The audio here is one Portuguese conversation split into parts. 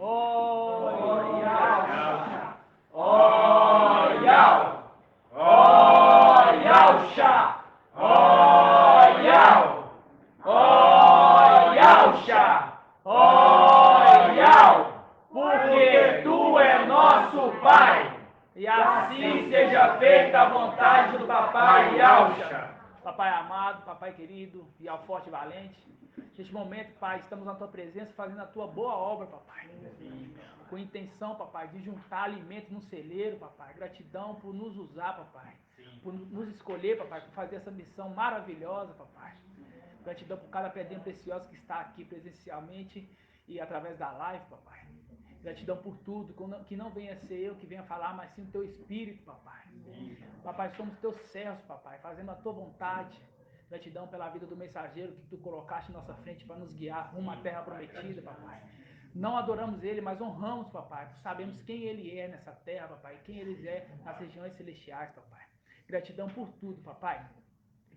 Ó Yalcha! Ó Yal! Ó Yalcha! Ó Yal! Ó Yalcha! Ó Yal! Porque Tu é nosso Pai, e assim seja feita a vontade do Papai Yalcha. Papai amado, Papai querido, e ao forte e valente, neste momento, Pai, estamos na Tua presença, fazendo a Tua boa obra, Papai. Com intenção, Papai, de juntar alimento no celeiro, Papai. Gratidão por nos usar, Papai. Por nos escolher, Papai, por fazer essa missão maravilhosa, Papai. Gratidão por cada pedrinha preciosa que está aqui presencialmente e através da live, Papai. Gratidão por tudo, que não venha ser eu que venha falar, mas sim o Teu Espírito, Papai. Papai, somos Teus servos, Papai, fazendo a Tua vontade. Gratidão pela vida do mensageiro que Tu colocaste em nossa frente para nos guiar rumo à terra prometida, Papai. Não adoramos Ele, mas honramos, Papai. Sabemos quem Ele é nessa terra, Papai, quem Ele é nas regiões celestiais, Papai. Gratidão por tudo, Papai.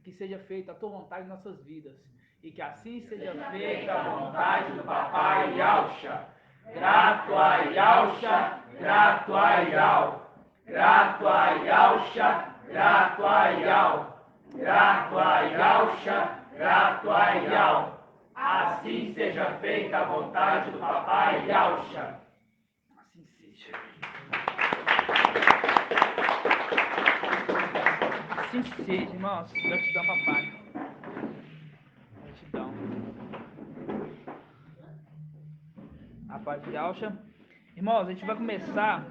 Que seja feita a Tua vontade em nossas vidas. E que assim seja feita a vontade do Papai Yalcha. Grato a Yalcha, grato a Yal. Grato a Yalcha, grato a Yal. Grato a Yalcha, grato a Yal. Assim seja feita a vontade do Papai Yalcha. Assim seja. Assim seja, irmãos. Gratidão, Papai. Gratidão. A paz de Yalcha. Irmãos, a gente vai começar.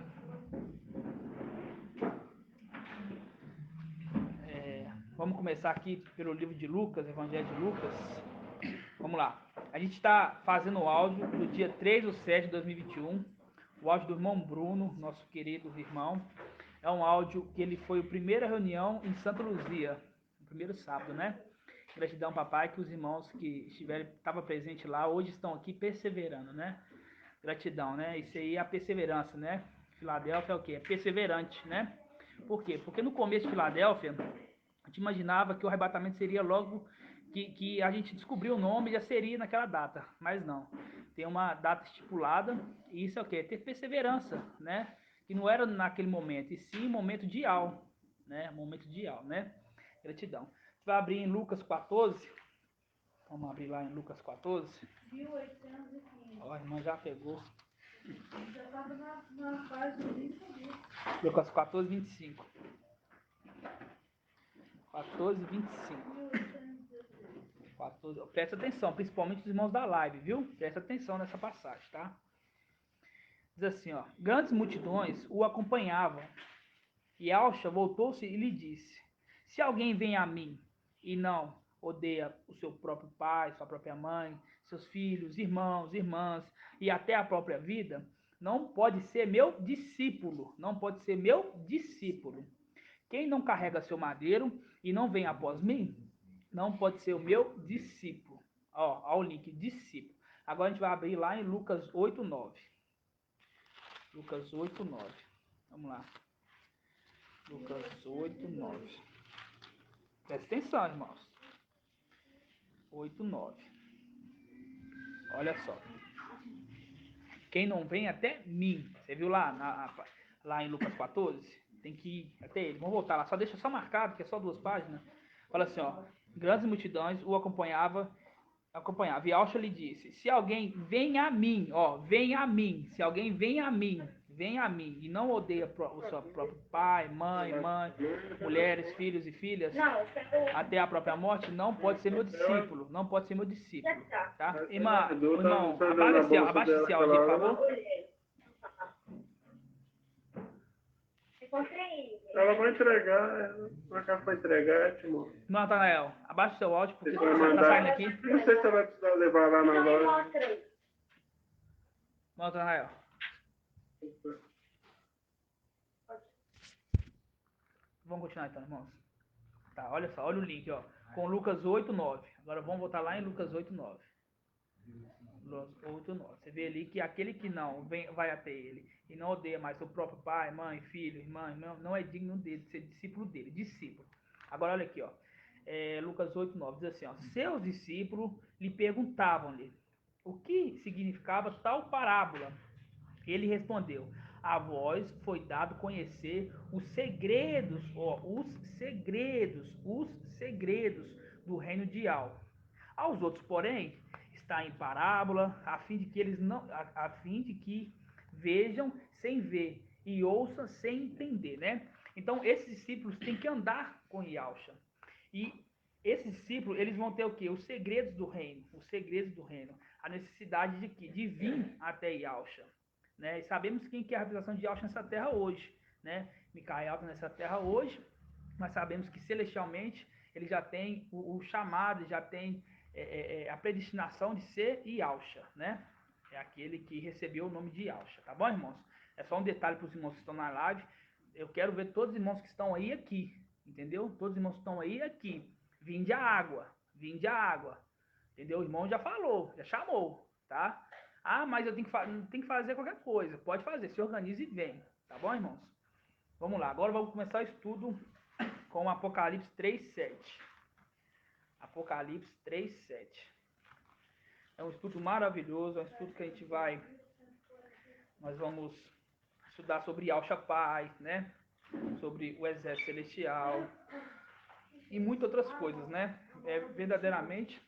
Vamos começar aqui pelo livro de Lucas, Evangelho de Lucas. Vamos lá. A gente está fazendo o áudio do dia 3/7/2021. O áudio do irmão Bruno, nosso querido irmão. É um áudio que ele foi a primeira reunião em Santa Luzia, no primeiro sábado, né? Gratidão, Papai, que os irmãos que estavam presentes lá, hoje estão aqui perseverando, né? Gratidão, né? Isso aí é a perseverança, né? Filadélfia é o quê? É perseverante, né? Por quê? Porque no começo de Filadélfia, a gente imaginava que o arrebatamento seria logo que a gente descobriu o nome, já seria naquela data, mas não. Tem uma data estipulada, e isso é o quê? É ter perseverança, né? Que não era naquele momento, e sim momento dial, né? Momento dial, né? Gratidão. Você vai abrir em Lucas 14. Vamos abrir lá em Lucas 14. 1815. Ó, a irmã já pegou. Já estava na página, nem sabia. Lucas 14, 25. 14, 25. 14. Presta atenção, principalmente os irmãos da live, viu? Presta atenção nessa passagem, tá? Diz assim, ó. Grandes multidões o acompanhavam. E Yalcha voltou-se e lhe disse: se alguém vem a mim e não odeia o seu próprio pai, sua própria mãe, seus filhos, irmãos, irmãs e até a própria vida, não pode ser meu discípulo. Não pode ser meu discípulo. Quem não carrega seu madeiro e não vem após mim, não pode ser o meu discípulo. Ó o link, discípulo. Agora a gente vai abrir lá em Lucas 8:9. Lucas 8:9. Vamos lá. Lucas 8:9. Presta atenção, irmãos. 8:9. Olha só. Quem não vem até mim. Você viu lá, lá em Lucas 14? Tem que ir até ele. Vamos voltar lá. Só deixa só marcado, que é só 2 páginas. Fala assim, ó. Grandes multidões o acompanhava. E Yalcha lhe disse: se alguém vem a mim, ó, vem a mim. Se alguém vem a mim e não odeia o seu próprio pai, mãe, mulheres, filhos e filhas, até a própria morte, não pode ser meu discípulo. Não pode ser meu discípulo, tá? Irmão, abaixa esse áudio aí, por favor. Ela vai entregar, por acaso vai entregar, Timão. Natanael, abaixa o seu áudio, porque Vai você tá mandar. saindo aqui. Não sei se você vai precisar levar lá na loja. Natanael. Vamos continuar então, irmãos. Tá, olha só, olha o link, ó. Com Lucas 8:9. Agora vamos voltar lá em Lucas 8:9. 8:9. Você vê ali que aquele que não vai até ele e não odeia mais seu próprio pai, mãe, filho, irmã, não é digno dele de ser discípulo dele. Discípulo. Agora olha aqui, ó. Lucas 8:9 diz assim, ó. Seus discípulos lhe perguntavam-lhe o que significava tal parábola. Ele respondeu: a vós foi dado conhecer os segredos do reino de Al. Aos outros, porém, está em parábola, a fim de que eles não, a fim de que vejam sem ver e ouçam sem entender, né? Então, esses discípulos têm que andar com Yahshua. E esses discípulos, eles vão ter o quê? Os segredos do reino, a necessidade de quê? De vir até Yahshua, né? E sabemos quem que é a realização de Yahshua nessa terra hoje, né? Micael está nessa terra hoje, mas sabemos que celestialmente ele já tem o chamado, já tem a predestinação de ser Yahshua, né? É aquele que recebeu o nome de Yahshua, tá bom, irmãos? É só um detalhe para os irmãos que estão na live. Eu quero ver todos os irmãos que estão aí aqui, entendeu? Todos os irmãos que estão aí aqui. Vinde a água, entendeu? O irmão já falou, já chamou, tá? Ah, mas eu tenho que fazer qualquer coisa. Pode fazer, se organize e vem, tá bom, irmãos? Vamos lá, agora vamos começar o estudo com Apocalipse 3:7. Apocalipse 3:7. É um estudo maravilhoso, é um estudo que nós vamos estudar sobre Yahshua Pai, né? Sobre o exército celestial e muitas outras coisas, né? É verdadeiramente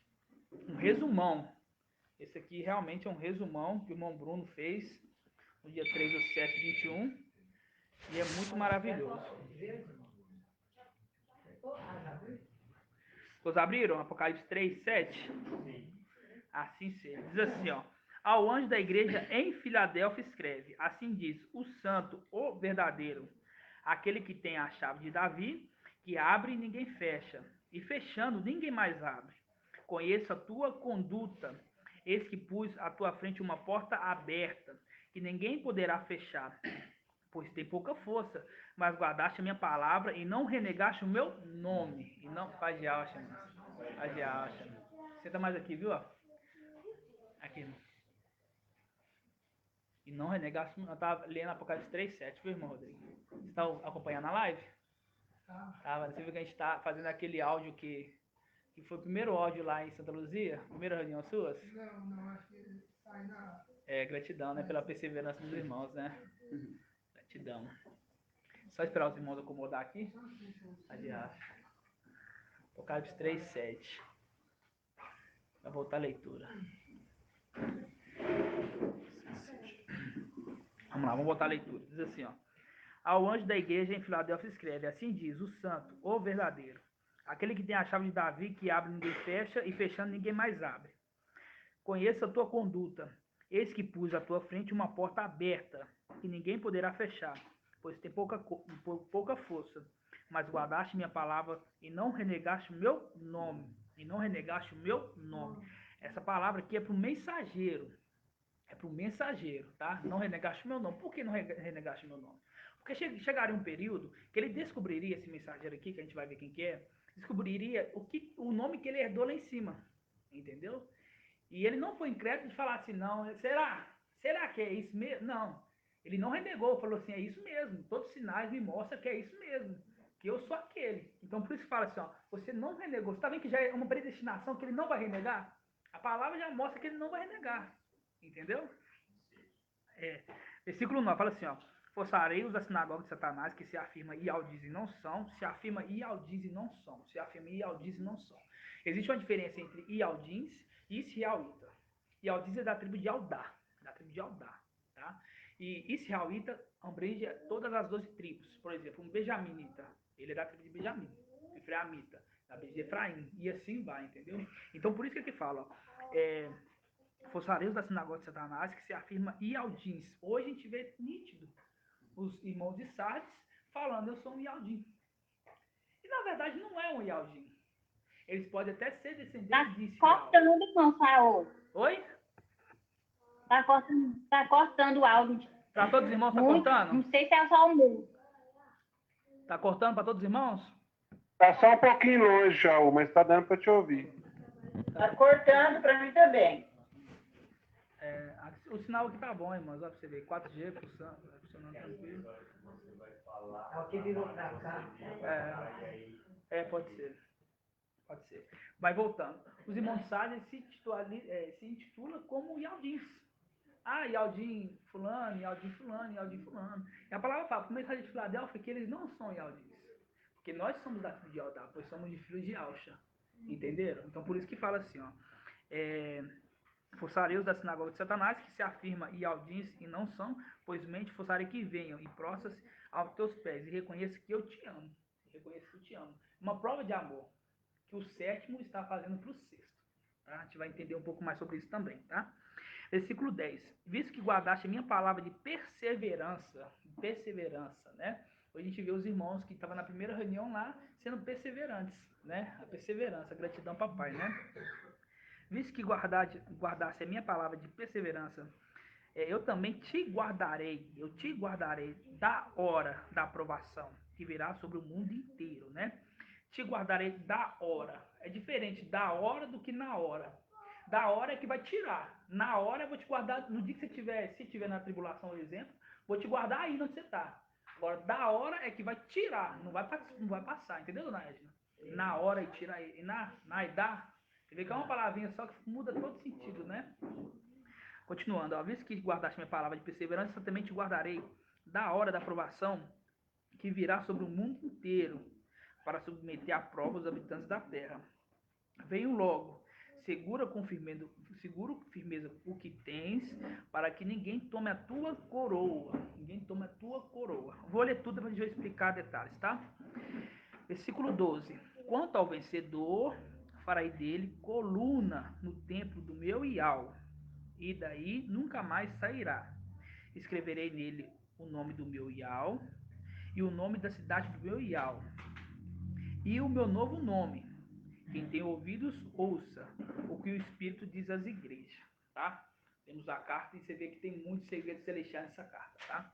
um resumão. Esse aqui realmente é um resumão que o irmão Bruno fez no dia 3/7/21 e é muito maravilhoso. Todos abriram? Apocalipse 3:7? Assim seja. Diz assim, ó. Ao anjo da igreja em Filadélfia escreve: assim diz o santo, o verdadeiro, aquele que tem a chave de Davi, que abre e ninguém fecha, e fechando ninguém mais abre. Conheço a tua conduta, eis que pus à tua frente uma porta aberta, que ninguém poderá fechar, pois tem pouca força, mas guardaste a minha palavra e não renegaste o meu nome. E não faz de alça, faz de alça. Senta mais aqui, viu? Aqui, irmão. E não renegaste, eu estava lendo Apocalipse 3:7, viu, irmão Rodrigo? Você está acompanhando a live? Tá, você viu que a gente está fazendo aquele áudio que foi o primeiro áudio lá em Santa Luzia? Primeira reunião suas? Não, acho que sai na... Gratidão, né? Pela perseverança dos irmãos, né? Gratidão. Só esperar os irmãos acomodar aqui. Aliás. Apocalipse 3:7. Vai voltar a leitura. Vamos lá, vamos voltar a leitura. Diz assim, ó. Ao anjo da igreja em Filadélfia escreve: assim diz o santo, o verdadeiro, aquele que tem a chave de Davi, que abre ninguém fecha, e fechando ninguém mais abre. Conheça a tua conduta, eis que pus à tua frente uma porta aberta, que ninguém poderá fechar, pois tem pouca força. Mas guardaste minha palavra e não renegaste o meu nome. Essa palavra aqui é para o mensageiro. Tá? Não renegaste o meu nome. Por que não renegaste o meu nome? Porque chegaria um período que ele descobriria, esse mensageiro aqui, que a gente vai ver quem que é, descobriria o nome que ele herdou lá em cima. Entendeu? E ele não foi incrédulo de falar assim, não, será que é isso mesmo? Não. Ele não renegou, falou assim, é isso mesmo. Todos os sinais me mostram que é isso mesmo. Que eu sou aquele. Então, por isso que fala assim, ó, você não renegou. Você está vendo que já é uma predestinação que ele não vai renegar? A palavra já mostra que ele não vai renegar. Entendeu? Versículo 9, fala assim, ó. Forçarei os da sinagoga de Satanás, que se afirma e aldizem não são, se afirma e aldizem não são, se afirma e aldizem não são. Existe uma diferença entre ialdins e israelita. Ialdins é da tribo de Aldá, tá? E israelita abrange todas as 12 tribos. Por exemplo, um benjaminita, ele é da tribo de Benjamim. Efraimita, da tribo de Efraim, e assim vai, entendeu? Então, por isso que aqui fala, ó, forçareus da sinagoga de Satanás, que se afirma ialdins. Hoje a gente vê nítido os irmãos de Sardes falando, eu sou um ialdim. E na verdade não é um ialdim. Eles podem até ser descendentes de Israel. Tá cortando, irmão, Saul. Oi? Tá cortando o áudio. Para todos os irmãos tá Muito. cortando? Não sei se é só o meu. Tá cortando para todos os irmãos? Tá só um pouquinho longe, Jaú, mas tá dando pra te ouvir. Tá cortando para mim também. O sinal aqui tá bom, irmãos. Olha pra você ver. 4G funcionando tranquilo. É o que virou pra cá. Pode ser. Vai voltando. Os irmãos de Sardes se intitulam como ialdins. Ah, Yaldim fulano, Yaldim fulano, Yaldim fulano. E a palavra fala, para o mensageiro de Filadélfia, que eles não são Yaldins. Porque nós somos da tribo de Judá, pois somos de filhos de Alcha. Entenderam? Então por isso que fala assim, ó. Forçarei os da sinagoga de Satanás, que se afirma Yaldins e não são, pois mente forçarei que venham e prostas aos teus pés, e reconheça que eu te amo. Reconheça que eu te amo. Uma prova de amor que o sétimo está fazendo para o sexto. Tá? A gente vai entender um pouco mais sobre isso também, tá? Versículo 10. Visto que guardaste a minha palavra de perseverança, né? Hoje a gente vê os irmãos que estavam na primeira reunião lá sendo perseverantes, né? A perseverança, a gratidão, papai, né? Visto que guardaste a minha palavra de perseverança, eu também te guardarei da hora da aprovação, que virá sobre o mundo inteiro, né? Te guardarei da hora. É diferente da hora do que na hora. Da hora é que vai tirar. Na hora eu vou te guardar, no dia que se tiver na tribulação, por exemplo, vou te guardar aí onde você está. Agora, da hora é que vai tirar, não vai passar, entendeu, dona Edna? Na hora e tirar, e na e dá. Você vê que é uma palavrinha só que muda todo sentido, né? Continuando, ó, visto que guardaste minha palavra de perseverança, eu também te guardarei da hora da aprovação que virá sobre o mundo inteiro, para submeter à prova os habitantes da terra. Venho logo, segura firmeza o que tens, para que ninguém tome a tua coroa. Vou ler tudo para a gente explicar detalhes, tá? Versículo 12. Quanto ao vencedor, farei dele coluna no templo do meu Ial, e daí nunca mais sairá. Escreverei nele o nome do meu Ial, e o nome da cidade do meu Ial, e o meu novo nome. Quem tem ouvidos, ouça o que o Espírito diz às igrejas, tá? Temos a carta e você vê que tem muitos segredos celestiais nessa carta, tá?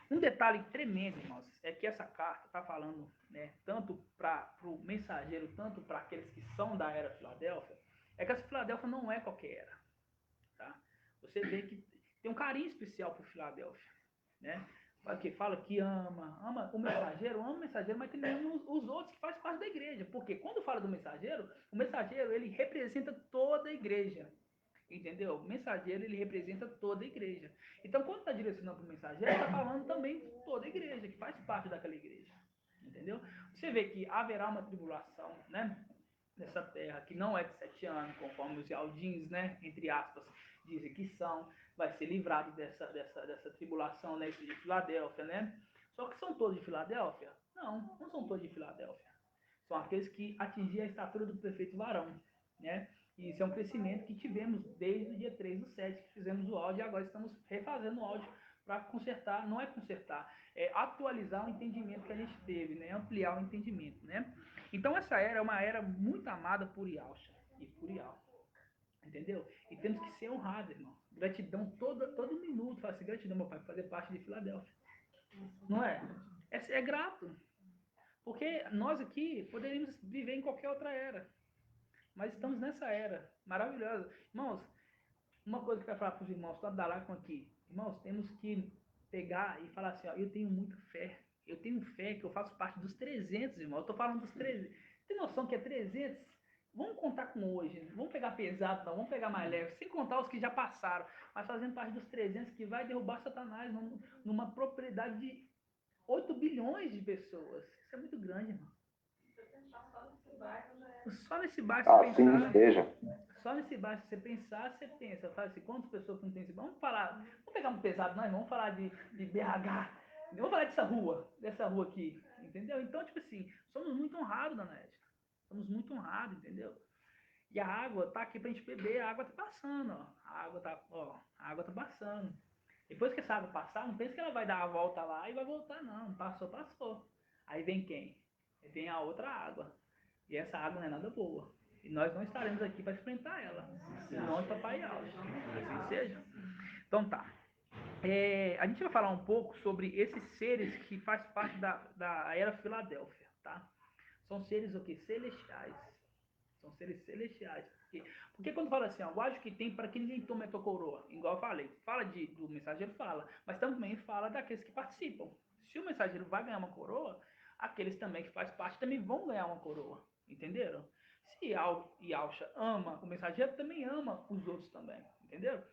Um detalhe tremendo, irmãos, é que essa carta está falando, né, tanto para o mensageiro, tanto para aqueles que são da era Filadélfia, é que essa Filadélfia não é qualquer era, tá? Você vê que tem um carinho especial por Filadélfia, né? Que fala que ama o mensageiro, mas tem mesmo os outros que fazem parte da igreja. Porque quando fala do mensageiro, o mensageiro ele representa toda a igreja. Entendeu? O mensageiro ele representa toda a igreja. Então, quando está direcionando para o mensageiro, está falando também toda a igreja, que faz parte daquela igreja. Entendeu? Você vê que haverá uma tribulação, né? Nessa terra, que não é de 7 anos, conforme os Yaldins, né? Entre aspas, dizem que são. Vai ser livrado dessa tribulação, né, de Filadélfia, né? Só que são todos de Filadélfia? Não são todos de Filadélfia. São aqueles que atingiram a estatura do perfeito varão, né? E isso é um crescimento que tivemos desde o dia 3/7, que fizemos o áudio, e agora estamos refazendo o áudio para consertar, não é consertar, é atualizar o entendimento que a gente teve, né? Ampliar o entendimento, né? Então essa era é uma era muito amada por Yalcha e por Ial. Entendeu? E temos que ser honrados, irmão. Gratidão todo minuto. Fala assim, gratidão, meu pai, por fazer parte de Filadélfia. Não é? É grato. Porque nós aqui poderíamos viver em qualquer outra era. Mas estamos nessa era maravilhosa. Irmãos, uma coisa que eu quero falar para os irmãos, tanto da Lacma aqui. Irmãos, temos que pegar e falar assim, ó, eu tenho muita fé. Eu tenho fé que eu faço parte dos 300, irmão. Eu estou falando dos 300. Tem noção que é 300? Vamos contar com hoje, vamos pegar pesado, não, vamos pegar mais leve, sem contar os que já passaram, mas fazendo parte dos 300 que vai derrubar Satanás numa propriedade de 8 bilhões de pessoas. Isso é muito grande, irmão. Só nesse bairro você assim pensar, seja. só nesse bairro você pensar, você pensa, fala assim, quantas pessoas não tem esse bairro? Vamos pegar um pesado, não, irmão, vamos falar de BH, vamos falar dessa rua aqui, entendeu? Então, tipo assim, somos muito honrados, dona Edna. Somos muito honrados, entendeu? E a água tá aqui pra gente beber, a água tá passando, ó. A água tá passando. Depois que essa água passar, não pensa que ela vai dar a volta lá e vai voltar, não. Passou. Aí vem quem? Vem a outra água. E essa água não é nada boa. E nós não estaremos aqui para enfrentar ela. Senão de papai alto. Assim seja. Então tá. A gente vai falar um pouco sobre esses seres que fazem parte da era Filadélfia, tá? São seres o quê? Celestiais. São seres celestiais. Porque quando fala assim, ó, guarde o que tem para que ninguém tome a tua coroa. Igual eu falei. Fala do mensageiro, fala. Mas também fala daqueles que participam. Se o mensageiro vai ganhar uma coroa, aqueles também que fazem parte também vão ganhar uma coroa. Entenderam? Se Yalcha ama o mensageiro, também ama os outros também. Entenderam?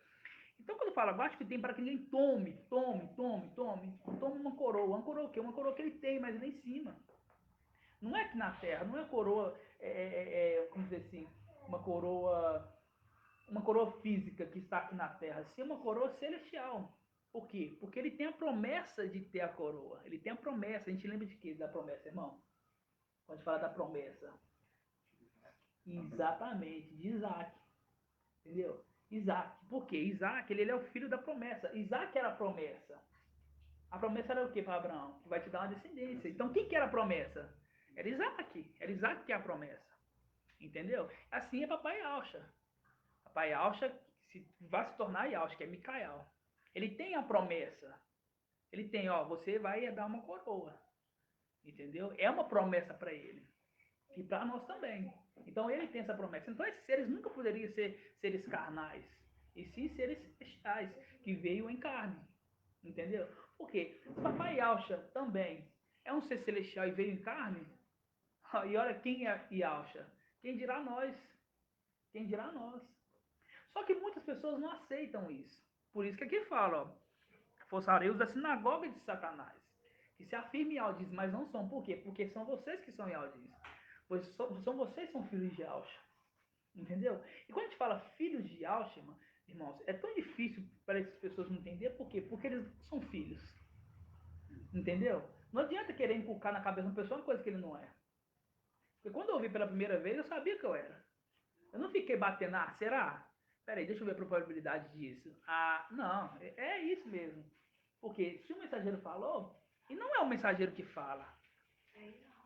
Então, quando fala baixo que tem para que ninguém tome uma coroa. Uma coroa o quê? Uma coroa que ele tem, mas lá em cima. Não é que na terra, não é coroa, como dizer assim, uma coroa física que está aqui na terra, sim uma coroa celestial. Por quê? Porque ele tem a promessa de ter a coroa. Ele tem a promessa. A gente lembra de quê? Da promessa, irmão? Quando a gente fala da promessa. Exatamente, de Isaac. Entendeu? Isaac. Por quê? Isaac, ele é o filho da promessa. Isaac era a promessa. A promessa era o quê para Abraão? Que vai te dar uma descendência. Então, quem que era a promessa? Era Isaac. Era Isaac que é a promessa. Entendeu? Assim é papai Alcha. Papai Alcha vai se tornar Yalcha, que é Micael. Ele tem a promessa. Ele tem, ó, você vai dar uma coroa. Entendeu? É uma promessa para ele. E para nós também. Então ele tem essa promessa. Então esses seres nunca poderiam ser seres carnais. E sim seres celestiais, que veio em carne. Entendeu? Por quê? Se papai Yalcha também é um ser celestial e veio em carne, e olha quem é Yalcha. Quem dirá nós? Quem dirá nós? Só que muitas pessoas não aceitam isso. Por isso que aqui fala, ó, forçareus da sinagoga de Satanás, que se afirmam Yaldis, mas não são. Por quê? Porque são vocês que são Yaldis. Pois são vocês que são filhos de Yalcha. Entendeu? E quando a gente fala filhos de Yalcha, irmãos, é tão difícil para essas pessoas não entender. Por quê? Porque eles são filhos. Entendeu? Não adianta querer inculcar na cabeça de uma pessoa uma coisa que ele não é. Porque quando eu ouvi pela primeira vez, eu sabia que eu era. Eu não fiquei batendo, será? Peraí, deixa eu ver a probabilidade disso. Não, é isso mesmo. Porque se o mensageiro falou, e não é o mensageiro que fala,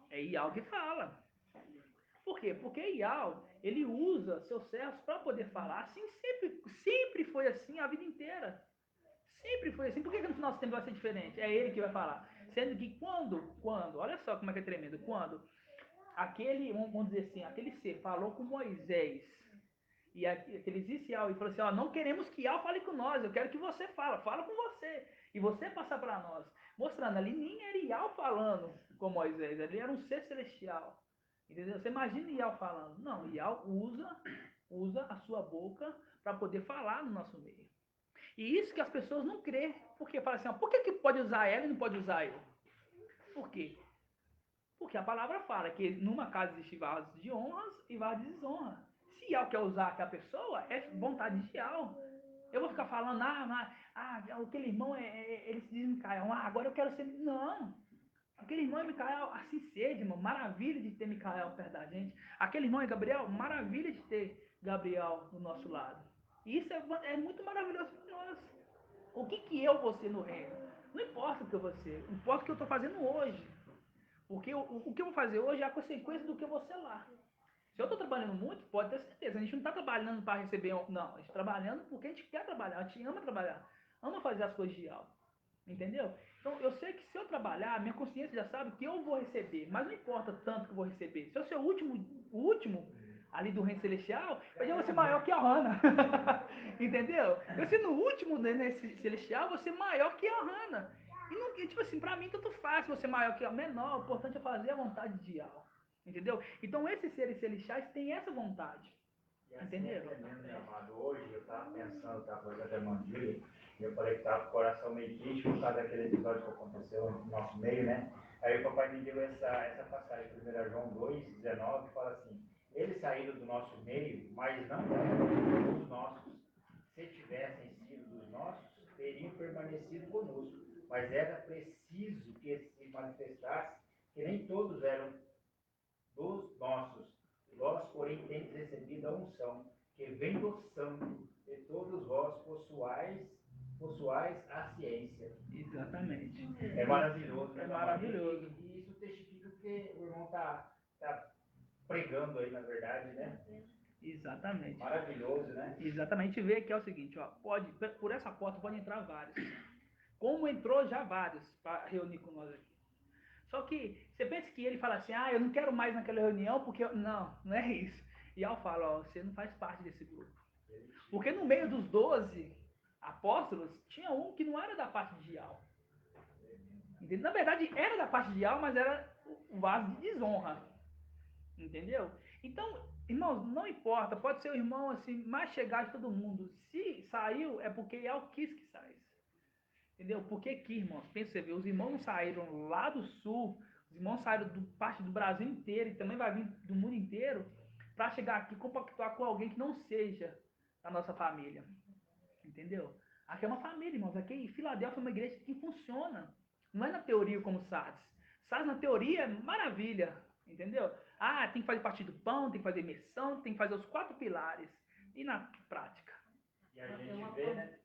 é Ial que fala. Por quê? Porque Ial, ele usa seus servos para poder falar. Assim, sempre foi assim a vida inteira. Sempre foi assim. Por que no final do tempo vai ser diferente? É ele que vai falar. Sendo que quando, olha só como é que é tremendo, quando vamos dizer assim, aquele ser falou com Moisés, e aqueles Isial, e falou assim, ó, não queremos que Ial fale com nós, eu quero que você fala com você, e você passar para nós. Mostrando ali, nem era Ial falando com Moisés, ele era um ser celestial. Entendeu? Você imagina Ial falando. Não, Ial usa a sua boca para poder falar no nosso meio. E isso que as pessoas não crêem. Porque fala assim, ó, por que pode usar ela e não pode usar eu? Por quê? Porque a palavra fala que numa casa existe vasos de honras e vasos de desonra. Se Ial quer usar aquela pessoa, é vontade de Ial. Eu vou ficar falando, aquele irmão, ele se diz Micael, agora eu quero ser... Não. Aquele irmão é Micael, assim seja, irmão. Maravilha de ter Micael perto da gente. Aquele irmão é Gabriel, maravilha de ter Gabriel do nosso lado. E isso é muito maravilhoso para nós. O que eu vou ser no reino? Não importa o que eu vou ser, importa o que eu estou fazendo hoje. Porque o que eu vou fazer hoje é a consequência do que eu vou ser lá. Se eu estou trabalhando muito, pode ter certeza. A gente não está trabalhando para receber... Não, a gente está trabalhando porque a gente quer trabalhar. A gente ama trabalhar. Ama fazer as coisas de algo. Entendeu? Então, eu sei que se eu trabalhar, minha consciência já sabe que eu vou receber. Mas não importa tanto que eu vou receber. Se eu ser o último ali do reino celestial, eu já vou ser maior que a Hannah. Entendeu? Eu sendo o último nesse celestial, vou ser maior que a Hannah. E tipo assim, pra mim, tanto faz você maior que a menor. O importante é fazer a vontade de algo. Entendeu? Então, esses seres celestiais têm essa vontade. Entendeu? Hoje, eu estava pensando, estava fazendo até mandíbula, e eu falei que estava com o coração meio triste por causa daquele episódio que aconteceu no nosso meio, né? Aí o papai me deu essa passagem, 1 João 2,19, que fala assim, eles saíram do nosso meio, mas não eram dos nossos. Se tivessem sido dos nossos, teriam permanecido conosco. Mas era preciso que se manifestasse que nem todos eram dos nossos. Vós, porém, tendes recebido a unção, que vem do santo, e todos vós possuais a ciência. Exatamente. É maravilhoso, né? É maravilhoso. E isso testifica que o irmão está pregando aí, na verdade, né? Exatamente. Maravilhoso, né? Exatamente. Vê que é o seguinte, ó, por essa porta pode entrar vários. Como entrou já vários para reunir com nós aqui. Só que você pensa que ele fala assim, eu não quero mais naquela reunião porque... Não é isso. E Al fala, ó, você não faz parte desse grupo. Porque no meio dos 12 apóstolos, tinha um que não era da parte de Al. Entendeu? Na verdade, era da parte de Al, mas era o vaso de desonra. Entendeu? Então, Irmãos, não importa, pode ser o irmão assim, mais chegado de todo mundo. Se saiu, é porque ele quis que saísse. Entendeu? Porque aqui, irmãos, pensa você ver, os irmãos não saíram lá do sul, os irmãos saíram do parte do Brasil inteiro e também vai vir do mundo inteiro para chegar aqui e compactuar com alguém que não seja da nossa família. Entendeu? Aqui é uma família, irmãos. Aqui em Filadélfia é uma igreja que funciona. Não é na teoria como Sardes. Sardes na teoria é maravilha. Entendeu? Ah, tem que fazer parte do pão, tem que fazer missão, tem que fazer os 4 pilares. E na prática? E a gente vê, né?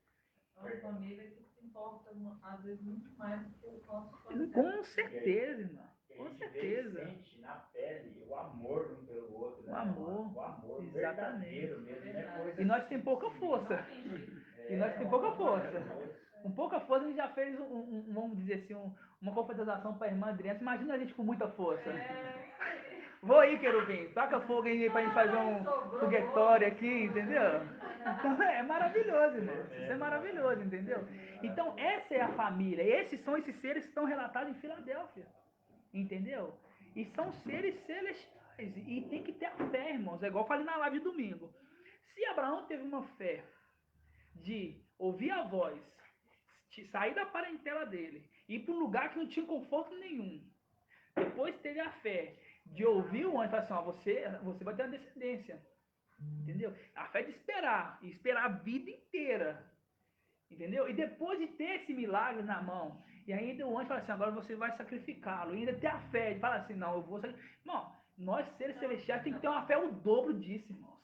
É uma família que se importa, às vezes, muito mais do que os nossos Com familiares. certeza, irmão. Que a Com gente vê e certeza. sente na pele o amor um pelo outro, né? O amor. O amor Exatamente. verdadeiro mesmo, né? Coisa E nós tem pouca força. E nós tem pouca força. Com pouca força a gente já fez vamos dizer assim, uma confraternização para a irmã Adriana. Imagina a gente com muita força. Vou aí, querubim, toca fogo aí pra gente fazer um foguetório aqui, entendeu? Então é maravilhoso, irmão. Isso é maravilhoso, entendeu? Então essa é a família. Esses são esses seres que estão relatados em Filadélfia. Entendeu? E são seres celestiais. E tem que ter a fé, irmãos. É igual eu falei na live de domingo. Se Abraão teve uma fé de ouvir a voz, sair da parentela dele, ir para um lugar que não tinha conforto nenhum. Depois teve a fé de ouvir o anjo e falar assim, ó, você vai ter uma descendência. Entendeu? A fé de esperar, e esperar a vida inteira. Entendeu? E depois de ter esse milagre na mão, e ainda o anjo fala assim, agora você vai sacrificá-lo. E ainda ter a fé de falar assim, não, eu vou sacrificar. Irmão, nós seres celestiais tem que ter uma fé o dobro disso, irmãos.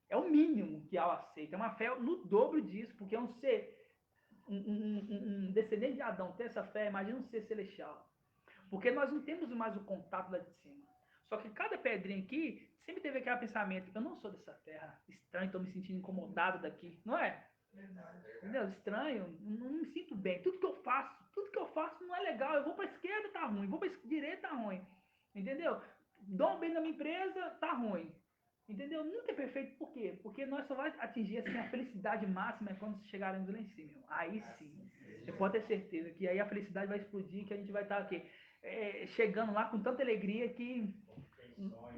É o mínimo que ela aceita. É uma fé no dobro disso, porque é um ser, um descendente de Adão ter essa fé, imagina um ser celestial. Porque nós não temos mais o contato lá de cima. Só que cada pedrinha aqui sempre teve aquele pensamento, eu não sou dessa terra, estranho, estou me sentindo incomodado daqui. Não é? Entendeu? Estranho, não me sinto bem. Tudo que eu faço não é legal. Eu vou para a esquerda, tá ruim. Vou para a direita, tá ruim. Entendeu? Dou bem na minha empresa, tá ruim. Entendeu? Nunca é perfeito. Por quê? Porque nós só vamos atingir assim, a felicidade máxima é quando chegaremos lá em cima. Aí sim. Você pode ter certeza que aí a felicidade vai explodir, que a gente vai estar aqui. Chegando lá com tanta alegria que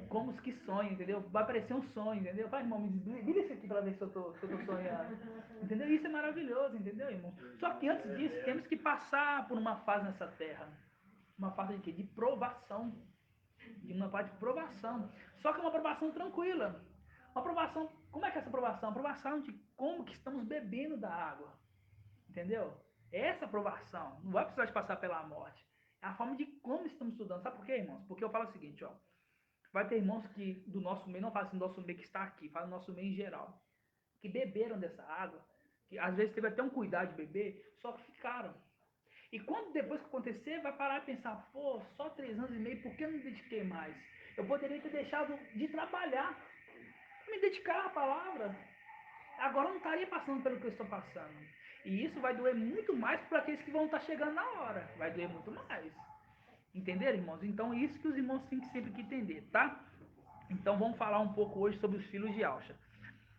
como os que sonham, entendeu? Vai parecer um sonho, entendeu? Vai, irmão, me vira isso aqui para ver se eu tô sonhando. Entendeu? Isso é maravilhoso, entendeu, irmão? Só que antes disso, temos que passar por uma fase nessa terra. Uma fase de quê? De provação. De uma fase de provação. Só que é uma provação tranquila. Uma provação, como é que é essa provação? Uma provação de como que estamos bebendo da água. Entendeu? Essa provação não vai precisar de passar pela morte. É a forma de como estamos estudando. Sabe por quê, irmãos? Porque eu falo o seguinte, ó. Vai ter irmãos que do nosso meio, não fala assim do nosso meio que está aqui, fala do nosso meio em geral, que beberam dessa água, que às vezes teve até um cuidado de beber, só que ficaram. E quando depois que acontecer, vai parar e pensar, pô, só 3 anos e meio, por que eu não me dediquei mais? Eu poderia ter deixado de trabalhar, me dedicar à palavra. Agora eu não estaria passando pelo que eu estou passando. E isso vai doer muito mais para aqueles que vão estar chegando na hora. Vai doer muito mais. Entenderam, irmãos? Então, isso que os irmãos têm que sempre que entender, tá? Então, vamos falar um pouco hoje sobre os filhos de Alcha.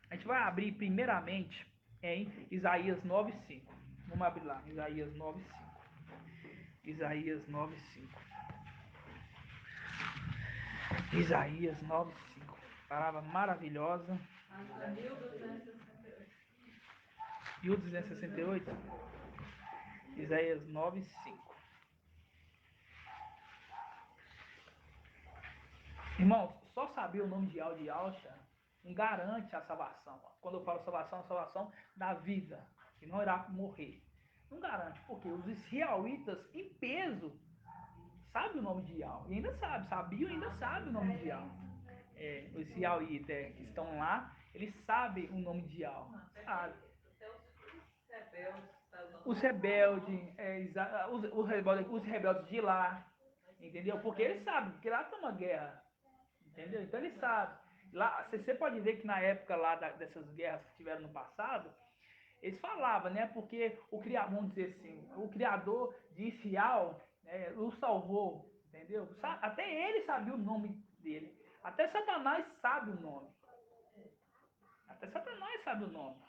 A gente vai abrir primeiramente em Isaías 9:5. Vamos abrir lá, Isaías 9:5. Isaías 9:5. Isaías 9:5. Palavra maravilhosa. 1268. Isaías 9:5. Irmãos, só saber o nome de Alcha não garante a salvação. Quando eu falo salvação, é a salvação da vida, que não irá morrer. Não garante, porque os israelitas em peso sabem o nome de Yah. E ainda sabiam e ainda sabem o nome de Yah. Os israelitas que estão lá, eles sabem o nome de Yah. Sabe? Os rebeldes, os rebeldes de lá, entendeu? Porque eles sabem, porque lá está uma guerra. Entendeu? Então ele sabe. Lá, você pode ver que na época lá dessas guerras que tiveram no passado, eles falavam, né? Porque o criador, vamos dizer assim, o criador de Israel o salvou, entendeu? Até ele sabia o nome dele. Até Satanás sabe o nome. Até Satanás sabe o nome.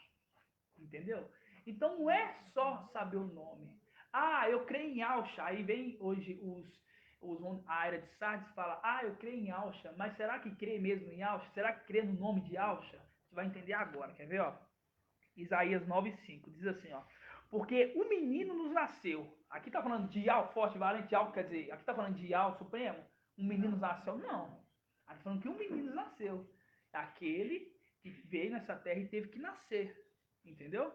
Entendeu? Então não é só saber o nome. Ah, eu creio em Alcha. Aí vem hoje usam a era de Sardes, fala, eu creio em Yahshua, mas será que crê mesmo em Yahshua? Será que crê no nome de Yahshua? Você vai entender agora, quer ver, ó? Isaías 9:5, diz assim, ó, porque um menino nos nasceu. Aqui tá falando de Yahweh, forte, valente, Yahweh, quer dizer, aqui tá falando de Yahweh Supremo, um menino nos nasceu, não. Aqui tá falando que um menino nos nasceu. É aquele que veio nessa terra e teve que nascer, entendeu?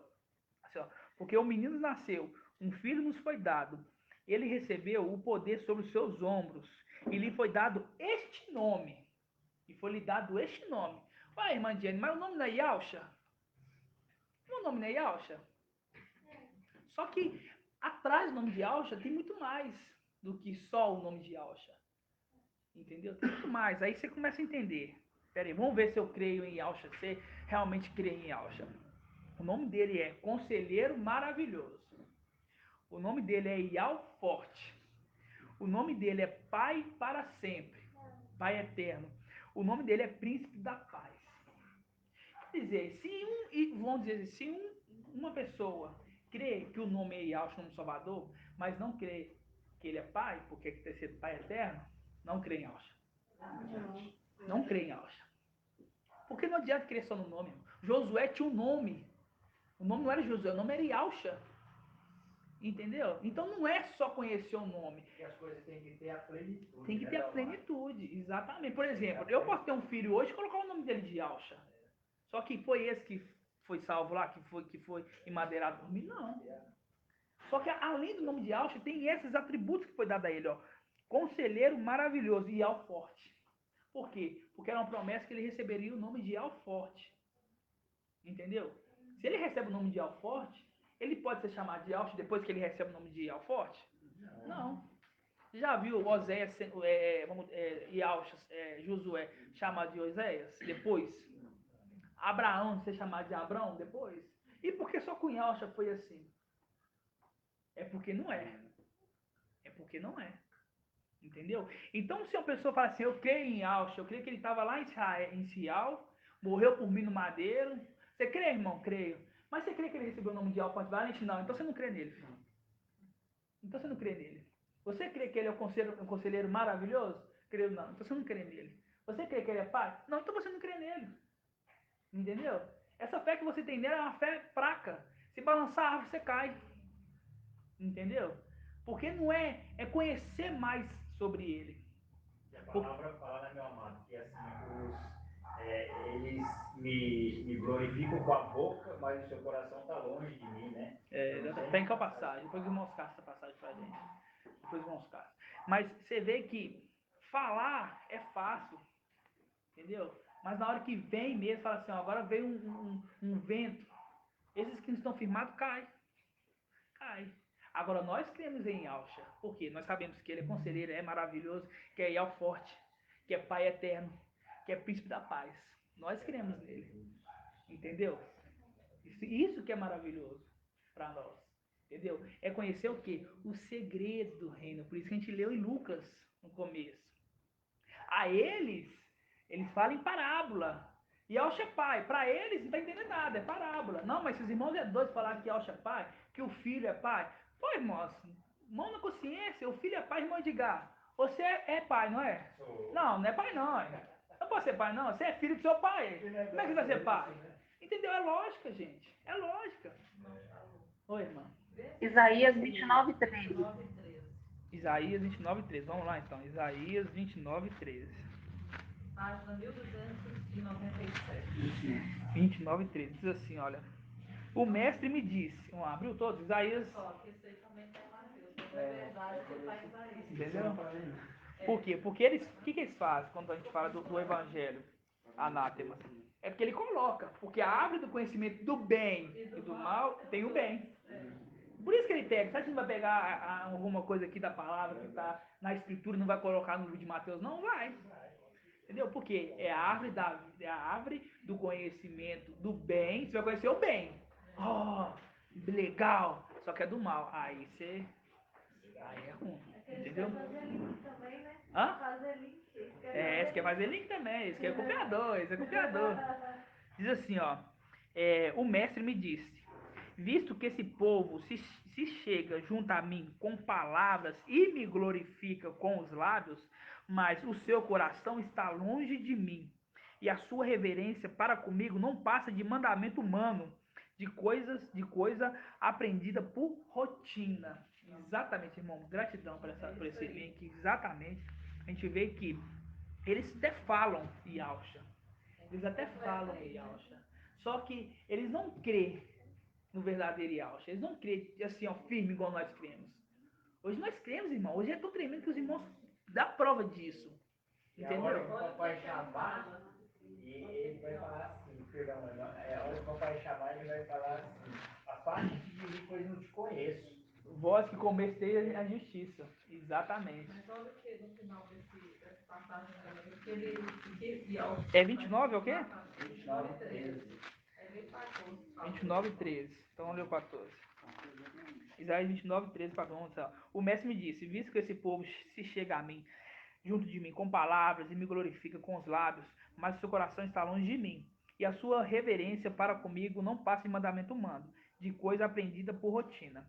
Assim, ó, porque o menino nasceu, um filho nos foi dado, ele recebeu o poder sobre os seus ombros, e lhe foi dado este nome, e foi lhe dado este nome. Ué, irmã Jenny, mas o nome não é Yahshua? O nome não é Yahshua? Só que atrás do nome de Yahshua tem muito mais do que só o nome de Yahshua. Entendeu? Tem muito mais. Aí você começa a entender. Pera aí, vamos ver se eu creio em Yahshua. Você realmente crê em Yahshua. O nome dele é Conselheiro Maravilhoso. O nome dele é Yahweh Forte. O nome dele é Pai para sempre. Pai Eterno. O nome dele é Príncipe da Paz. Quer dizer, se uma pessoa crê que o nome é Yahshua, o nome do Salvador, mas não crê que ele é Pai, porque ele tem sido Pai Eterno, não crê em Yahshua. Não crê em Yahshua. Porque não adianta crer só no nome. Irmão. Josué tinha um nome. O nome não era Josué, o nome era Yahshua. Entendeu? Então não é só conhecer o nome. Porque as coisas têm que ter a plenitude. Tem que ter a plenitude, exatamente. Por exemplo, eu posso ter um filho hoje e colocar o nome dele de Yahshua. Só que foi esse que foi salvo lá, que foi emadeirado por mim? Não. Só que além do nome de Yahshua, tem esses atributos que foi dado a ele, ó. Conselheiro maravilhoso e Yahweh forte. Por quê? Porque era uma promessa que ele receberia o nome de Yahweh forte. Entendeu? Se ele recebe o nome de Yahweh forte, ele pode ser chamado de Yahshua depois que ele recebe o nome de Yahweh forte? Não. Já viu Oséias, Josué chamado de Oséias depois? Abraão ser chamado de Abrão depois? E por que só com Yahshua foi assim? É porque não é. É porque não é. Entendeu? Então, se uma pessoa fala assim, eu creio em Yahshua, eu creio que ele estava lá em Israel, em Sial, morreu por mim no madeiro. Você crê, irmão? Creio. Mas você crê que ele recebeu o nome de Yahweh Valente? Não. Então você não crê nele, filho. Então você não crê nele. Você crê que ele é um conselheiro maravilhoso? Creio não. Então você não crê nele. Você crê que ele é pai? Não. Então você não crê nele. Entendeu? Essa fé que você tem nele é uma fé fraca. Se balançar a árvore, você cai. Entendeu? Porque não é conhecer mais sobre ele. E a palavra fala, né, meu amado, que assim, eles me glorificam com a boca, mas o seu coração está longe de mim, né? Tem que a passagem. Depois eu mostrar essa passagem pra gente. Depois eu mostrar. Mas você vê que falar é fácil. Entendeu? Mas na hora que vem mesmo, fala assim, ó, agora veio um vento. Esses que não estão firmados, cai. Agora, nós cremos em Yahshua. Por quê? Nós sabemos que ele é conselheiro, é maravilhoso, que é Yahweh forte, que é Pai eterno, que é Príncipe da Paz. Nós cremos nele. Entendeu? Isso que é maravilhoso para nós. Entendeu? É conhecer o quê? O segredo do reino. Por isso que a gente leu em Lucas, no começo. A eles falam em parábola. Yahshua é pai. Para eles não está entendendo nada, é parábola. Não, mas se os irmãos é doido falar que Yahshua é pai, que o filho é pai. Pô, irmãos, mão na consciência, o filho é pai, irmão Edgar. Você é pai, não é? Não, não é pai não. Não pode ser pai não, você é filho do seu pai. Como é que você vai ser pai? Entendeu? É lógica, gente. É lógica. Oi, irmã. Isaías 29:13. Isaías 29:13. Vamos lá então. Isaías 29:13. Página 1297. 29:13. Diz assim, olha. O mestre me disse. Abriu todos? Isaías. Só que isso aí também tem Mateus. É verdade, você faz Isaías. Entendeu? Por quê? Porque eles. O que eles fazem quando a gente fala do evangelho? Anátema. É porque ele coloca. Porque a árvore do conhecimento do bem e do mal tem o bem. Por isso que ele pega. Sabe que não vai pegar alguma coisa aqui da palavra que está na escritura e não vai colocar no livro de Mateus? Não vai. Entendeu? Porque é a árvore é a árvore do conhecimento do bem. Você vai conhecer o bem. Oh, legal. Só que é do mal. Aí você. Aí é ruim. Entendeu? Também, né? Hã? Fazer link. Você quer fazer link também. Isso que é copiador. Isso é copiador. Diz assim, ó. O mestre me disse. visto que esse povo se chega junto a mim com palavras e me glorifica com os lábios, mas o seu coração está longe de mim, e a sua reverência para comigo não passa de mandamento humano, de coisa aprendida por rotina. Exatamente, irmão. Gratidão por esse link. Exatamente. A gente vê que eles até falam Yahusha. Eles até falam Yahusha. Só que eles não crêem no verdadeiro Yahusha. Eles não creem assim, ó, firme igual nós cremos. Hoje nós cremos, irmão. Hoje é tão tremendo que os irmãos dão prova disso. E a hora que Entendeu? o papai chamar, e ele vai falar assim, perdão, a hora que o papai chamar, ele vai falar assim, afaste de mim, pois não te conheço. Vós que comesteis a justiça. Exatamente. Mas olha o que no final dessa passagem também, que ele É 29 é o quê? 29, 13. é bem 14. 29 e 13. Então vamos ler o 14. Isaías 29 e 13 para vamos lá. O mestre me disse, visto que esse povo se chega a mim, junto de mim com palavras e me glorifica com os lábios, mas o seu coração está longe de mim, e a sua reverência para comigo não passa de mandamento humano, de coisa aprendida por rotina.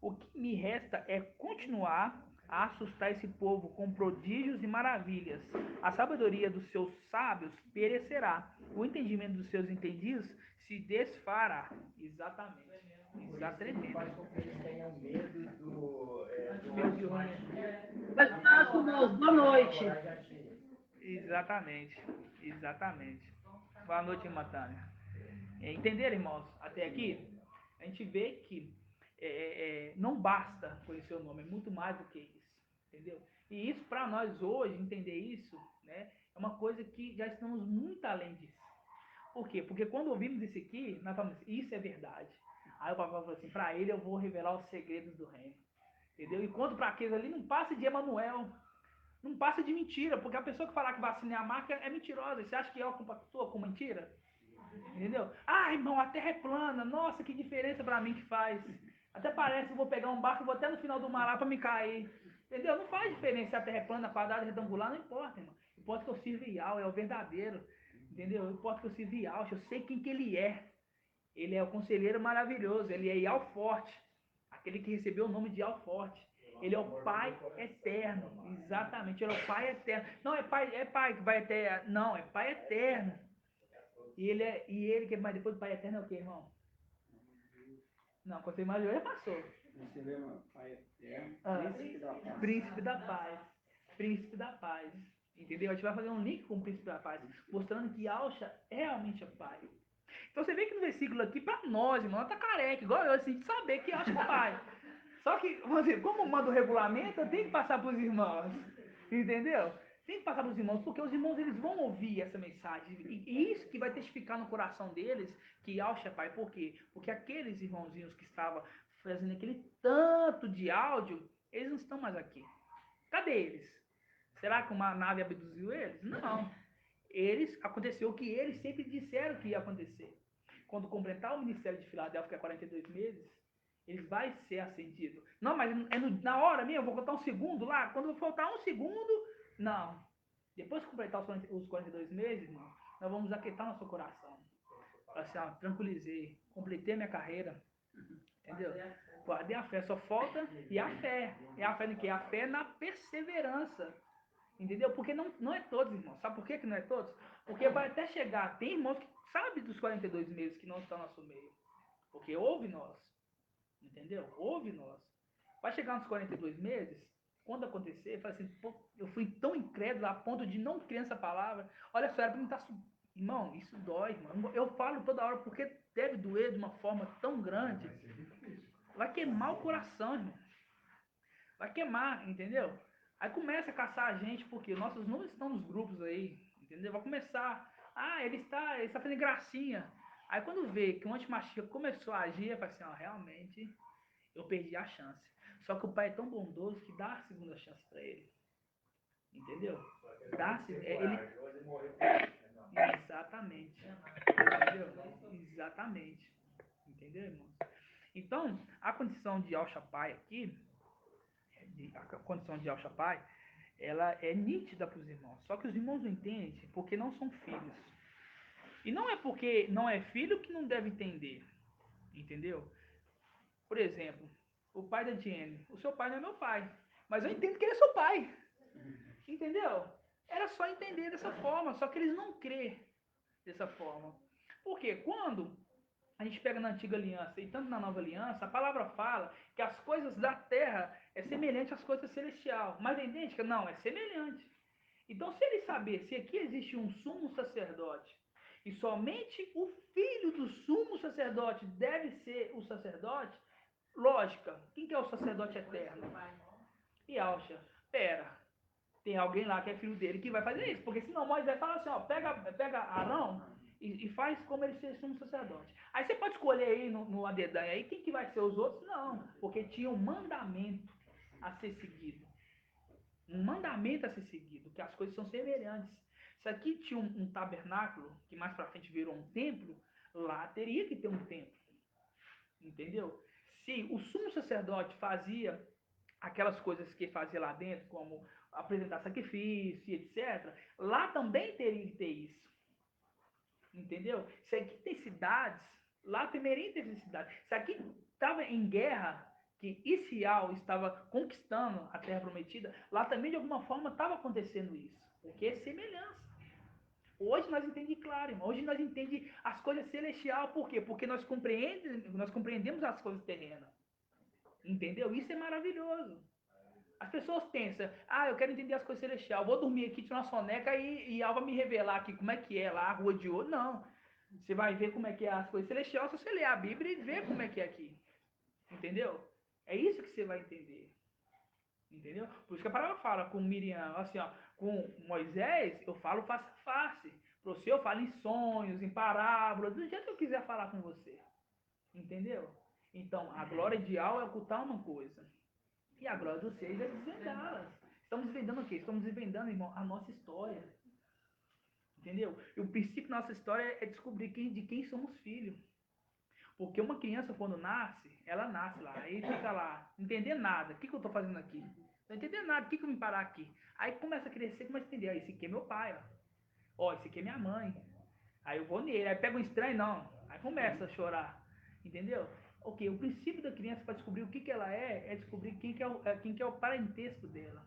O que me resta é continuar a assustar esse povo com prodígios e maravilhas. A sabedoria dos seus sábios perecerá, o entendimento dos seus entendidos se desfará. Exatamente. Exatamente. Faz com que eles tenham medo do Medo de Boa noite. Exatamente. Exatamente. Boa noite, irmã Tânia. Entenderam, irmãos? Até aqui, a gente vê que não basta conhecer o nome, é muito mais do que isso, entendeu? E isso, para nós hoje, entender isso, né, é uma coisa que já estamos muito além disso. Por quê? Porque quando ouvimos isso aqui, nós falamos, isso é verdade. Aí o papai falou assim, para ele eu vou revelar os segredos do reino, entendeu? Enquanto para aqueles ali não passa de Emanuel, não passa de mentira, porque a pessoa que falar que vacina é a marca é mentirosa. Você acha que ela compactua com mentira? Entendeu? Ah, irmão, a terra é plana, nossa, que diferença para mim que faz. Até parece que eu vou pegar um barco e vou até no final do mar lá para me cair. Entendeu? Não faz diferença se a terra é plana, quadrada, retangular, não importa, irmão. Importa que eu sirva Yahweh, é o verdadeiro. Entendeu? Importa que eu sirva Yahweh, eu sei quem que ele é. Ele é o conselheiro maravilhoso, ele é Yahweh forte. Aquele que recebeu o nome de Yahweh forte. Ele é o Pai eterno. Exatamente, ele é o Pai eterno. Não é pai que vai até. Não, é Pai eterno. E ele que é mais depois do Pai eterno é o que, irmão? Não, quando você imaginou, já passou. Príncipe da paz. Príncipe da paz. Entendeu? A gente vai fazer um link com o príncipe da paz, mostrando que Yahusha realmente é pai. Então você vê que no versículo aqui, para nós, irmão, tá careca, igual eu, assim, de saber que Yahusha é pai. Só que, vamos dizer, como manda o regulamento, eu tenho que passar para os irmãos. Entendeu? Tem que passar para os irmãos, porque os irmãos eles vão ouvir essa mensagem. E isso que vai testificar no coração deles que Yahusha é pai. Por quê? Porque aqueles irmãozinhos que estavam fazendo aquele tanto de áudio, eles não estão mais aqui. Cadê eles? Será que uma nave abduziu eles? Não. Aconteceu o que eles sempre disseram que ia acontecer. Quando completar o ministério de Filadélfia, que é 42 meses, eles vai ser ascendido. Não, mas na hora mesmo, eu vou contar um segundo lá. Quando faltar um segundo, não. Depois que completar os 42 meses, irmão, nós vamos aquietar nosso coração. Assim, ó, tranquilizei. Completei minha carreira. Entendeu? Guardei a fé. Só falta e a fé. E a fé no quê? A fé na perseverança. Entendeu? Porque não é todos, irmãos. Sabe por que não é todos? Porque vai até chegar. Tem irmãos que sabem dos 42 meses que não estão no nosso meio. Porque ouve nós. Entendeu? Ouve nós. Vai chegar nos 42 meses, quando acontecer, fala assim, pô, eu fui tão incrédulo a ponto de não crer nessa palavra. Olha só, era pra mim estar... Irmão, isso dói, irmão. Eu falo toda hora porque deve doer de uma forma tão grande. Vai queimar o coração, irmão. Vai queimar, entendeu? Aí começa a caçar a gente, porque nossos nomes estão nos grupos aí, entendeu? Vai começar, ele está fazendo gracinha. Aí quando vê que o antimachia começou a agir, fala assim, realmente eu perdi a chance. Só que o pai é tão bondoso que dá a segunda chance para ele. Entendeu? Exatamente. Entendeu? Exatamente. Entendeu, irmãos? Então, a condição de Yahusha Pai aqui, a condição de Yahusha Pai, ela é nítida para os irmãos. Só que os irmãos não entendem porque não são filhos. E não é porque não é filho que não deve entender. Entendeu? Por exemplo, o pai da Jenny. O seu pai não é meu pai. Mas eu entendo que ele é seu pai. Entendeu? Era só entender dessa forma. Só que eles não crêem dessa forma. Porque quando a gente pega na antiga aliança e tanto na nova aliança, a palavra fala que as coisas da terra é semelhante às coisas celestiais. Mas é idêntica? Não, é semelhante. Então, se ele saber se aqui existe um sumo sacerdote e somente o filho do sumo sacerdote deve ser o sacerdote, lógica, quem que é o sacerdote eterno? E Alxa, pera, tem alguém lá que é filho dele que vai fazer isso, porque senão Moisés fala assim, ó, pega Arão e faz como ele ser sumo sacerdote. Aí você pode escolher aí no adedanha aí quem que vai ser os outros? Não, porque tinha um mandamento a ser seguido. Um mandamento a ser seguido, que as coisas são semelhantes. Se aqui tinha um tabernáculo, que mais pra frente virou um templo, lá teria que ter um templo. Entendeu? Se o sumo sacerdote fazia aquelas coisas que fazia lá dentro, como apresentar sacrifício, etc., lá também teria que ter isso. Entendeu? Se aqui tem cidades, lá também tem cidades. Se aqui estava em guerra, que Israel estava conquistando a terra prometida, lá também de alguma forma estava acontecendo isso. Porque é semelhança. Hoje nós entendemos claro, irmão. Hoje nós entendemos as coisas celestiais. Por quê? Porque nós compreendemos as coisas terrenas. Entendeu? Isso é maravilhoso. As pessoas pensam, eu quero entender as coisas celestiais, vou dormir aqui, tirar uma soneca e ela vai me revelar aqui como é que é lá, a rua de ouro. Não. Você vai ver como é que é as coisas celestiais se você ler a Bíblia e ver como é que é aqui. Entendeu? É isso que você vai entender. Entendeu? Por isso que a palavra fala com Miriam, assim, ó, com Moisés, eu falo face a face. Para você eu falo em sonhos, em parábolas, do jeito que eu quiser falar com você. Entendeu? Então, a glória de Al é ocultar uma coisa. E a glória dos seis é desvendá-las. Estamos desvendando o quê? Estamos desvendando, irmão, a nossa história. Entendeu? E o princípio da nossa história é descobrir de quem somos filhos. Porque uma criança, quando nasce, ela nasce lá, aí fica lá, não entender nada. O que eu estou fazendo aqui? Não entender nada, o que eu vim parar aqui? Aí começa a crescer, começa a entender. Esse aqui é meu pai, ó. Esse aqui é minha mãe. Aí eu vou nele, aí pega um estranho, não. Aí começa a chorar. Entendeu? Ok, o princípio da criança para descobrir o que ela é descobrir quem que é o parentesco dela.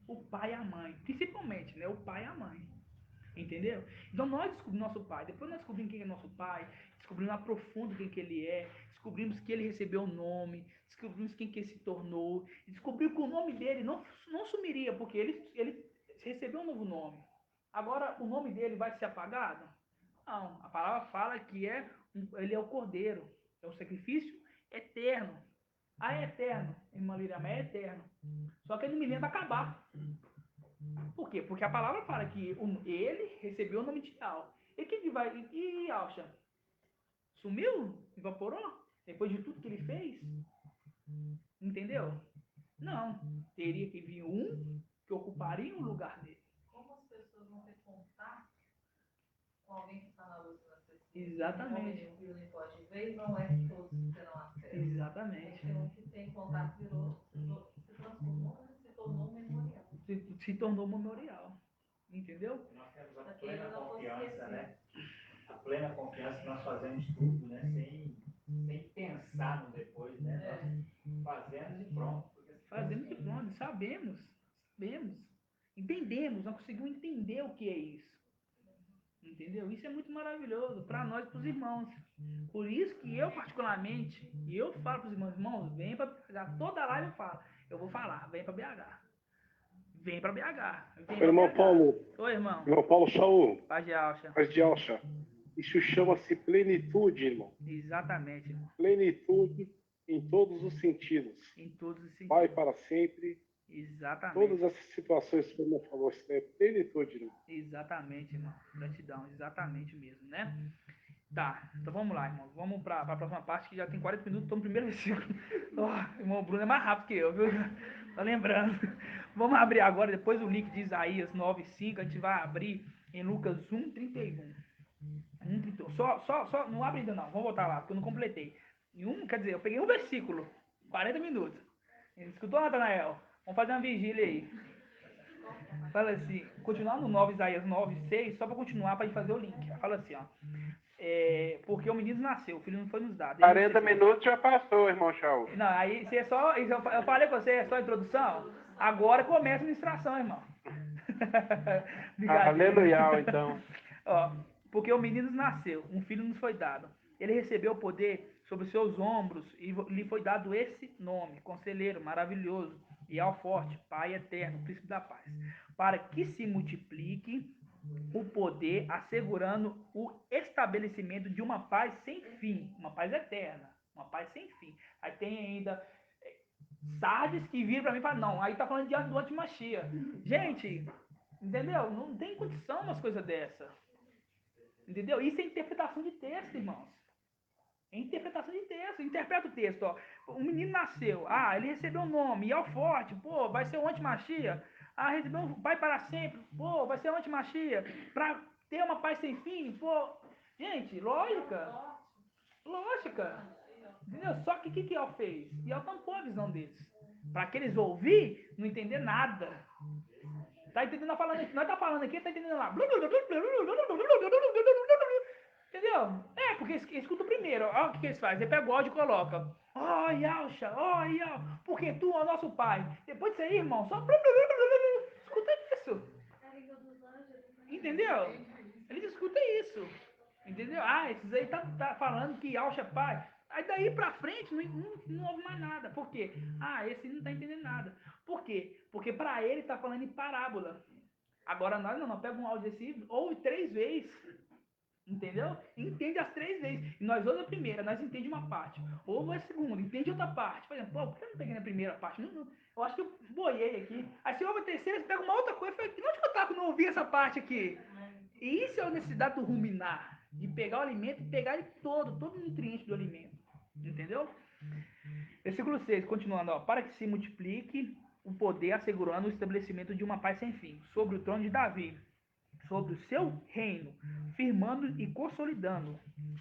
O pai e a mãe. Principalmente, né? O pai e a mãe. Entendeu? Então nós descobrimos nosso pai. Depois nós descobrimos quem é nosso pai. Descobrimos a profundo quem que ele é. Descobrimos que ele recebeu o nome. Descobrimos quem que ele se tornou. E descobrimos que o nome dele não sumiria, porque ele recebeu um novo nome. Agora, o nome dele vai ser apagado? Não. A palavra fala que ele é o Cordeiro. É o sacrifício eterno. É eterno. Irmã Liriam, é eterno. Só que ele me lembra acabar. Por quê? Porque a palavra fala que ele recebeu o nome de Al. E quem vai... E Alxa? Sumiu? Evaporou? Depois de tudo que ele fez? Entendeu? Não. Teria que vir um que ocuparia o lugar dele. Como as pessoas vão ter contato com alguém que está na luz da Exatamente. O filho nem pode ver e não é que todos terão acesso. Exatamente. Porque um que tem contato se transformou, se tornou um memorial. Se tornou memorial. Entendeu? Nós temos a plena confiança, né? A plena confiança que nós fazemos tudo, né? Sem pensar no depois, né? Nós fazemos e pronto. Fazemos e pronto. Sabemos. Entendemos. Nós conseguimos entender o que é isso. Entendeu? Isso é muito maravilhoso para nós e para os irmãos. Por isso que eu, particularmente, eu falo para os irmãos, vem para BH. Toda live eu falo. Eu vou falar, vem para BH. Vem para BH. Irmão Paulo. Oi, irmão. Irmão Paulo Saul. Paz de Alxa. Paz de Alxa. Isso chama-se plenitude, irmão. Exatamente, irmão. Plenitude em todos os sentidos. Em todos os sentidos. Pai para sempre. Exatamente. Todas essas situações que o irmão falou, isso é plenitude, irmão. Exatamente, irmão. Gratidão, exatamente mesmo, né? Tá, então vamos lá, irmão. Vamos para a próxima parte, que já tem 40 minutos, estou no primeiro versículo. Irmão Bruno é mais rápido que eu, viu? Tá lembrando. Vamos abrir agora, depois o link de Isaías 9:5, a gente vai abrir em Lucas 1:31. Só, não abre ainda não, vamos voltar lá, porque eu não completei. Quer dizer, eu peguei um versículo, 40 minutos. Escutou, Natanael? Vamos fazer uma vigília aí. Fala assim, continuar no 9, Isaías 9:6, só para continuar, para a gente fazer o link. Fala assim, ó. porque o menino nasceu, o filho não foi nos dado. 40 minutos já passou, irmão Shaul. Não, aí você eu falei com você, é só introdução? Agora começa a ministração, irmão. Aleluia, então. Ó, porque o menino nasceu, um filho nos foi dado. Ele recebeu o poder sobre os seus ombros e lhe foi dado esse nome, Conselheiro, Maravilhoso, e ao Forte, Pai Eterno, Príncipe da Paz, para que se multiplique o poder, assegurando o estabelecimento de uma paz sem fim, uma paz eterna, uma paz sem fim. Aí tem ainda Sardes que vira para mim e fala, não, aí tá falando diante do antimachia. Gente, entendeu? Não tem condição umas coisas dessa. Entendeu? Isso é interpretação de texto, irmãos. É interpretação de texto. Interpreta o texto, ó. O menino nasceu. Ele recebeu um nome. E é o forte. Pô, vai ser o antimachia. Recebeu um pai para sempre. Pô, vai ser o antimachia. Para ter uma paz sem fim. Pô, gente, lógica. Lógica. Entendeu? Só que o que El fez? E El tampou a visão deles. Para que eles ouvir, não entender nada. Tá entendendo? Nós tá falando aqui, tá entendendo lá. Entendeu? Porque escuta o primeiro. Olha o que eles fazem. Ele pega o áudio e coloca. Yalcha, Yal, porque tu é o nosso pai. Depois disso aí, irmão, só. Escuta isso. Entendeu? Eles escutam isso. Entendeu? Esses aí tá falando que Yalcha é pai. Aí daí pra frente não houve mais nada. Por quê? Esse não tá entendendo nada. Por quê? Porque pra ele tá falando em parábola. Agora nós não pega um áudio desse, ouve 3 vezes. Entendeu? Entende as 3 vezes. E nós ouvimos a primeira, nós entendemos uma parte. Ouve a segunda, entende outra parte. Por exemplo, por que eu não peguei na primeira parte? Não, eu acho que eu boiei aqui. Aí você ouve a terceira, você pega uma outra coisa e fala, onde que eu tava quando eu ouvi essa parte aqui? E isso é a necessidade do ruminar. De pegar o alimento e pegar ele todo o nutriente do alimento. Entendeu? Versículo 6, continuando, ó. Para que se multiplique o poder, assegurando o estabelecimento de uma paz sem fim, sobre o trono de Davi, sobre o seu reino, firmando e consolidando,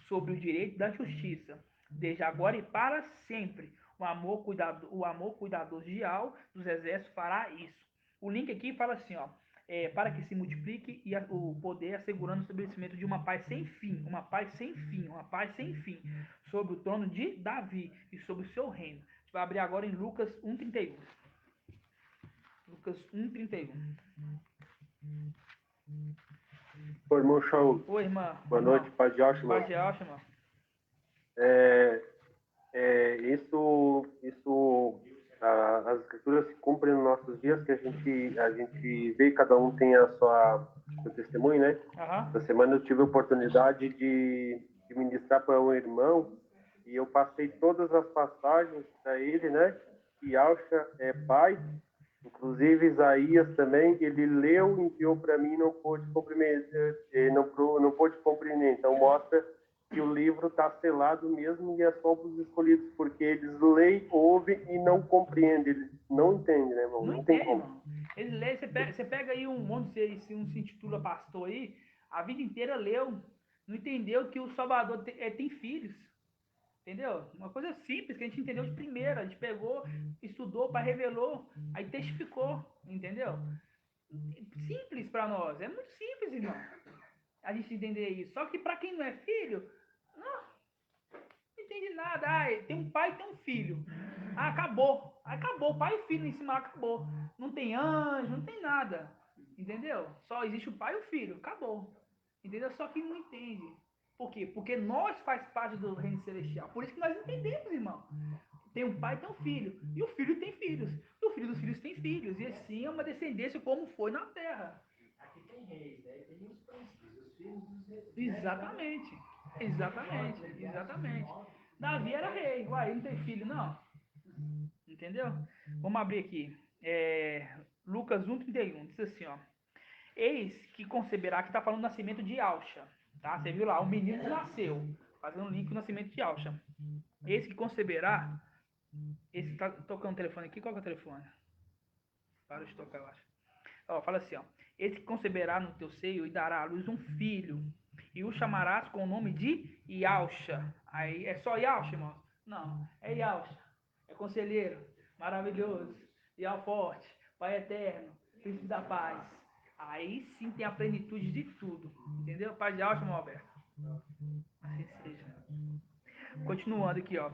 sobre o direito da justiça, desde agora e para sempre. O amor cuidadoso de Al dos exércitos fará isso. O link aqui fala assim, ó. Para que se multiplique o poder, assegurando o estabelecimento de uma paz sem fim, uma paz sem fim, uma paz sem fim, sobre o trono de Davi e sobre o seu reino. A gente vai abrir agora em Lucas 1:31. Lucas 1:31. Oi, irmão Shaul. Oi, irmã. Boa noite, Paz de Alchema. Paz de Alchema. As escrituras se cumprem nos nossos dias, que a gente vê, cada um tem seu testemunho, né? Aham. Essa semana eu tive a oportunidade de ministrar para um irmão e eu passei todas as passagens para ele, né? Que Alcha é pai, inclusive Isaías também, ele leu, enviou para mim, não pôde compreender, não pôde compreender. Então mostra que o livro está selado mesmo e é só para os escolhidos, porque eles leem, ouvem e não compreendem, eles não entendem, né, irmão? Não tem entende, como. irmão. Eles leem, você pega aí onde você se intitula pastor aí, a vida inteira leu, não entendeu que o Salvador tem filhos. Entendeu? Uma coisa simples que a gente entendeu de primeira. A gente pegou, estudou, para revelou, aí testificou. Entendeu? Simples para nós. É muito simples, irmão. A gente entender isso. Só que para quem não é filho, não entende nada. Tem um pai e tem um filho. Acabou. Acabou. Pai e filho em cima, acabou. Não tem anjo, não tem nada. Entendeu? Só existe o pai e o filho. Acabou. Entendeu? Só que não entende. Por quê? Porque nós faz parte do reino celestial. Por isso que nós entendemos, irmão. Tem um pai e tem um filho. E o filho tem filhos. E o filho dos filhos tem filhos. E assim é uma descendência como foi na terra. Aqui tem reis, né? Tem os príncipes, os filhos dos reis. Exatamente. Exatamente. Davi era rei. Uai, ele não tem filho, não. Entendeu? Vamos abrir aqui. Lucas 1:31. Diz assim, ó. Eis que conceberá, que está falando do nascimento de Alcha. Tá? Você viu lá, o menino nasceu, fazendo link com o nascimento de Alcha. Esse que conceberá, esse tá tocando o telefone aqui, qual que é o telefone? Para de tocar, eu acho. Ó, fala assim, ó. Esse que conceberá no teu seio e dará à luz um filho, e o chamarás com o nome de Yalcha. Aí é só Yalcha, irmão? Não, é Yalcha. É conselheiro, maravilhoso, Yal forte, Pai eterno, Príncipe da paz. Aí sim tem a plenitude de tudo. Entendeu? Pai de Alcha, irmão Alberto. Assim seja. Continuando aqui, ó.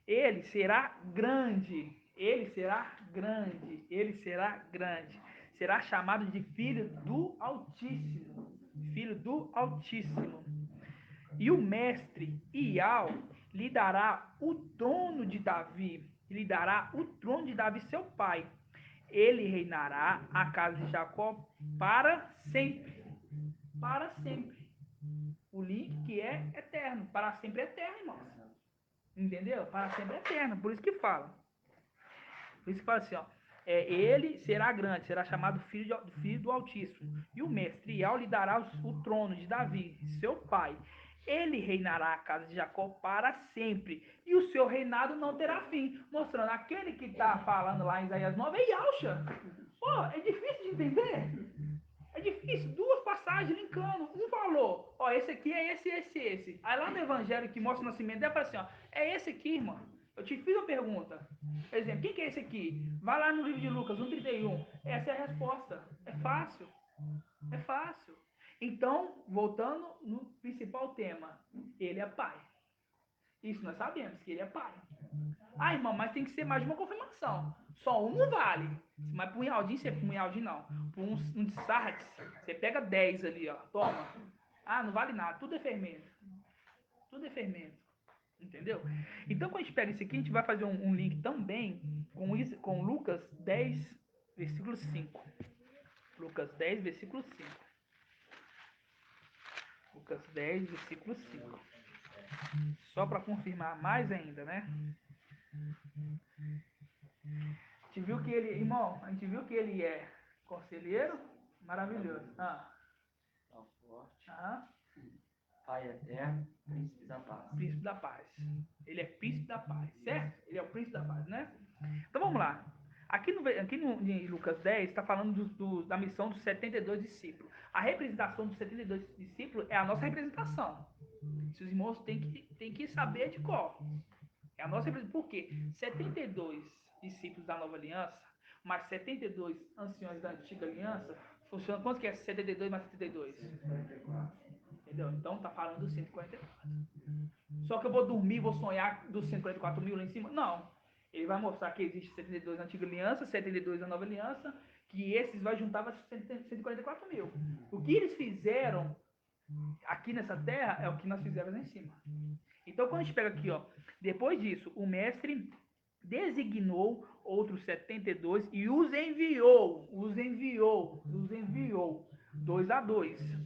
Ele será grande, ele será grande, ele será grande. Será chamado de filho do Altíssimo. Filho do Altíssimo. E o mestre Ial lhe dará o trono de Davi, lhe dará o trono de Davi, seu pai. Ele reinará a casa de Jacó para sempre. Para sempre. O link que é eterno. Para sempre é eterno, irmãos. Entendeu? Para sempre é eterno. Por isso que fala. Por isso que fala assim, ó. Ele será grande, será chamado filho do Altíssimo. E o mestre Ial lhe dará o trono de Davi, seu pai. Ele reinará a casa de Jacó para sempre. E o seu reinado não terá fim. Mostrando aquele que está falando lá em Isaías 9 é Yahusha. Pô, é difícil de entender. É difícil. Duas passagens linkando. Um falou, ó, esse aqui é esse. Aí lá no evangelho que mostra o nascimento dele, fala assim, ó, é esse aqui, irmão. Eu te fiz uma pergunta. Por exemplo, quem que é esse aqui? Vai lá no livro de Lucas, 1:31. Essa é a resposta. É fácil. É fácil. Então, voltando no principal tema, ele é pai. Isso nós sabemos, que ele é pai. Ah, irmão, mas tem que ser mais de uma confirmação. Só um não vale. Mas para um Yaldin, você para um Yaldin não. Para um de Sardes, você pega 10 ali, ó. Toma. Ah, não vale nada. Tudo é fermento. Tudo é fermento. Entendeu? Então, quando a gente pega isso aqui, a gente vai fazer um link também com Lucas 10, versículo 5. Lucas 10, versículo 5. Lucas 10, versículo 5. Só para confirmar mais ainda, né? A gente viu que ele, irmão, a gente viu que ele é conselheiro, maravilhoso. Tão forte, Ah, Pai eterno, príncipe da paz. príncipe da paz. Ele é príncipe da paz, certo? Ele é o príncipe da paz, né? Então vamos lá. Aqui em Lucas 10 está falando da missão dos 72 discípulos. A representação dos 72 discípulos é a nossa representação. Se os irmãos têm que saber de cor. É a nossa representação. Por quê? 72 discípulos da nova aliança, mais 72 anciões da antiga aliança, funciona quanto que é 72 mais 72? 144. Entendeu? Então tá falando dos 144. Só que eu vou dormir e vou sonhar dos 144 mil lá em cima? Não. Ele vai mostrar que existe 72 na antiga aliança, 72 na nova aliança, que esses vai juntar para 144 mil. O que eles fizeram aqui nessa terra é o que nós fizemos lá em cima. Então quando a gente pega aqui, ó, depois disso, o mestre designou outros 72 e os enviou 2 a 2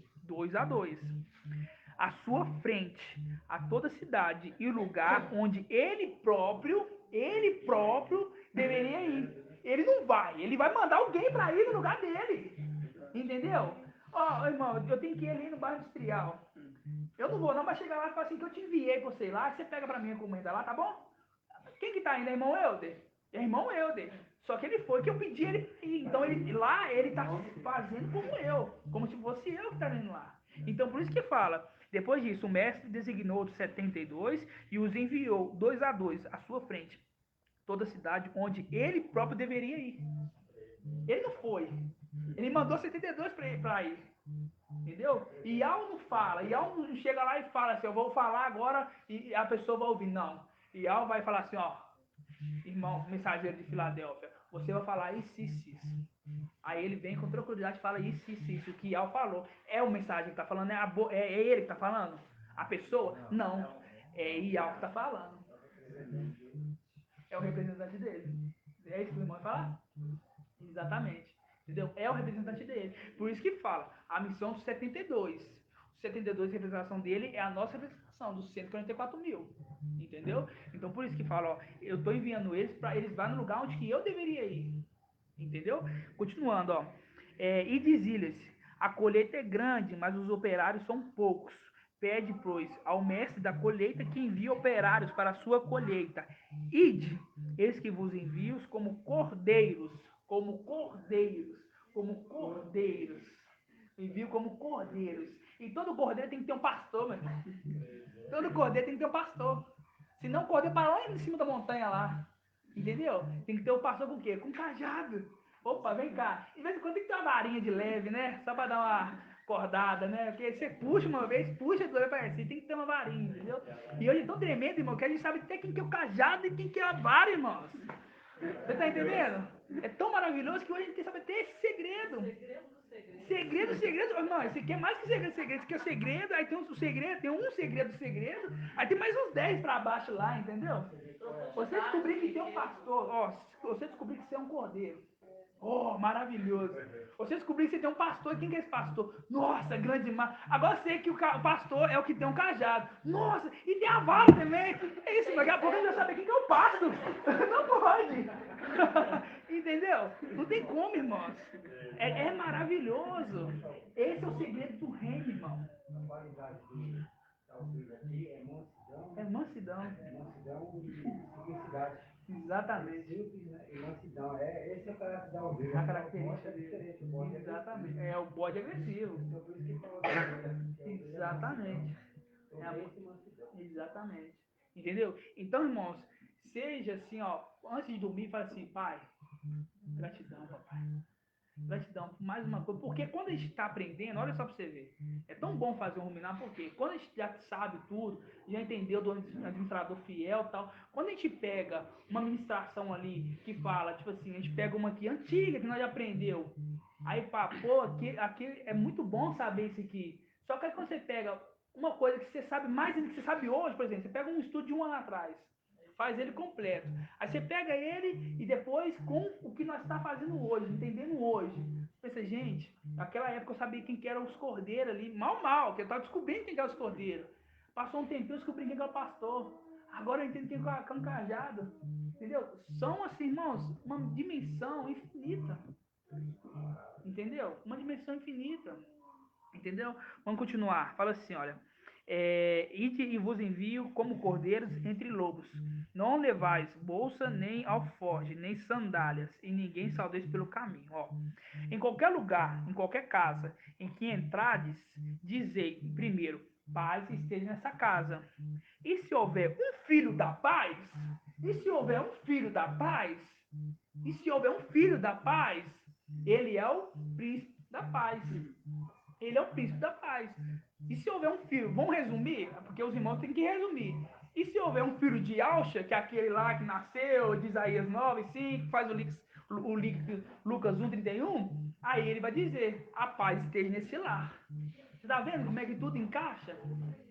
à sua frente, a toda cidade e lugar onde ele próprio deveria ir. Ele não vai, ele vai mandar alguém para ir no lugar dele. Entendeu? Ó, irmão, eu tenho que ir ali no bairro industrial. Eu não vou não, mas chegar lá e falar assim que eu te enviei pra você ir lá, você pega pra mim a encomenda lá, tá bom? Quem que tá indo? É irmão Helder? É irmão Helder. Só que ele foi que eu pedi ele pra ir. Então ele tá fazendo como eu. Como se fosse eu que tá indo lá. Então por isso que fala. Depois disso, o mestre designou outros 72 e os enviou 2 a 2 à sua frente. Toda a cidade onde ele próprio deveria ir. Ele não foi. Ele mandou 72 para ir. Entendeu? E Ial não fala. Ial não chega lá e fala assim, eu vou falar agora e a pessoa vai ouvir. Não. Ial vai falar assim, ó, irmão, mensageiro de Filadélfia, você vai falar isso. Aí ele vem com tranquilidade e fala isso. O que Ial falou. É o mensagem que tá falando? É ele que tá falando? A pessoa? Não. É Ial que tá falando. É o representante dele. É isso que o irmão vai falar? Exatamente. Entendeu? É o representante dele. Por isso que fala, a missão dos 72. Os 72, a representação dele é a nossa representação, dos 144 mil. Entendeu? Então por isso que fala, ó, eu estou enviando eles para eles vão no lugar onde que eu deveria ir. Entendeu? Continuando, ó. E dizia-lhes, a colheita é grande, mas os operários são poucos. Pede, pois, ao mestre da colheita que envie operários para a sua colheita. Ide, eis que vos envio como cordeiros. Envio como cordeiros. E todo cordeiro tem que ter um pastor, meu irmão. Todo cordeiro tem que ter um pastor. Senão o cordeiro para lá em cima da montanha lá. Entendeu? Tem que ter um pastor com o quê? Com cajado. Opa, vem cá. De vez em quando tem que ter uma varinha de leve, né? Só para dar cordada, né? Porque você puxa uma vez, puxa duas vezes, você tem que ter uma varinha, entendeu? E hoje é tão tremendo, irmão, que a gente sabe até quem que é o cajado e quem que é a vara, irmãos. Você tá entendendo? É tão maravilhoso que hoje a gente tem que saber ter esse segredo. Segredo, irmão, isso aqui é mais que segredo, isso aqui é o segredo, aí tem um segredo, tem um segredo, aí tem mais uns 10 pra baixo lá, entendeu? Você descobrir que tem um pastor, ó, você descobrir que você é um cordeiro. Oh, maravilhoso. Você descobrir que você tem um pastor, quem que é esse pastor? Nossa, grande demais. Agora eu sei que o pastor é o que tem um cajado. Nossa, e tem a vara também. É isso, daqui a pouco a gente vai saber quem que é o pasto. Não pode. Entendeu? Não tem como, irmãos. É maravilhoso. Esse é o segredo do reino, irmão. A qualidade de talvez aqui é mansidão. É mansidão. Mansidão e simplicidade. Exatamente. Simples, né? E mansidão. Esse é o caráter da ovelha. A característica é diferente. O bode é Exatamente. É o bode agressivo. Então, por isso que fala da ovelha. Exatamente. É a Obediência e mansidão. Exatamente. Entendeu? Então, irmãos, seja assim, ó, antes de dormir, fala assim, pai, gratidão, papai. Gratidão por mais uma coisa. Porque quando a gente está aprendendo, olha só para você ver. É tão bom fazer um ruminar, porque quando a gente já sabe tudo, já entendeu do administrador fiel e tal, quando a gente pega uma ministração ali que fala, tipo assim, a gente pega uma aqui antiga que nós já aprendeu. Aí, pá, pô, aqui é muito bom saber isso aqui. Só que aí quando você pega uma coisa que você sabe mais do que você sabe hoje, por exemplo, você pega um estudo de um ano atrás, faz ele completo. Aí você pega ele e depois com o que nós estamos fazendo hoje, entendendo hoje. Você pensa, gente, naquela época eu sabia quem que eram os cordeiros ali, mal, que eu estava descobrindo quem que eram os cordeiros. Passou um tempinho, eu descobri quem que era o pastor. Agora eu entendo quem que é um cajado. Entendeu? São, assim, irmãos, uma dimensão infinita. Entendeu? Uma dimensão infinita. Entendeu? Vamos continuar. Fala assim, olha. Ide e vos envio como cordeiros entre lobos. Não levais bolsa, nem alforje, nem sandálias, e ninguém saudeis pelo caminho. Ó. Em qualquer lugar, em qualquer casa em que entrades, dizei primeiro, paz esteja nessa casa. E se houver um filho da paz, e se houver um filho da paz, e se houver um filho da paz, ele é o príncipe da paz. Ele é o príncipe da paz. E se houver um filho, vamos resumir? Porque os irmãos têm que resumir. E se houver um filho de Alcha, que é aquele lá que nasceu, de Isaías 9:5, faz o Lucas 1:31, aí ele vai dizer, a paz esteja nesse lar. Você está vendo como é que tudo encaixa?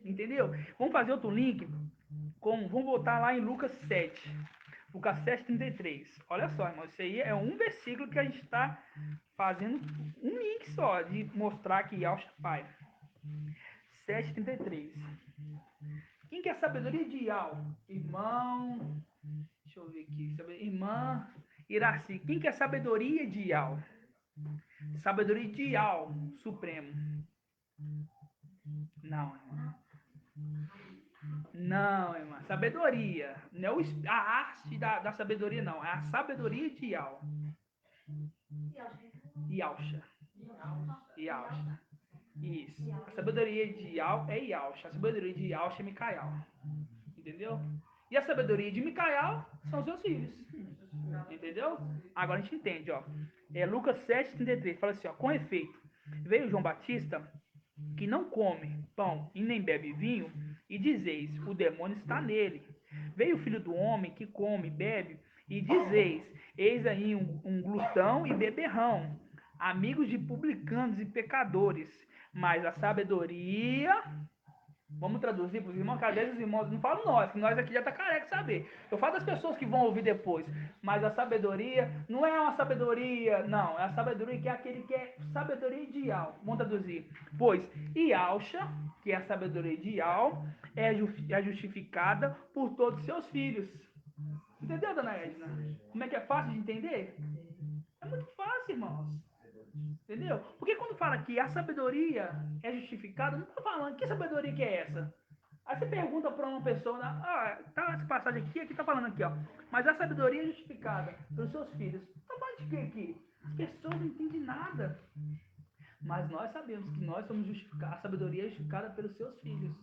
Entendeu? Vamos fazer outro link, vamos voltar lá em Lucas 7. Lucas 7:33. Olha só, irmão, isso aí é um versículo que a gente está fazendo um link só, de mostrar que Yahshua é Pai. 7:33. Quem que é a sabedoria de Yahweh? Irmão, deixa eu ver aqui, irmã Iraci. Quem que é a sabedoria de Yahweh? Sabedoria de Yahweh, Supremo. Não, irmão. Não, irmã. Sabedoria. Não é a arte da sabedoria, não. É a sabedoria de Yahweh. Yahshua. Isso. A sabedoria de Yahweh é Yahshua. A sabedoria de Yahshua é Micael. Entendeu? E a sabedoria de Micael são seus filhos. Entendeu? Agora a gente entende, ó. Lucas 7:33. Fala assim, ó. Com efeito, veio João Batista, que não come pão e nem bebe vinho, e dizeis, o demônio está nele. Veio o filho do homem, que come e bebe, e dizeis, eis aí um glutão e beberrão, amigos de publicanos e pecadores. Mas a sabedoria... Vamos traduzir para os irmãos, que às vezes os irmãos não falam nós, que nós aqui já está careca de saber. Eu falo das pessoas que vão ouvir depois. Mas a sabedoria não é uma sabedoria, não. É a sabedoria que é aquele que é sabedoria ideal. Vamos traduzir. Pois Yahshua, que é a sabedoria ideal, é justificada por todos os seus filhos. Entendeu, dona Edna? Como é que é fácil de entender? É muito fácil, irmãos. Entendeu? Porque quando fala que a sabedoria é justificada, não está falando que sabedoria que é essa. Aí você pergunta para uma pessoa, tá essa passagem aqui está falando aqui, ó. Mas a sabedoria é justificada pelos seus filhos. Está falando de quê aqui? As pessoas não entendem nada. Mas nós sabemos que nós somos justificados, a sabedoria é justificada pelos seus filhos.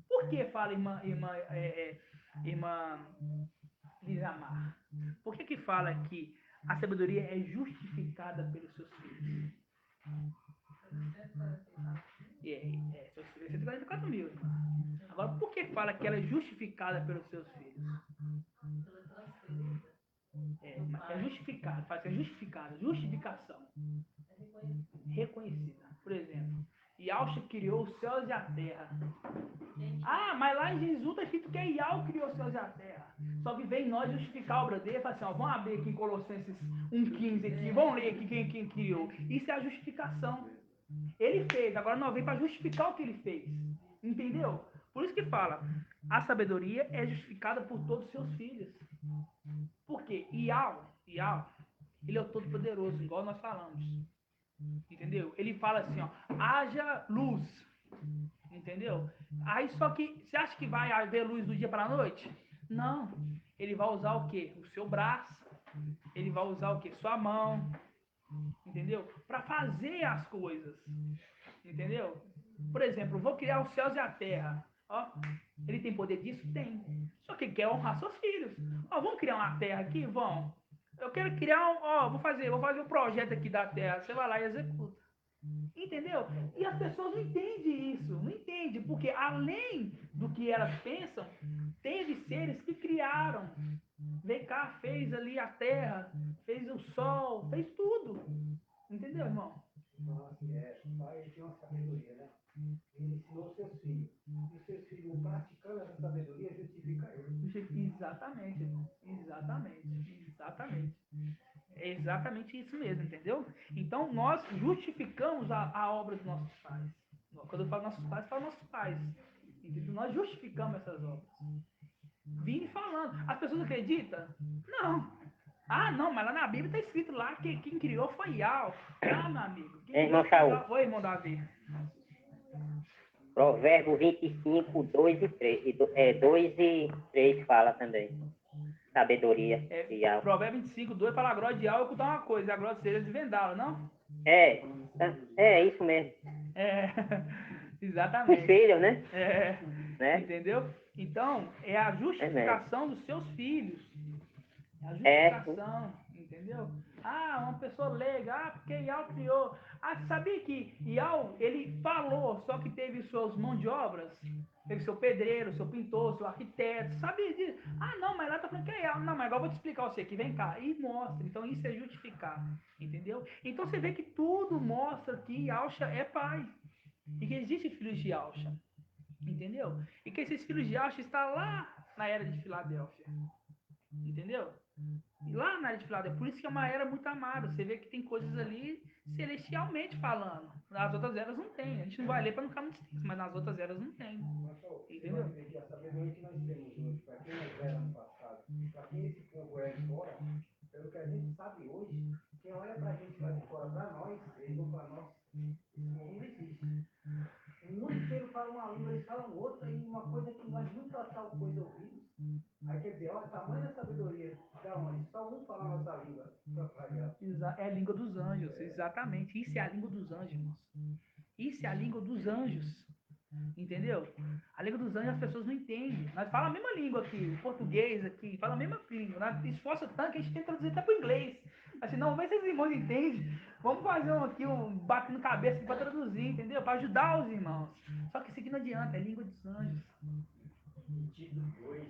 Por que fala irmã Lisamar? Por que fala que a sabedoria é justificada pelos seus filhos? Seus filhos, 144 mil, irmã. Agora, por que fala que ela é justificada pelos seus filhos? Pela transferência. Mas é justificada, fala que é justificada, justificação. Reconhecida. Por exemplo, Yahshua criou os céus e a terra. Ah, mas lá em Jesus está escrito que é Yahweh que criou os céus e a terra. Só que vem nós justificar a obra dele e fala assim, ó, vamos abrir aqui em Colossenses 1,15 aqui, vamos ler aqui quem criou. Isso é a justificação. Ele fez, agora nós vem para justificar o que ele fez. Entendeu? Por isso que fala, a sabedoria é justificada por todos os seus filhos. Por quê? Yahweh, ele é o Todo-Poderoso, igual nós falamos. Entendeu? Ele fala assim, ó, haja luz. Entendeu? Aí só que, você acha que vai haver luz do dia para a noite? Não. Ele vai usar o quê? O seu braço. Ele vai usar o quê? Sua mão. Entendeu? Para fazer as coisas. Entendeu? Por exemplo, vou criar os céus e a terra. Ó, ele tem poder disso? Tem. Só que ele quer honrar seus filhos. Ó, vamos criar uma terra aqui? Vamos. Eu quero criar vou fazer um projeto aqui da terra. Você vai lá e executa. Entendeu? E as pessoas não entendem isso. Não entendem. Porque além do que elas pensam, teve seres que criaram. Vem cá, fez ali a terra, fez o sol, fez tudo. Entendeu, irmão? Então, assim, o pai tem uma sabedoria, né? Ele ensinou seus filhos. E os seus filhos, praticando essa sabedoria, justifica ele. Exatamente, irmão. Exatamente. É exatamente isso mesmo, entendeu? Então, nós justificamos a obra dos nossos pais. Quando eu falo nossos pais, eu falo nossos pais. Entendeu? Nós justificamos essas obras. Vim falando. As pessoas acreditam? Não. Ah, não, mas lá na Bíblia está escrito lá que quem criou foi Yahweh. Ah, meu amigo. Irmão Saúl. Oi, irmão Davi. Provérbio 25, 2 e 3. 2 e 3 fala também. Sabedoria de Yahweh. Provérbio 25, 2 fala a glória de Yahweh ocultar uma coisa, a glória seria de vendá-la, não? É isso mesmo. Exatamente. Os filhos, né? Né? Entendeu? Então, é a justificação dos seus filhos. A justificação, entendeu? Ah, uma pessoa leiga, porque Yahweh criou. Ah, sabia que Yahweh, ele falou, só que teve suas mãos de obras? Teve seu pedreiro, seu pintor, seu arquiteto, sabia disso? Ah, não, mas lá tá falando que é Yahweh. Não, mas agora eu vou te explicar você aqui, vem cá. E mostra. Então, isso é justificar, entendeu? Então, você vê que tudo mostra que Yahshua é pai. E que existem filhos de Yahshua. Entendeu? E que esses filhos de Yahshua estão lá na era de Filadélfia. Entendeu? E lá na era de Filadélfia. Por isso que é uma era muito amada. Você vê que tem coisas ali celestialmente falando. Nas outras eras não tem. A gente não vai ler para não ficar muito extenso, mas nas outras eras não tem. Entendeu? A sabedoria que nós temos hoje, para quem nós era no passado, para quem esse povo é de fora, pelo que a gente sabe hoje, quem olha para a gente lá de fora, para nós, eles vão para nós, esse mundo não existe. O mundo inteiro fala uma língua, eles falam outra, e uma coisa que nós nunca tal coisa ouvimos. Aí quer dizer, olha, o tamanho da sabedoria, da onde só um fala a nossa língua. É a língua dos anjos, exatamente. Isso é a língua dos anjos, irmãos. Isso é a língua dos anjos. Entendeu? A língua dos anjos as pessoas não entendem. Nós falamos a mesma língua aqui, o português aqui, fala a mesma língua. Nós esforça tanto que a gente tenta traduzir até para o inglês. Assim, não, vamos ver se os irmãos entendem. Vamos fazer batendo cabeça aqui para traduzir, entendeu? Para ajudar os irmãos. Só que isso aqui não adianta, é língua dos anjos. Tito 2,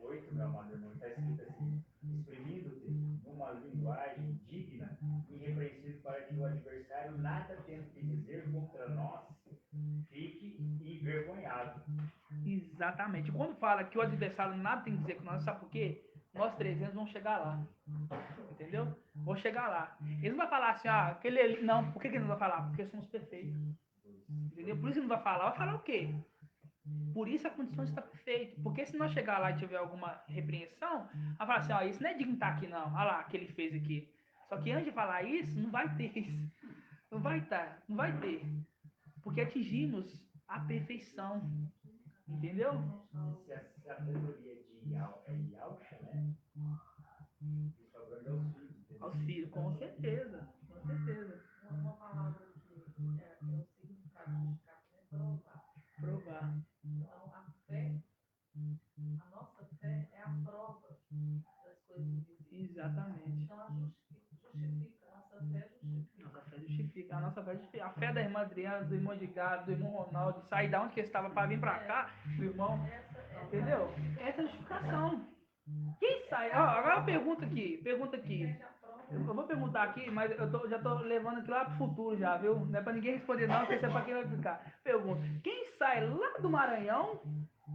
8, meu amado irmão, está escrito assim: exprimindo-te numa linguagem digna e irrepreensível para que o adversário, nada tendo que dizer contra nós, fique envergonhado. Exatamente. Quando fala que o adversário nada tem que dizer com nós, sabe por quê? Nós 300 vamos chegar lá. Entendeu? Vou chegar lá. Eles não vão falar assim, aquele ali. Não, por que ele não vai falar? Porque somos perfeitos. Entendeu? Por isso ele não vai falar. Vai falar o quê? Por isso a condição está perfeita. Porque se nós chegar lá e tiver alguma repreensão, vai falar assim, isso não é digno de estar aqui não. Olha lá, que ele fez aqui. Só que antes de falar isso, não vai ter isso. Não vai estar, não vai ter. Porque atingimos a perfeição. Entendeu? Se a sabedoria de Yahweh é Yahshua, né? E sobrando aos filhos. Aos filhos, com certeza. Com certeza. Uma palavra que é o significado de justificar, é provar. Então, a fé, a nossa fé é a prova das coisas invisíveis. Exatamente. Então, ela justifica, a nossa fé justifica. A nossa fé justifica. A fé da irmã Adriana, do irmão Edgar, do irmão Ronaldo, de sair da onde que eles estavam para vir para cá, do irmão, entendeu? Essa é a justificação. Quem sai? Ó, agora pergunta aqui. Eu vou perguntar aqui, mas já tô levando aqui lá pro futuro já, viu? Não é pra ninguém responder não, porque isso é pra quem vai ficar. Pergunta, quem sai lá do Maranhão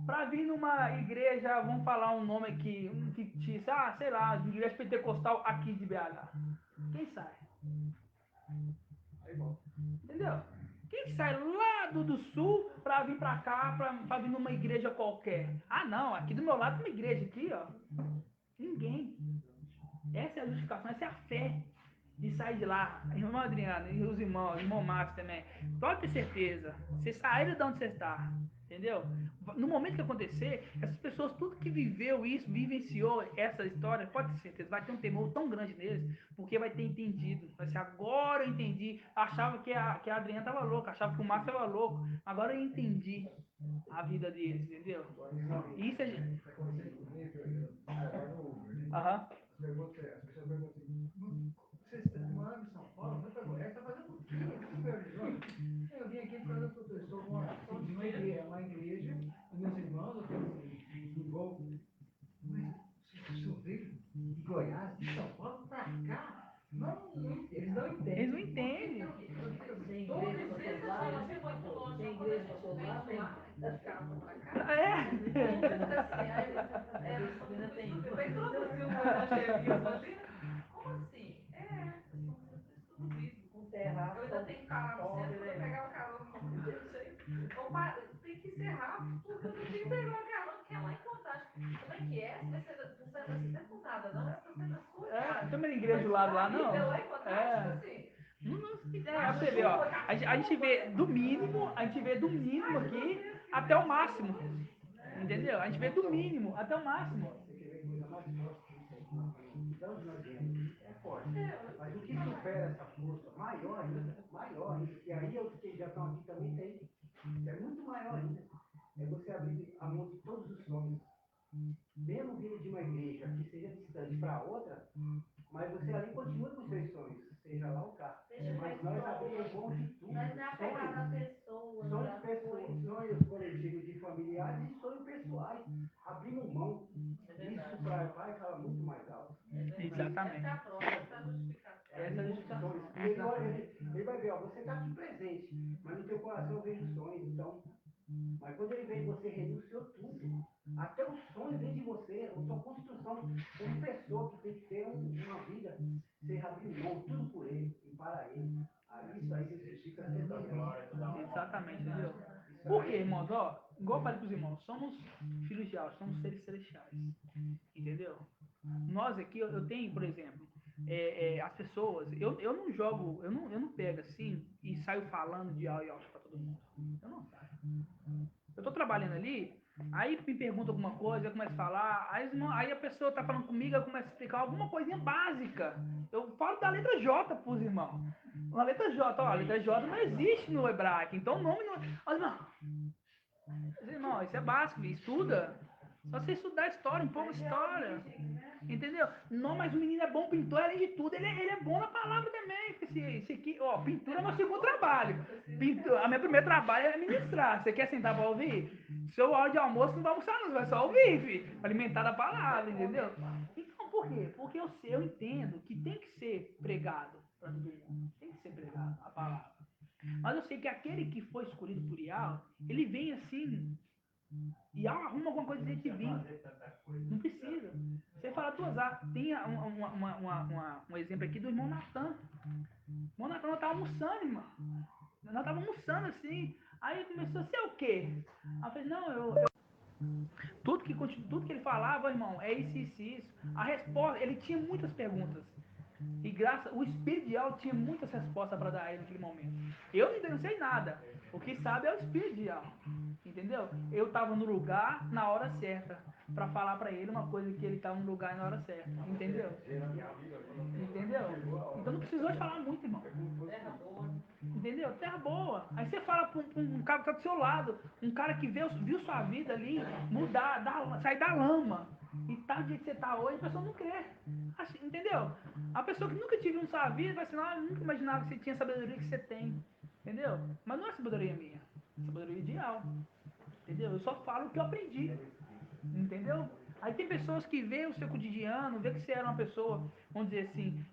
pra vir numa igreja, vamos falar um nome aqui, um fictício, sei lá, igreja pentecostal aqui de BH? Quem sai? Entendeu? Quem sai lá do sul pra vir pra cá, pra vir numa igreja qualquer? Ah, não, aqui do meu lado tem uma igreja aqui, ó. Ninguém. Essa é a justificação, essa é a fé de sair de lá. Irmão Adriano e os irmãos, irmão Márcio também. Pode ter certeza, vocês saíram de onde você está, entendeu? No momento que acontecer, essas pessoas, tudo que viveu isso, vivenciou essa história, pode ter certeza, vai ter um temor tão grande neles, porque vai ter entendido. Vai ser, agora eu entendi. Achava que a Adriana estava louca, achava que o Márcio estava louco. Agora eu entendi a vida deles, entendeu? Isso é. Aham. As pessoas perguntam assim, você mora em São Paulo, vai para Goiás, está fazendo o quê? Eu vim aqui para eu sou de uma igreja, os meus irmãos, eu tenho um voo, mas o veio de Goiás, de São Paulo para cá, eles não entendem. Eles não entendem. Tem igreja para todo lado, tem igreja para todo lado, tem Da casa pra cá. É. disciplina, tem. Você introduziu o evangelismo ali? Como assim? Tudo bíblico. Com terra, Eu ainda tenho que parar no centro pra pegar o carro. Tem que encerrar, porque eu não tenho que pegar o carro, que é lá em Contagem. Como é que é? Você vai ser com nada, não? Você vai ser na sua casa. Tem uma igreja do lado lá, não? Lá em Contagem, tipo assim. Você vê, ó, a gente vê do mínimo aqui até o máximo. Entendeu? A gente vê do mínimo até o máximo. Então, nós vemos, é forte. Mas o que supera essa força maior ainda, que aí os que já estão aqui também tem, é muito maior ainda, é você abrir a mão de todos os sonhos. Mesmo vindo de uma igreja que seja distante para outra, mas você ali continua com os seus sonhos, seja lá o cá. Mas nós abrimos mão de tudo. Mas não é apegar na pessoa. Sonhos pessoais, sonhos coletivos de familiares e sonhos pessoais. Abrimos mão. Isso para pai fala muito mais alto. Exatamente. Essa é a justificação. Ele vai ver, ó, você está aqui presente, mas no teu coração vejo sonhos, então. Mas quando ele vem, você renunciou tudo. Até o sonho vem de você, a sua construção como pessoa que tem que ter uma vida, você abrir mão tudo por ele e para ele. Aí isso aí se justifica totalmente. Exatamente, entendeu? Por quê, irmãos? Ó, igual eu falei pros irmãos, somos filhos de Deus, somos seres celestiais. Entendeu? Nós aqui, eu tenho, por exemplo, as pessoas, eu não jogo, eu não pego assim e saio falando de Yauch pra todo mundo. Eu não saio. Eu tô trabalhando ali, aí me pergunta alguma coisa, eu começo a falar, aí a pessoa tá falando comigo, eu começo a explicar alguma coisinha básica. Eu falo da letra J pros irmãos. A letra J, ó, a letra J não existe no hebraico, então o nome não. Mas, irmão, isso é básico, estuda. Só você estudar história, um pouco de história. Entendeu? Não, mas o menino é bom pintor, além de tudo, ele é bom na palavra também. Esse aqui, ó, pintura é meu segundo trabalho. A meu primeiro trabalho é ministrar. Você quer sentar para ouvir? Seu hora de almoço não vai almoçar, não, você vai só ouvir, filho. Pra alimentar da palavra, entendeu? Então, por quê? Porque eu entendo que tem que ser pregado para todo mundo. Tem que ser pregado a palavra. Mas eu sei que aquele que foi escolhido por Ial, ele vem assim. E arruma alguma coisa de vir. Não precisa. Você fala duas áreas. Tem um exemplo aqui do irmão Natan. O irmão Natan, nós estávamos almoçando, irmão. Nós estávamos almoçando assim. Aí começou a ser o quê? Aí eu falei, não, tudo que ele falava, irmão, é isso. A resposta, ele tinha muitas perguntas. E o Espírito de Alto tinha muitas respostas para dar a ele naquele momento. Eu não sei nada. O que sabe é o Espírito de Alto. Entendeu? Eu estava no lugar na hora certa. Para falar para ele uma coisa que ele estava no lugar na hora certa. Entendeu? Então não precisou de falar muito, irmão. Entendeu? Terra boa. Aí você fala para um cara que está do seu lado. Um cara que viu sua vida ali mudar, sair da lama. E tá do jeito que você tá hoje, a pessoa não crê. Assim, entendeu? A pessoa que nunca te viu na sua vida vai assim, eu nunca imaginava que você tinha a sabedoria que você tem. Entendeu? Mas não é sabedoria minha, é sabedoria ideal. Entendeu? Eu só falo o que eu aprendi. Entendeu? Aí tem pessoas que veem o seu cotidiano, vê que você era uma pessoa, vamos dizer assim,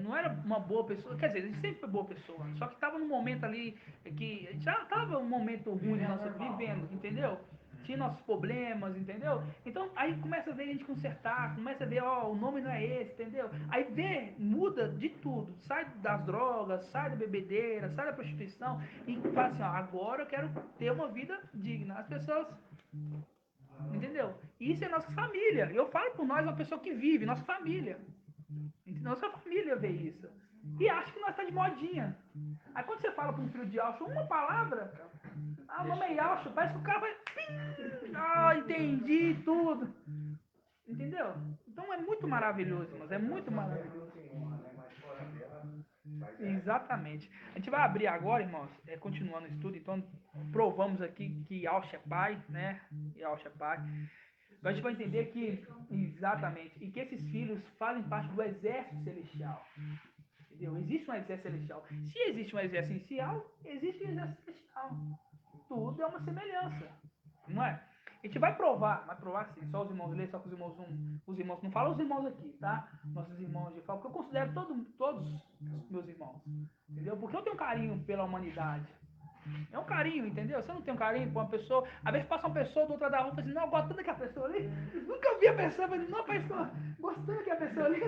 não era uma boa pessoa, quer dizer, a gente sempre foi boa pessoa, só que estava num momento ali que já estava um momento ruim de nossa vivendo, entendeu? Tinha nossos problemas, entendeu? Então aí começa a ver a gente consertar, começa a ver, ó, o nome não é esse, entendeu? Aí vê, muda de tudo, sai das drogas, sai da bebedeira, sai da prostituição e fala assim, ó, agora eu quero ter uma vida digna. As pessoas, entendeu? Isso é nossa família. Eu falo por nós, uma pessoa que vive, nossa família. Nossa família vê isso. E acha que nós tá de modinha. Aí quando você fala para um filho de Yaucho uma palavra, ah, o nome é Yaucho, parece que o cara vai. Pim! Ah, entendi tudo. Entendeu? Então é muito maravilhoso, mas é muito maravilhoso. Exatamente. A gente vai abrir agora, irmãos, continuando o estudo, então provamos aqui que Yaucho é pai, né? Yaucho é pai. Então a gente vai entender que, exatamente, e que esses filhos fazem parte do exército celestial. Entendeu? Existe um exército celestial. Se existe um exército inicial, existe um exército celestial. Tudo é uma semelhança. Não é? A gente vai provar sim, só os irmãos lerem, só que os irmãos não falam os irmãos aqui, tá? Nossos irmãos de fala, porque eu considero todos meus irmãos. Entendeu? Porque eu tenho carinho pela humanidade. É um carinho, entendeu? Você não tem um carinho por uma pessoa. Às vezes passa uma pessoa do outro lado da rua e fala assim, não, eu gosto tanto daquela pessoa ali. Nunca vi a pessoa, mas não, pai, estou gostando daquela pessoa ali.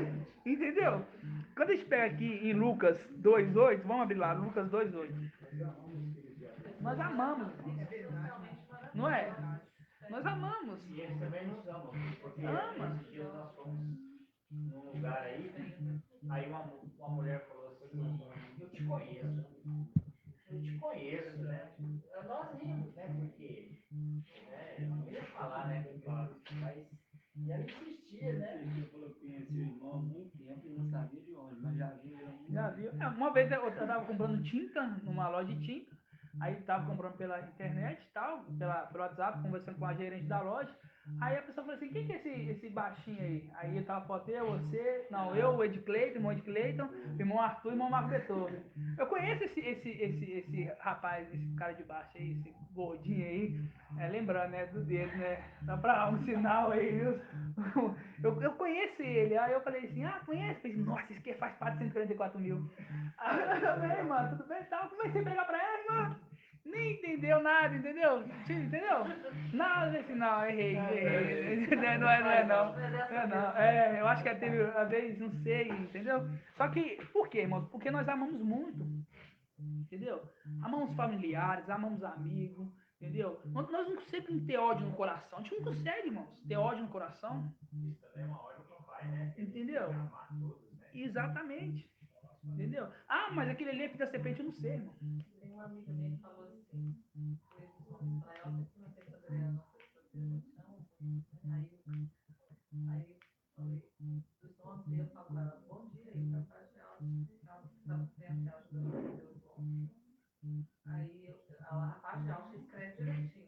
Entendeu? Quando a gente pega aqui em Lucas 2:8, vamos abrir lá, Lucas 2:8. Nós amamos, não é? Nós amamos. E eles também nos amam, porque esses dias nós fomos num lugar aí, né? Aí uma mulher falou assim, eu te conheço. Eu te conheço, né? Nós rimos, né? Porque eu não ia falar, né? Mas e ela insistia, né? Ele falou que conhecia o irmão há muito tempo e não sabia de onde, mas já viu ele. Já viu? Uma vez eu estava comprando tinta numa loja de tinta. Aí estava comprando pela internet e tal, pelo WhatsApp, conversando com a gerente da loja. Aí a pessoa falou assim, quem que é esse baixinho aí? Aí eu tava, pode eu, você, não, eu, o Ed Cleiton, o irmão Ed Cleiton, o irmão Arthur e o irmão Marco Beethoven. Eu conheço esse rapaz, esse cara de baixo aí, esse gordinho aí, lembrando, né, do dedo, né, dá pra um sinal aí, viu? Eu conheço ele, aí eu falei assim, conhece? Eu falei, nossa, esse aqui faz parte de 144 mil. Aí eu falei, mano, tudo bem e tal, comecei a pregar pra ela, irmão. Nem entendeu nada, entendeu? Entendeu? Nada desse não, errei. Não é não. Eu acho que teve, às vezes, não sei, entendeu? Só que, por quê, irmãos? Porque nós amamos muito, entendeu? Amamos familiares, amamos amigos, entendeu? Nós não conseguimos ter ódio no coração. A gente não consegue, irmãos, ter ódio no coração. Isso também é uma ordem do pai, né? Entendeu? Exatamente. Entendeu? Mas aquele ali é filho da serpente, eu não sei, irmão. Tem uma amiga minha que falou assim, foi esses nomes pra ela, que não tem essa Adriana, aí os nomes dele, eu falo pra ela, bom dia, aí pra paz dela, ela tem a ajuda de Deus, bom. Aí a paz dela se escreve direitinho,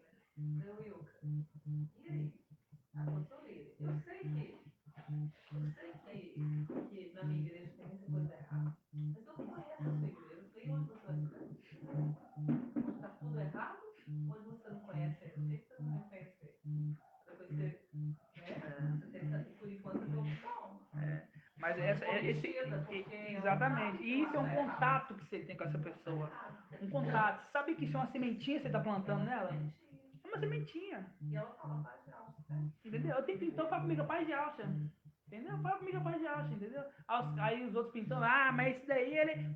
né? Eu, Ilka, e aí? Ela falou, sou líder, eu sei que na minha igreja tem muita coisa errada, mas eu conheço a sua igreja, eu sei onde você vai escrever. Onde está tudo errado, onde você não conhece ele, o que você não vai conhecer? Depois você, né? Você tem que, por enquanto, ter opção. Mas exatamente. E isso é um contato que você tem com essa pessoa. Um contato. Você sabe que isso é uma sementinha que você está plantando nela? É uma sementinha. E ela fala paz de alça, né? Entendeu? Eu tenho pintor que fala comigo, paz de alça. Entendeu? Fala comigo, paz de alça, entendeu? Aí os outros pintando, mas esse daí ele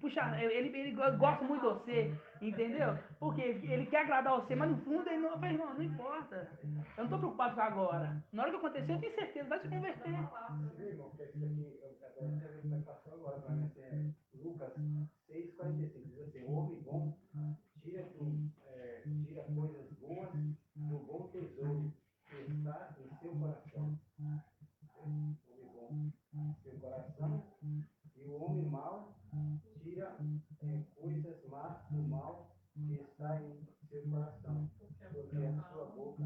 ele gosta muito de você, entendeu? Porque ele quer agradar você, mas no fundo ele não, irmão, não importa. Eu não estou preocupado com agora. Na hora que acontecer, eu tenho certeza, vai se converter. Você viu, irmão, que isso aqui, vai passar agora para mim, Lucas 6:45, diz assim, o homem bom tira coisas boas do bom tesouro que está em seu coração. O homem bom, seu coração, e o homem mau tira coisas más do mal que está em seu coração, porque a sua boca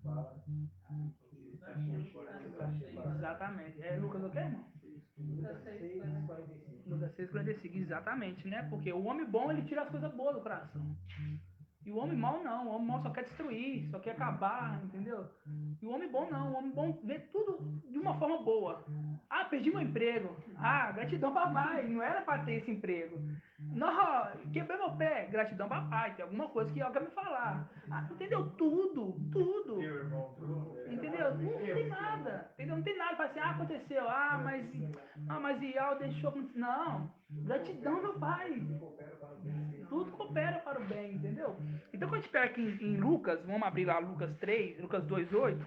fala. Exatamente. É Lucas o quê, irmão? Lucas 6:45. Lucas 6:45, exatamente, né? Porque o homem bom, ele tira as coisas boas do coração. E o homem mau não, o homem mau só quer destruir, só quer acabar, entendeu? E o homem bom não, o homem bom vê tudo de uma forma boa. Ah, perdi meu emprego. Ah, gratidão papai, não era pra ter esse emprego. Não, quebrei meu pé, gratidão papai, tem alguma coisa que alguém me falar. Ah, entendeu? Tudo, tudo. Entendeu? Não tem nada, entendeu? Não tem nada para assim, aconteceu, mas Ial deixou. Não, gratidão, meu pai. Tudo coopera para o bem, entendeu? Então, quando a gente pega aqui em Lucas, vamos abrir lá Lucas 3, Lucas 2:8.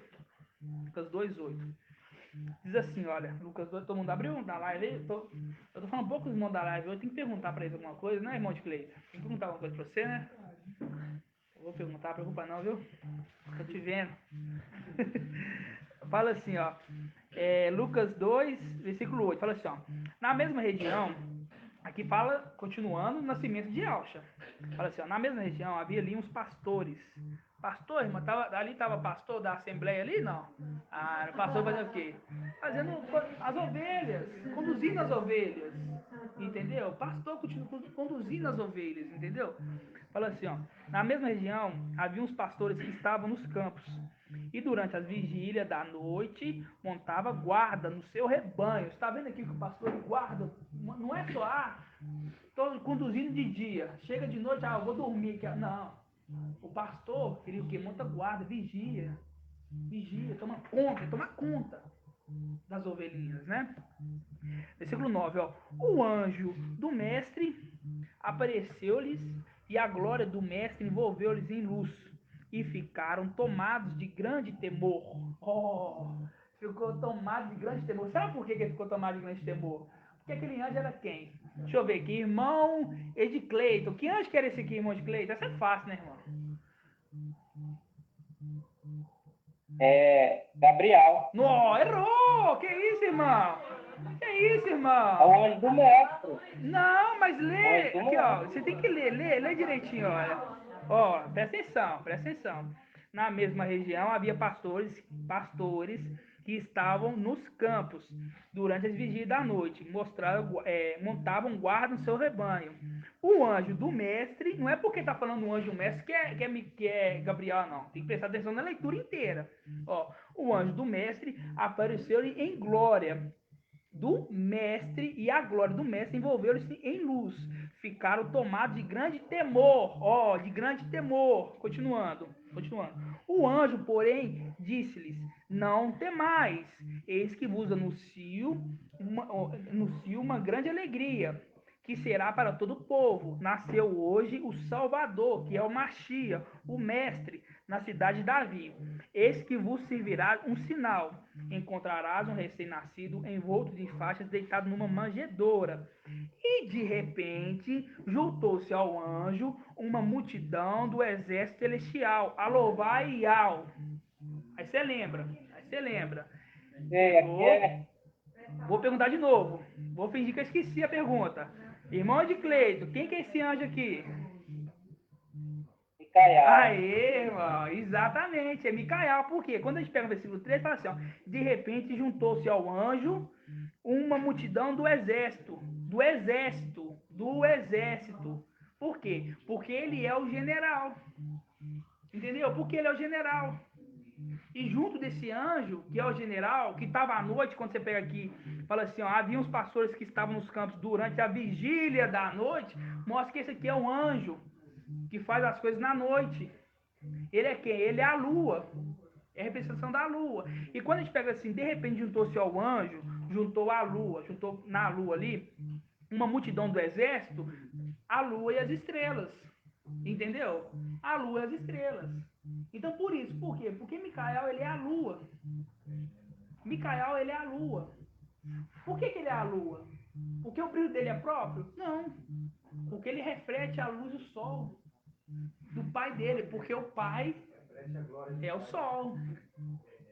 Lucas 2:8. Diz assim, olha, Lucas 2, todo mundo abriu na live aí? Eu tô falando um pouco dos irmãos da live, eu tenho que perguntar para eles alguma coisa, né, irmão de Cleito? Tem que perguntar alguma coisa para você, né? Eu vou perguntar, preocupa não, viu? Tô te vendo. Fala assim, ó. Lucas 2, versículo 8. Fala assim, ó. Na mesma região, aqui fala, continuando, o nascimento de Elcha. Fala assim, ó. Na mesma região havia ali uns pastores. Pastor, irmã, ali estava pastor da assembleia ali? Não. Ah, pastor fazendo o quê? Fazendo as ovelhas, conduzindo as ovelhas. Entendeu? Pastor conduzindo as ovelhas, entendeu? Fala assim, ó. Na mesma região havia uns pastores que estavam nos campos. E durante as vigílias da noite, montava guarda no seu rebanho. Você está vendo aqui que o pastor guarda? Não é só, estou conduzindo de dia. Chega de noite, eu vou dormir. Não. O pastor, ele o que? Monta guarda, vigia. Vigia, toma conta das ovelhinhas, né? Versículo 9, ó. O anjo do mestre apareceu-lhes e a glória do mestre envolveu-lhes em luz e ficaram tomados de grande temor. Ficou tomado de grande temor. Sabe por que ele ficou tomado de grande temor? Porque aquele anjo era quem? Deixa eu ver aqui, irmão Edicleito. Que anjo que era esse aqui, irmão Edicleito? Essa é fácil, né, irmão? Gabriel. Não, errou! Que isso, irmão? Que isso, É o irmão? anjo do mestre. Não, mas lê. Anjo do Aqui, ó. mestre. Você tem que lê direitinho, olha. Ó, presta atenção, presta atenção. Na mesma região havia pastores que estavam nos campos durante as vigílias da noite, montavam guarda no seu rebanho. O anjo do mestre, não é porque está falando o anjo do mestre que é Gabriel, não. Tem que prestar atenção na leitura inteira. Ó, o anjo do mestre apareceu-lhe em glória do mestre, e a glória do mestre envolveu-se em luz. Ficaram tomados de grande temor, de grande temor. Continuando. O anjo, porém, disse-lhes: não temais, eis que vos anuncio uma grande alegria, que será para todo o povo. Nasceu hoje o Salvador, que é o Machia, o mestre, na cidade de Davi. Eis que vos servirá um sinal. Encontrarás um recém-nascido envolto de faixas, deitado numa manjedoura. E de repente juntou-se ao anjo uma multidão do exército celestial, a louvar Iau. Aí você lembra. Vou perguntar de novo. Vou fingir que eu esqueci a pergunta. Irmão de Cleito, quem que é esse anjo aqui? Micael. Aê, irmão, exatamente, é Micael. Por quê? Quando a gente pega o versículo 3, fala assim, ó, de repente juntou-se ao anjo uma multidão do exército. Por quê? Porque ele é o general. Entendeu? Porque ele é o general. E junto desse anjo, que é o general, que estava à noite, quando você pega aqui, fala assim, ó, havia uns pastores que estavam nos campos durante a vigília da noite, mostra que esse aqui é um anjo, que faz as coisas na noite. Ele é quem? Ele é a lua. É a representação da lua. E quando a gente pega assim, de repente juntou-se ao anjo, juntou na lua ali, uma multidão do exército, a lua e as estrelas. Entendeu? A lua e as estrelas. Então por isso, por quê? Porque Micael, ele é a lua. Micael, ele é a lua. Por que ele é a lua? Porque o brilho dele é próprio? Não. Porque ele reflete a luz do sol do pai dele, porque o pai é o sol.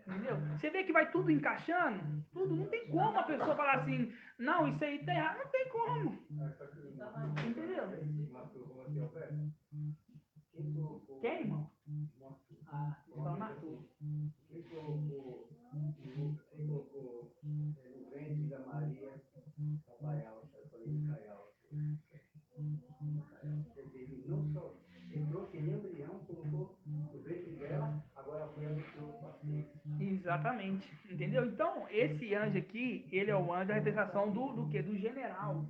Entendeu? Você vê que vai tudo encaixando, tudo, não tem como a pessoa falar assim, não, isso aí tá errado, não tem como. Entendeu? Quem, irmão? Você fala na tua. Quem colocou no ventre da Maria, papai Alcha, eu falei, Então, esse anjo aqui, ele é o anjo da representação do quê? Do general.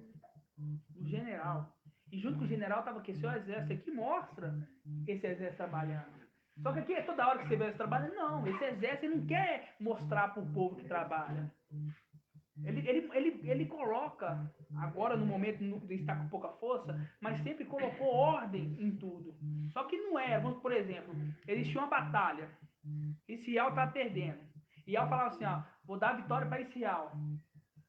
Do general. E junto com o general estava aqui, seu exército aqui mostra esse exército trabalhando. Só que aqui é toda hora que você vê esse trabalho, não. Esse exército ele não quer mostrar para o povo que trabalha. Ele coloca, agora no momento de estar com pouca força, mas sempre colocou ordem em tudo. Só que não é, vamos, por exemplo, existiu uma batalha. Isial está perdendo. E Ial falava assim, ó, vou dar a vitória para Isial.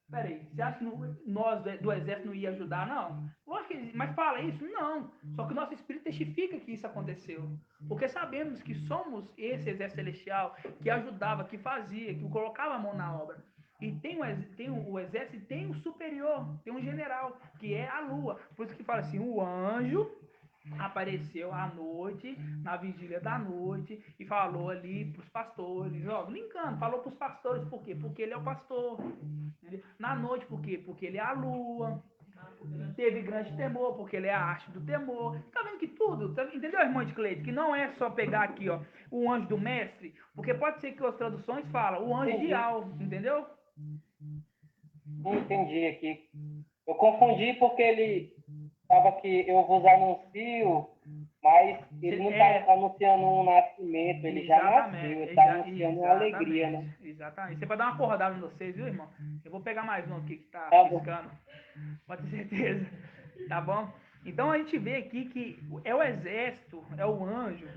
Peraí, você acha que nós do exército não ia ajudar, não? Lógico que, mas fala isso? Não. Só que o nosso espírito testifica que isso aconteceu. Porque sabemos que somos esse exército celestial que ajudava, que fazia, que colocava a mão na obra. E tem o exército e tem o superior, tem um general, que é a lua. Por isso que fala assim, o anjo apareceu à noite, na vigília da noite, e falou ali para os pastores, ó, brincando, falou para os pastores, por quê? Porque ele é o pastor. Na noite, por quê? Porque ele é a lua. Teve grande temor, porque ele é a haste do temor. Tá vendo que tudo, entendeu, irmã de Cleide? Que não é só pegar aqui, ó, o anjo do mestre, porque pode ser que as traduções falam o anjo de Ial, entendeu? Entendi aqui. Eu confundi porque ele estava que eu vos anuncio, mas ele não está anunciando um nascimento, ele já nasceu, ele está anunciando uma alegria, né? Exatamente. Você vai dar uma acordada em vocês, viu, irmão? Eu vou pegar mais um aqui que tá piscando. Pode ter certeza. Tá bom? Então a gente vê aqui que é o exército, é o anjo,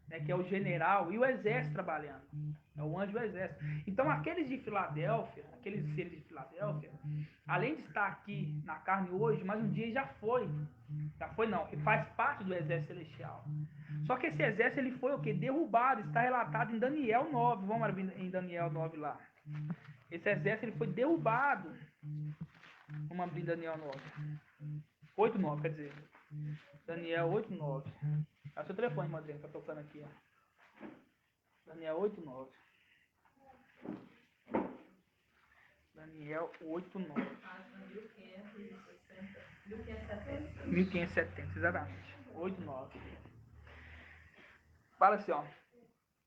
né, que é o general, e o exército trabalhando. É o anjo e o exército. Então aqueles de Filadélfia, aqueles seres de Filadélfia, além de estar aqui na carne hoje, mas um dia já foi. Já foi não, ele faz parte do exército celestial. Só que esse exército ele foi o quê? Derrubado, está relatado em Daniel 9. Vamos abrir em Daniel 9 lá. Esse exército ele foi derrubado. Vamos abrir Daniel 9. 8:9, quer dizer. Daniel 8:9. É o seu telefone, Madrinha, que tá tocando aqui, ó. Daniel 8:9. Daniel 8:9. 1570, exatamente. 8:9. Fala assim, ó.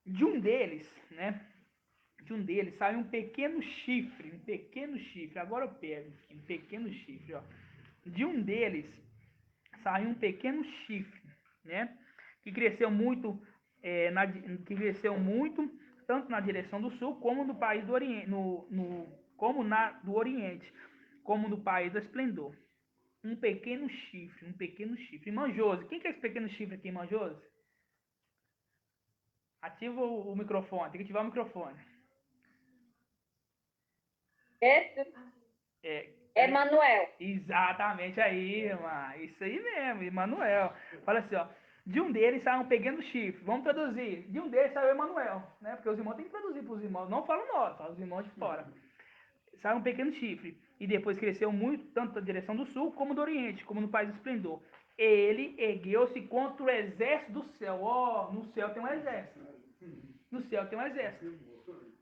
De um deles, né? De um deles saiu um pequeno chifre. Agora eu pego aqui, um pequeno chifre, ó. De um deles saiu um pequeno chifre, né? Que cresceu muito, tanto na direção do sul como no país do Oriente, do Oriente, como no país do esplendor. Um pequeno chifre. Irmã Josi, quem que é esse pequeno chifre aqui, irmã Josi? Ativa o microfone, tem que ativar o microfone. Esse? Emanuel. Exatamente aí, irmã. Isso aí mesmo, Emanuel. Fala assim, ó. De um deles saiu um pequeno chifre. Vamos traduzir. De um deles saiu Emanuel, né? Porque os irmãos têm que traduzir para os irmãos. Não falam nós, fala os irmãos de fora. Saiu um pequeno chifre. E depois cresceu muito, tanto na direção do sul como do oriente, como no país do esplendor. Ele ergueu-se contra o exército do céu. Ó, no céu tem um exército. No céu tem um exército.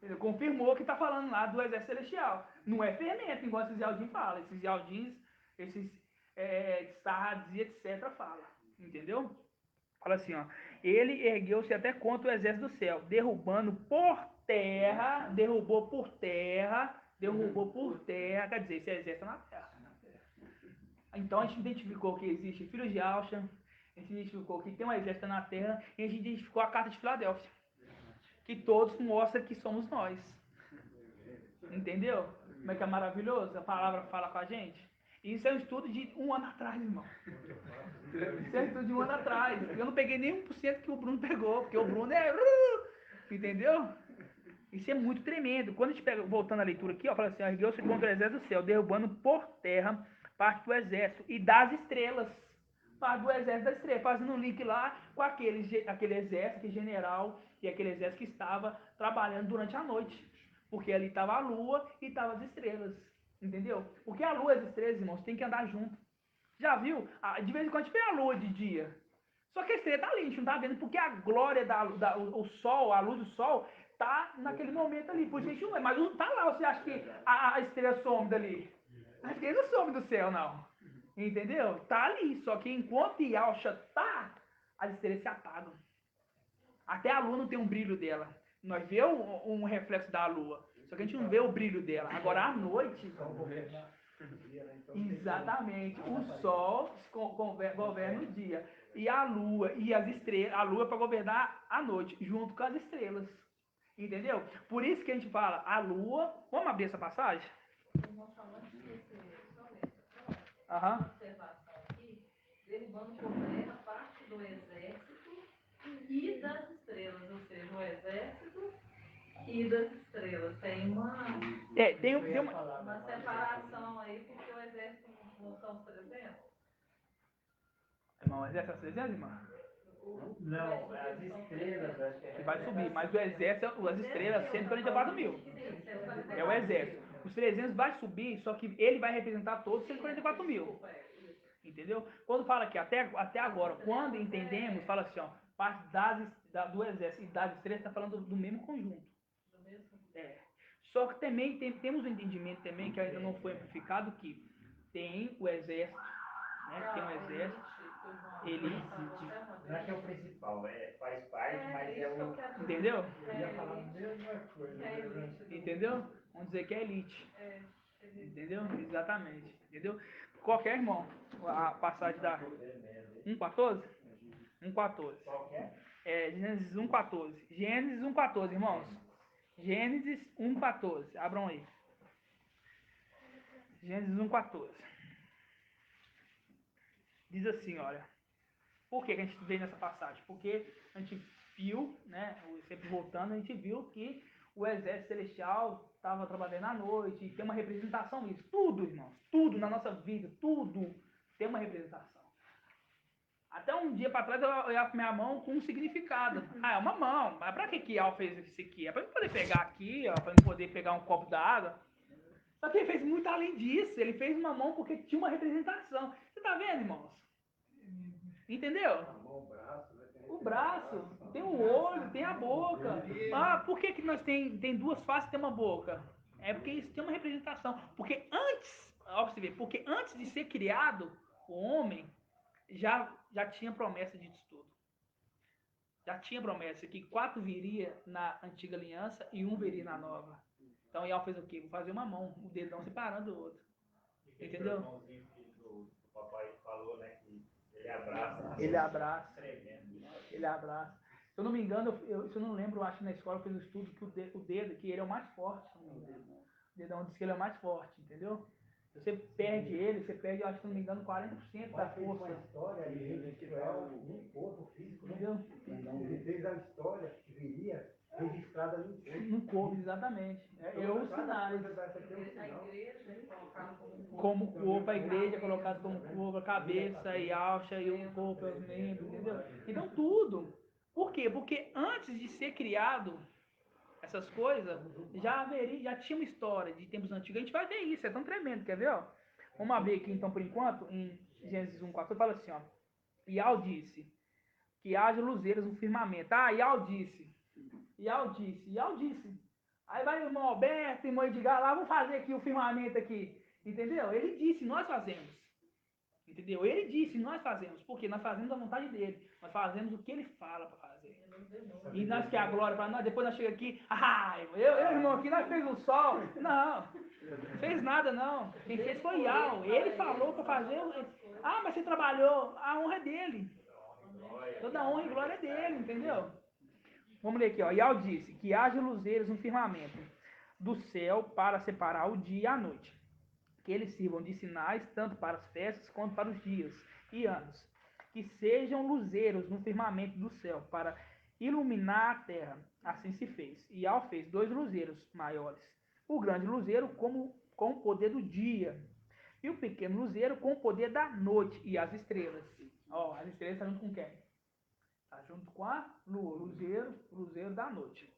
Ele confirmou que está falando lá do exército celestial. Não é fermento, igual esses Yaldins falam. Esses Yaldins, esses Sardes e etc. falam. Entendeu? Fala assim, ó. Ele ergueu-se até contra o exército do céu, derrubou por terra, quer dizer, esse exército na terra. Então a gente identificou que existe filhos de Alcha, a gente identificou que tem um exército na terra, e a gente identificou a carta de Filadélfia. Que todos mostram que somos nós. Entendeu? Como é que é maravilhoso? A palavra fala com a gente. Isso é um estudo de 1 ano atrás, irmão. Isso é um estudo de 1 ano atrás. Eu não peguei nem 1% que o Bruno pegou, porque o Bruno é... Entendeu? Isso é muito tremendo. Quando a gente pega, voltando à leitura aqui, ó, fala assim, ergueu-se contra o exército do céu, derrubando por terra parte do exército e das estrelas. Parte do exército das estrelas, fazendo um link lá com aquele exército, aquele general e aquele exército que estava trabalhando durante a noite. Porque ali estava a lua e estavam as estrelas. Entendeu? Porque a lua e as estrelas, irmãos, tem que andar junto. Já viu? De vez em quando a gente vê a lua de dia. Só que a estrela está ali, a gente não está vendo porque a glória o sol, a luz do sol, está naquele momento ali. Por isso a gente não vê. Mas não está lá. Você acha que a estrela some dali? A estrela não some do céu, não. Entendeu? Tá ali. Só que enquanto Yalcha tá, as estrelas se apagam. Até a lua não tem um brilho dela. Nós vemos um reflexo da lua. Só que a gente não vê o brilho dela. Agora, à noite... Exatamente. O sol governa o dia. E a lua e as estrelas... A lua é para governar a noite, junto com as estrelas. Entendeu? Por isso que a gente fala, a lua... Vamos abrir essa passagem? Aham. Observação aqui, derrubando governa parte do exército e das estrelas, ou seja, o exército e das estrelas. Tem uma separação aí, porque o exército não são os 300? Irmão, o exército é 300, irmão? Não, as estrelas acho Que vai subir, mas o exército, as estrelas, 144 mil. É o exército. Os 300 vai subir, só que ele vai representar todos os 144 mil. Entendeu? Quando fala aqui, até agora, quando entendemos, fala assim, ó, parte do exército e das estrelas, está falando do mesmo conjunto. É. Só que também temos um entendimento também, que ainda não foi amplificado, que tem o exército, né? Tem um exército, ele... Não é que é o principal, faz parte, mas é o... Entendeu? Eu ia falar a mesma coisa. Entendeu? Vamos dizer que é elite. Entendeu? Exatamente. Entendeu? Qualquer irmão, a passagem da 1,14? 1,14. Gênesis 1,14. Gênesis 1,14, irmãos. Gênesis 1,14. Abram aí. Gênesis 1,14. Diz assim, olha. Por que a gente veio nessa passagem? Porque a gente viu, né, sempre voltando, a gente viu que o exército celestial estava trabalhando à noite, e tem uma representação disso. Tudo, irmãos, tudo na nossa vida, tudo tem uma representação. Até um dia para trás eu olhava para minha mão com um significado. Ah, é uma mão. Mas para que Al fez isso aqui? É para eu poder pegar aqui, para eu poder pegar um copo d'água. Só que ele fez muito além disso. Ele fez uma mão porque tinha uma representação. Você está vendo, irmãos? Entendeu? O braço, tem o olho, tem a boca. Ah, por que nós tem duas faces e tem uma boca? É porque isso tem uma representação. Porque antes, ó, você ver, porque antes de ser criado, o homem já tinha promessa disso tudo. Já tinha promessa que 4 viria na antiga aliança e 1 viria na nova. Então Ial fez o quê? Vou fazer uma mão, o dedão separando o outro. Entendeu? O papai falou, né, que ele abraça. Ele abraça. Ele abraça. Se eu não me engano, se eu não lembro, eu acho que na escola eu fiz um estudo que o dedo, que ele é o mais forte. O dedão diz que ele é o mais forte, entendeu? Se você perde ele, você perde, eu acho que, se não me engano, 40% da força. Uma história registrada no corpo físico, entendeu? Ele fez a história que viria registrada no corpo. No corpo, exatamente. Os sinais. Como o corpo, a igreja é colocada como corpo, a cabeça e alça e o corpo é os membros, entendeu? Então tudo. Por quê? Porque antes de ser criado essas coisas, já tinha uma história de tempos antigos. A gente vai ver isso, é tão tremendo, quer ver? Ó? Vamos abrir aqui então por enquanto, em Gênesis 1,14, fala assim, ó. Ial disse que haja luzeiras no firmamento. Ah, Ial disse. Aí vai o irmão Alberto, o irmão Edgar lá, vamos fazer aqui o firmamento aqui. Entendeu? Ele disse, nós fazemos. Entendeu? Ele disse, nós fazemos. Porque nós fazemos a vontade dele. Nós fazemos o que ele fala para fazer. E nós que é a glória para nós, depois nós chegamos aqui, irmão, aqui nós fez o sol. Não fez nada não. Quem fez foi Ial. Ele falou para fazer. Ah, mas você trabalhou. A honra é dele. Toda a honra e glória é dele, entendeu? Vamos ler aqui, ó. Ial disse que haja luzeiros no firmamento do céu para separar o dia e a noite. Que eles sirvam de sinais tanto para as festas quanto para os dias e anos. Que sejam luzeiros no firmamento do céu para iluminar a terra. Assim se fez. Ial fez 2 luzeiros maiores. O grande luzeiro com o poder do dia. E o pequeno luzeiro com o poder da noite. E as estrelas. Ó, as estrelas estão junto com quem? Está junto com a lua. Luzeiro da noite.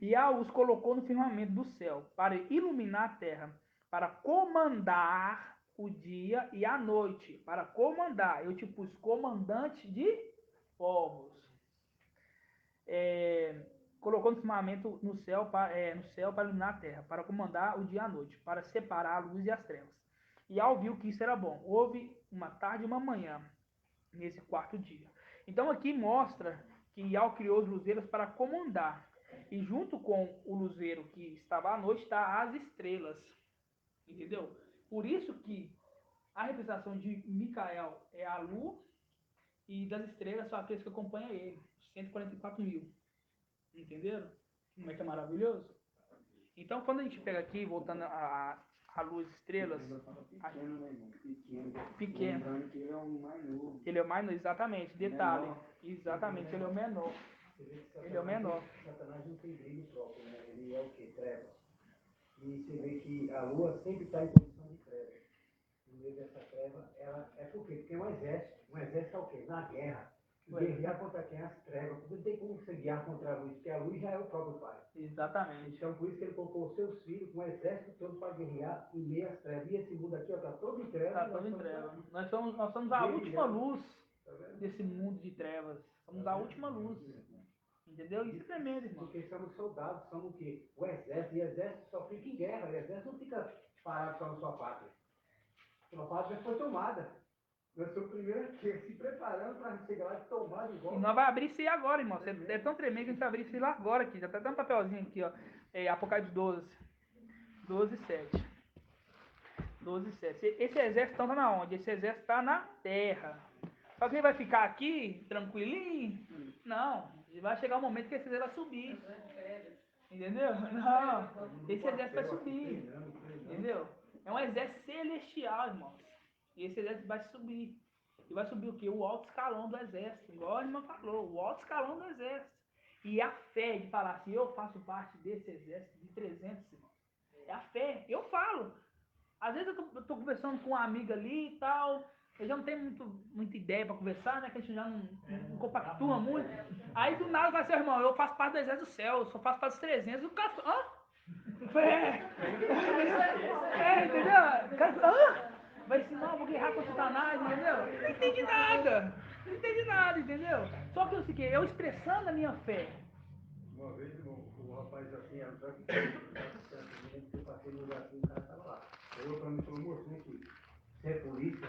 Ial os colocou no firmamento do céu para iluminar a terra. Para comandar o dia e a noite. Para comandar. Eu te pus comandante de povos. Colocou no firmamento no céu para iluminar a terra, para comandar o dia e a noite, para separar a luz e as trevas. E Ial viu que isso era bom. Houve uma tarde e uma manhã nesse 4º dia. Então aqui mostra que Ial criou os luzeiros para comandar. E junto com o luzeiro que estava à noite, está as estrelas. Entendeu? Por isso que a representação de Micael é a lua e das estrelas são aqueles que acompanham ele. 144 mil. Entenderam? Como é que é maravilhoso? Então, quando a gente pega aqui, voltando a luz estrelas, pequeno. Lembrando que ele é o mais novo. Ele é o mais novo, exatamente. Detalhe. Exatamente, ele é o menor. Ele é o menor. Satanás não tem brilho próprio, né? Ele é o quê? Trevas. E você vê que a lua sempre está em posição de trevas. No meio dessa treva, ela é por quê? Porque é um exército. Um exército é o quê? Na guerra. Guerrear contra quem? As trevas. Porque não tem como você guiar contra a luz, porque a luz já é o próprio Pai. Exatamente. Então, por isso que ele colocou os seus filhos com o exército todo para guerrear em meio às trevas. E esse mundo aqui está todo em trevas. Está todo em trevas. Nós somos a última luz desse mundo de trevas. Somos a última luz. Entendeu? Isso é tremendo, irmão. Porque somos soldados, somos o quê? O exército. E o exército só fica em guerra. O exército não fica parado só na sua pátria. Sua pátria já foi tomada. Nós somos primeiro aqui, se preparando para chegar lá e tomar de volta. E nós vamos abrir isso aí agora, irmão. É tão tremendo que a gente vai abrir isso aí lá agora aqui. Já tá dando um papelzinho aqui, ó. Apocalipse 12. 12, 7. 12, 7. Esse exército tá na onde? Esse exército está na terra. Só que ele vai ficar aqui, tranquilinho? Não. Vai chegar um momento que esse exército vai subir. Entendeu? Não. Esse exército vai subir. Entendeu? É um exército celestial, irmão. E esse exército vai subir. E vai subir o quê? O alto escalão do exército. Igual a irmã falou, o alto escalão do exército. E a fé de falar assim, eu faço parte desse exército de 300, irmão. É a fé. Eu falo. Às vezes eu tô conversando com uma amiga ali e tal. Eu já não tenho muita ideia para conversar, né? Que a gente já não compactua muito. Aí do nada vai ser, irmão, eu faço parte do exército do céu, eu só faço parte dos 300. O cara fala, entendeu? O cara fala, vai assim, não, vou guerrear contra o Satanás, entendeu? Não entendi nada. Não entendi nada, entendeu? Só que eu sei que eu expressando a minha fé. Uma vez o rapaz assim, entrou aqui, eu passei no lugar assim, o cara estava lá. Eu para mim falou, moço, vem aqui, você é polícia?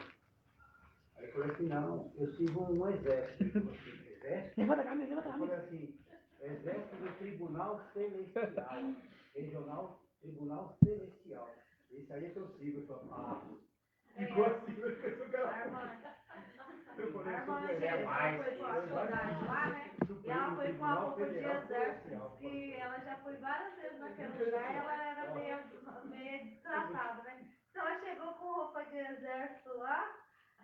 Aí eu falei assim, não, eu sirvo um exército. Ele falou assim, exército? Levanta a camisa, levanta a camisa. Eu falei assim, exército do Tribunal Celestial. Regional Tribunal Celestial. Esse aí é que eu sigo. Eu falei, ficou assim, eu pensei que era foi com a soldagem lá, né? E ela foi com a roupa de exército, que ela já foi várias vezes naquele lugar e ela era meio destratada, né? Então ela chegou com roupa de exército lá,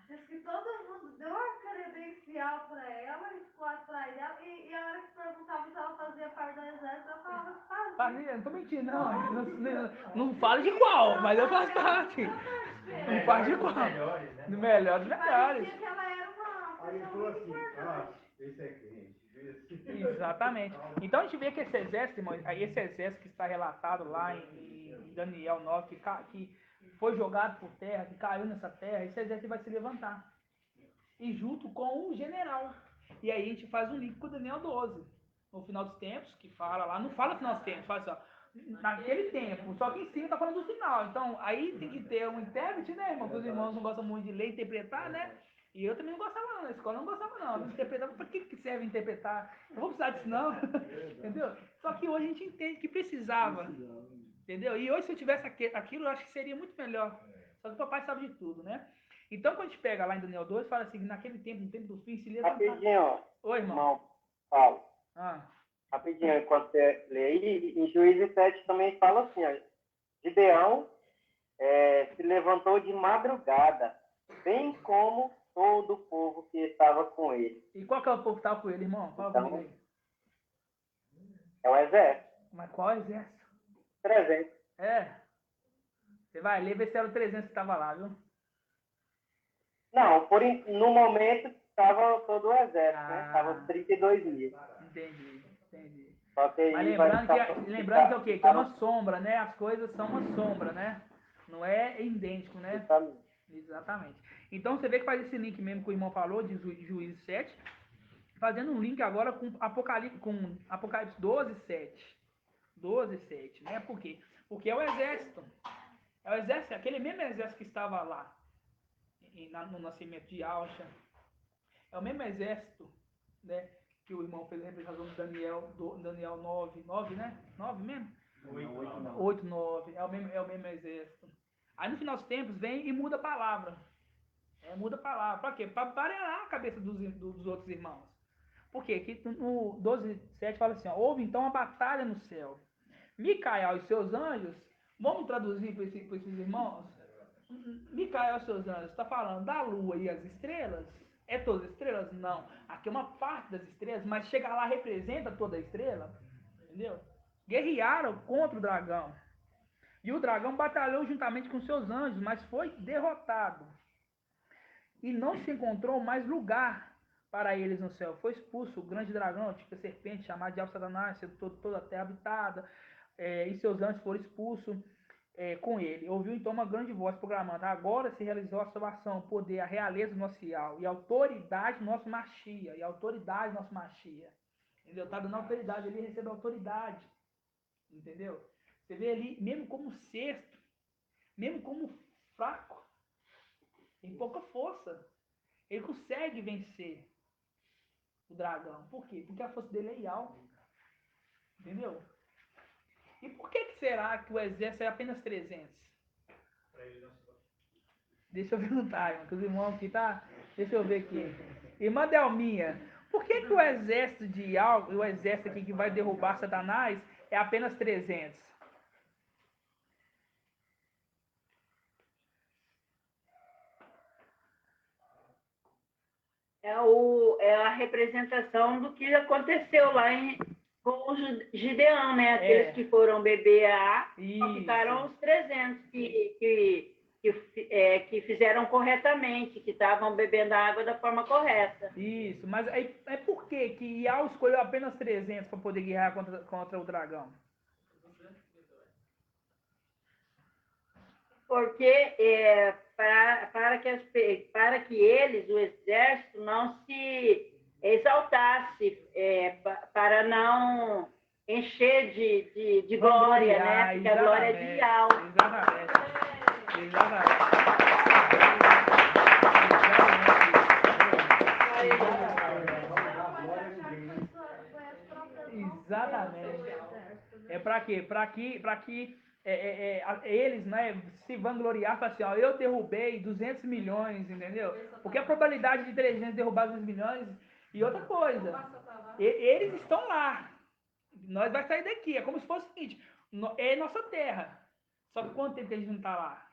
diz que todo mundo deu uma credencial pra ela e ficou atrás dela, e a hora que perguntava se ela fazia parte do exército, ela falava que fazia. Fazia, não tô mentindo, não. Não falo de qual, mas eu faço parte. Não falo de qual. Do melhor dos melhores. Parecia que ela era uma Aí ele falou assim, esse é crente. Exatamente. Então a gente vê que esse exército, irmão, esse exército que está relatado lá em Daniel 9, que foi jogado por terra, que caiu nessa terra, esse exército vai se levantar. E junto com um general. E aí a gente faz um link com o Daniel 12. No final dos tempos, que fala lá, não fala no final dos tempos, fala assim, ó, naquele tempo, só que em cima tá falando do final. Então, aí tem que ter um intérprete, né, irmão? Porque os irmãos não gostam muito de ler e interpretar, né? E eu também não gostava não, na escola eu não gostava não. Eu interpretava, pra que serve interpretar? Não vou precisar disso não, entendeu? Só que hoje a gente entende que precisava, entendeu? E hoje se eu tivesse aquilo, eu acho que seria muito melhor. Só que o papai sabe de tudo, né? Então, quando a gente pega lá em Daniel 2, fala assim, naquele tempo, no tempo do fim, se levantar... Rapidinho, Oi, irmão. Paulo. Ah. Rapidinho, enquanto você lê aí, em Juízes 7 também fala assim, ó, Gideão se levantou de madrugada, bem como todo o povo que estava com ele. E qual que é o povo que estava com ele, irmão? Fala então, comigo aí. É o exército. Mas qual exército? 300. É. Você vai ler, ver se era o 300 que estava lá, viu? Não, no momento estava todo o exército, né? Estava 32 mil. Entendi. Só que mas lembrando que é o quê? Que é uma sombra, né? As coisas são uma sombra, né? Não é idêntico, né? Exatamente. Então você vê que faz esse link mesmo que o irmão falou, de Juízes 7, fazendo um link agora com Apocalipse 12, 7. 12, 7, né? Por quê? Porque é o exército. É o exército, aquele mesmo exército que estava lá no nascimento de Alcha. É o mesmo exército, né? que o irmão fez a representação de Daniel, Daniel 9, né? 9 mesmo? 8, 9. É o mesmo exército. Aí no final dos tempos vem e muda a palavra. Muda a palavra. Pra quê? Pra parear a cabeça dos outros irmãos. Por quê? Aqui no 12:7 fala assim, ó, houve então uma batalha no céu. Micael e seus anjos, vamos traduzir para esses irmãos? Micael e seus anjos, está falando da lua e as estrelas? É todas as estrelas? Não. Aqui é uma parte das estrelas, mas chega lá representa toda a estrela. Entendeu? Guerrearam contra o dragão. E o dragão batalhou juntamente com seus anjos, mas foi derrotado. E não se encontrou mais lugar para eles no céu. Foi expulso o grande dragão, tipo a serpente, chamado Diabo Satanás, toda a terra habitada. E seus anjos foram expulsos com ele. Ouviu então uma grande voz proclamando: agora se realizou a salvação, o poder, a realeza do nosso fiel, e a autoridade do nosso Machia. Entendeu? Está dando autoridade, ele recebe autoridade. Entendeu? Você vê ali, mesmo como sexto, mesmo como fraco, tem pouca força, ele consegue vencer o dragão. Por quê? Porque a força dele é Yahweh. Entendeu? E por que será que o exército é apenas 300? Deixa eu perguntar, irmão, que os irmãos aqui tá... Deixa eu ver aqui. Irmã Delminha, por que o exército de Yahweh, o exército aqui que vai derrubar Satanás, é apenas 300? É a representação do que aconteceu lá com os Gideão, né? Aqueles que foram beber a água, ficaram os 300 que fizeram corretamente, que estavam bebendo a água da forma correta. Isso, mas por que Yahweh escolheu apenas 300 para poder guerrear contra o dragão? Porque para que eles, o exército, não se exaltasse, para não encher de glória, né? Porque a glória é de Yahweh. Exatamente. É para quê? Para que eles, né, se vangloriar, falar assim, ó, eu derrubei 200 milhões, entendeu? Porque a probabilidade de 300 derrubar 200 milhões, e outra coisa, eles estão lá, nós vai sair daqui, é como se fosse o seguinte, é nossa terra, só que quanto tempo que a gente não está lá?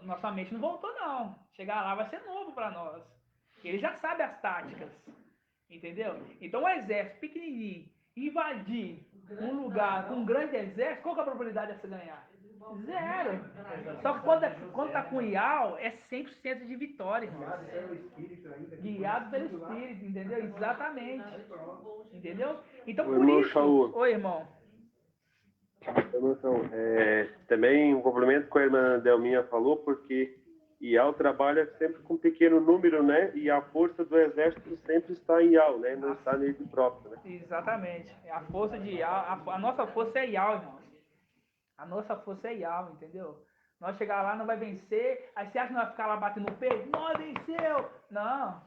Nossa mente não voltou não, chegar lá vai ser novo para nós, ele já sabe as táticas, entendeu? Então o exército pequenininho, invadir um lugar com um grande exército, qual que é a probabilidade de você ganhar? 0. Só que quando tá com Ial, é 100% de vitória. Guiado pelo Espírito, entendeu? Exatamente. Entendeu? Então, por isso... Shaul. Oi, irmão. Também um complemento que a irmã Delminha falou, porque Ial trabalha sempre com pequeno número, né? E a força do exército sempre está em Ial, né? Não está nele próprio, né? Exatamente. A força de Ial, a nossa força é Ial, irmão. A nossa força é Ial, entendeu? Nós chegar lá, não vai vencer, aí você acha que nós vai ficar lá batendo no peito? Nós venceu! Não.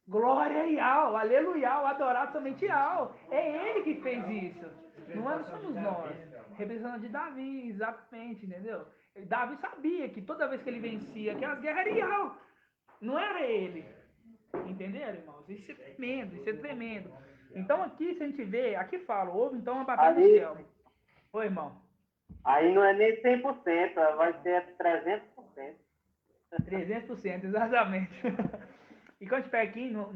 Glória a Ial, aleluia, adorar somente Ial. É ele que fez isso. Não somos nós. Representando de Davi, exatamente, entendeu? Davi sabia que toda vez que ele vencia aquelas guerras era Ial. Não era ele. Entenderam, irmãos? Isso é tremendo, isso é tremendo. Então aqui, se a gente vê, aqui fala, houve então uma batalha no céu. Oi, irmão. Aí não é nem 100%, vai ser 300%. 300%, exatamente. E quando a gente pega aqui no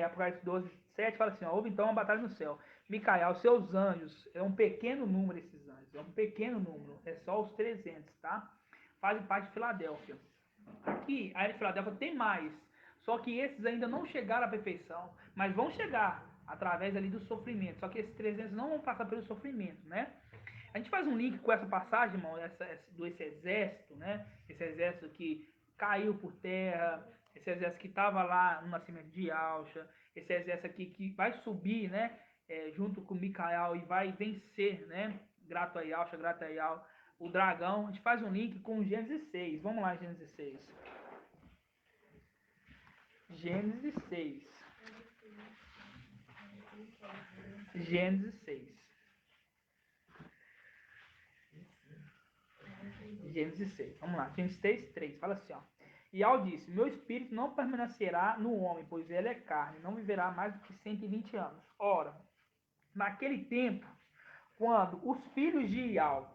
Apocalipse 12:7, fala assim, ó, houve então uma batalha no céu. Micael, seus anjos, é um pequeno número esses anjos, é um pequeno número, é só os 300, tá? Fazem parte de Filadélfia. Aqui, a área de Filadélfia tem mais, só que esses ainda não chegaram à perfeição, mas vão chegar através ali do sofrimento, só que esses 300 não vão passar pelo sofrimento, né? A gente faz um link com essa passagem, irmão, desse exército, né? Esse exército que caiu por terra, esse exército que estava lá no nascimento de Yahshua, esse exército aqui que vai subir, né? Junto com Micael e vai vencer, né? Grato a Yahshua, o dragão. A gente faz um link com Gênesis 6. Vamos lá, Gênesis 6. Gênesis 6. Gênesis 6. Gênesis 6. Vamos lá. Gênesis 6, 3. Fala assim, ó. E Al disse: meu espírito não permanecerá no homem, pois ele é carne, não viverá mais do que 120 anos. Ora, naquele tempo, quando os filhos de Ial,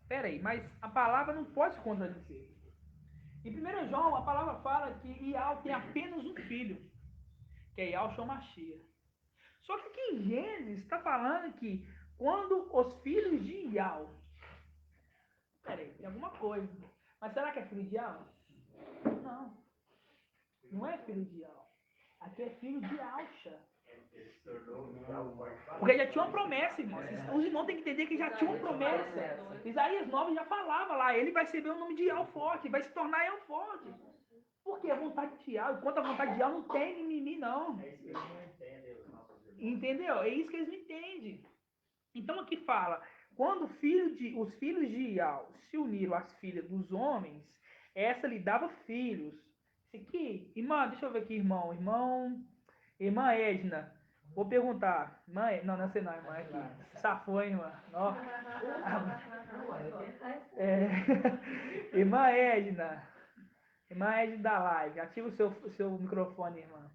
peraí, mas a palavra não pode se contradizer. Em 1 João, a palavra fala que Ial tem apenas um filho, que é Yahshua Mashiach. Só que aqui em Gênesis está falando que quando os filhos de Ial, peraí, tem alguma coisa. Mas será que é filho de Ial? Não. Não é filho de Ial. Aqui é filho de Alcha. Porque já tinha uma promessa, irmãos. Os irmãos têm que entender que já tinha uma promessa. Isaías 9 já falava lá, ele vai receber o nome de Ial forte, vai se tornar Ial forte. Porque a vontade de Ial, enquanto a vontade de Ial não tem mimimi, não. Entendeu? É isso que eles não entendem. Então aqui fala, quando os filhos de Ial se uniram às filhas dos homens, essa lhe dava filhos. Isso aqui, irmã, deixa eu ver aqui, irmã Edna, vou perguntar, não é você não, irmã, é aqui, safou, hein, irmã? Irmã Edna da live, ativa o seu microfone, irmã.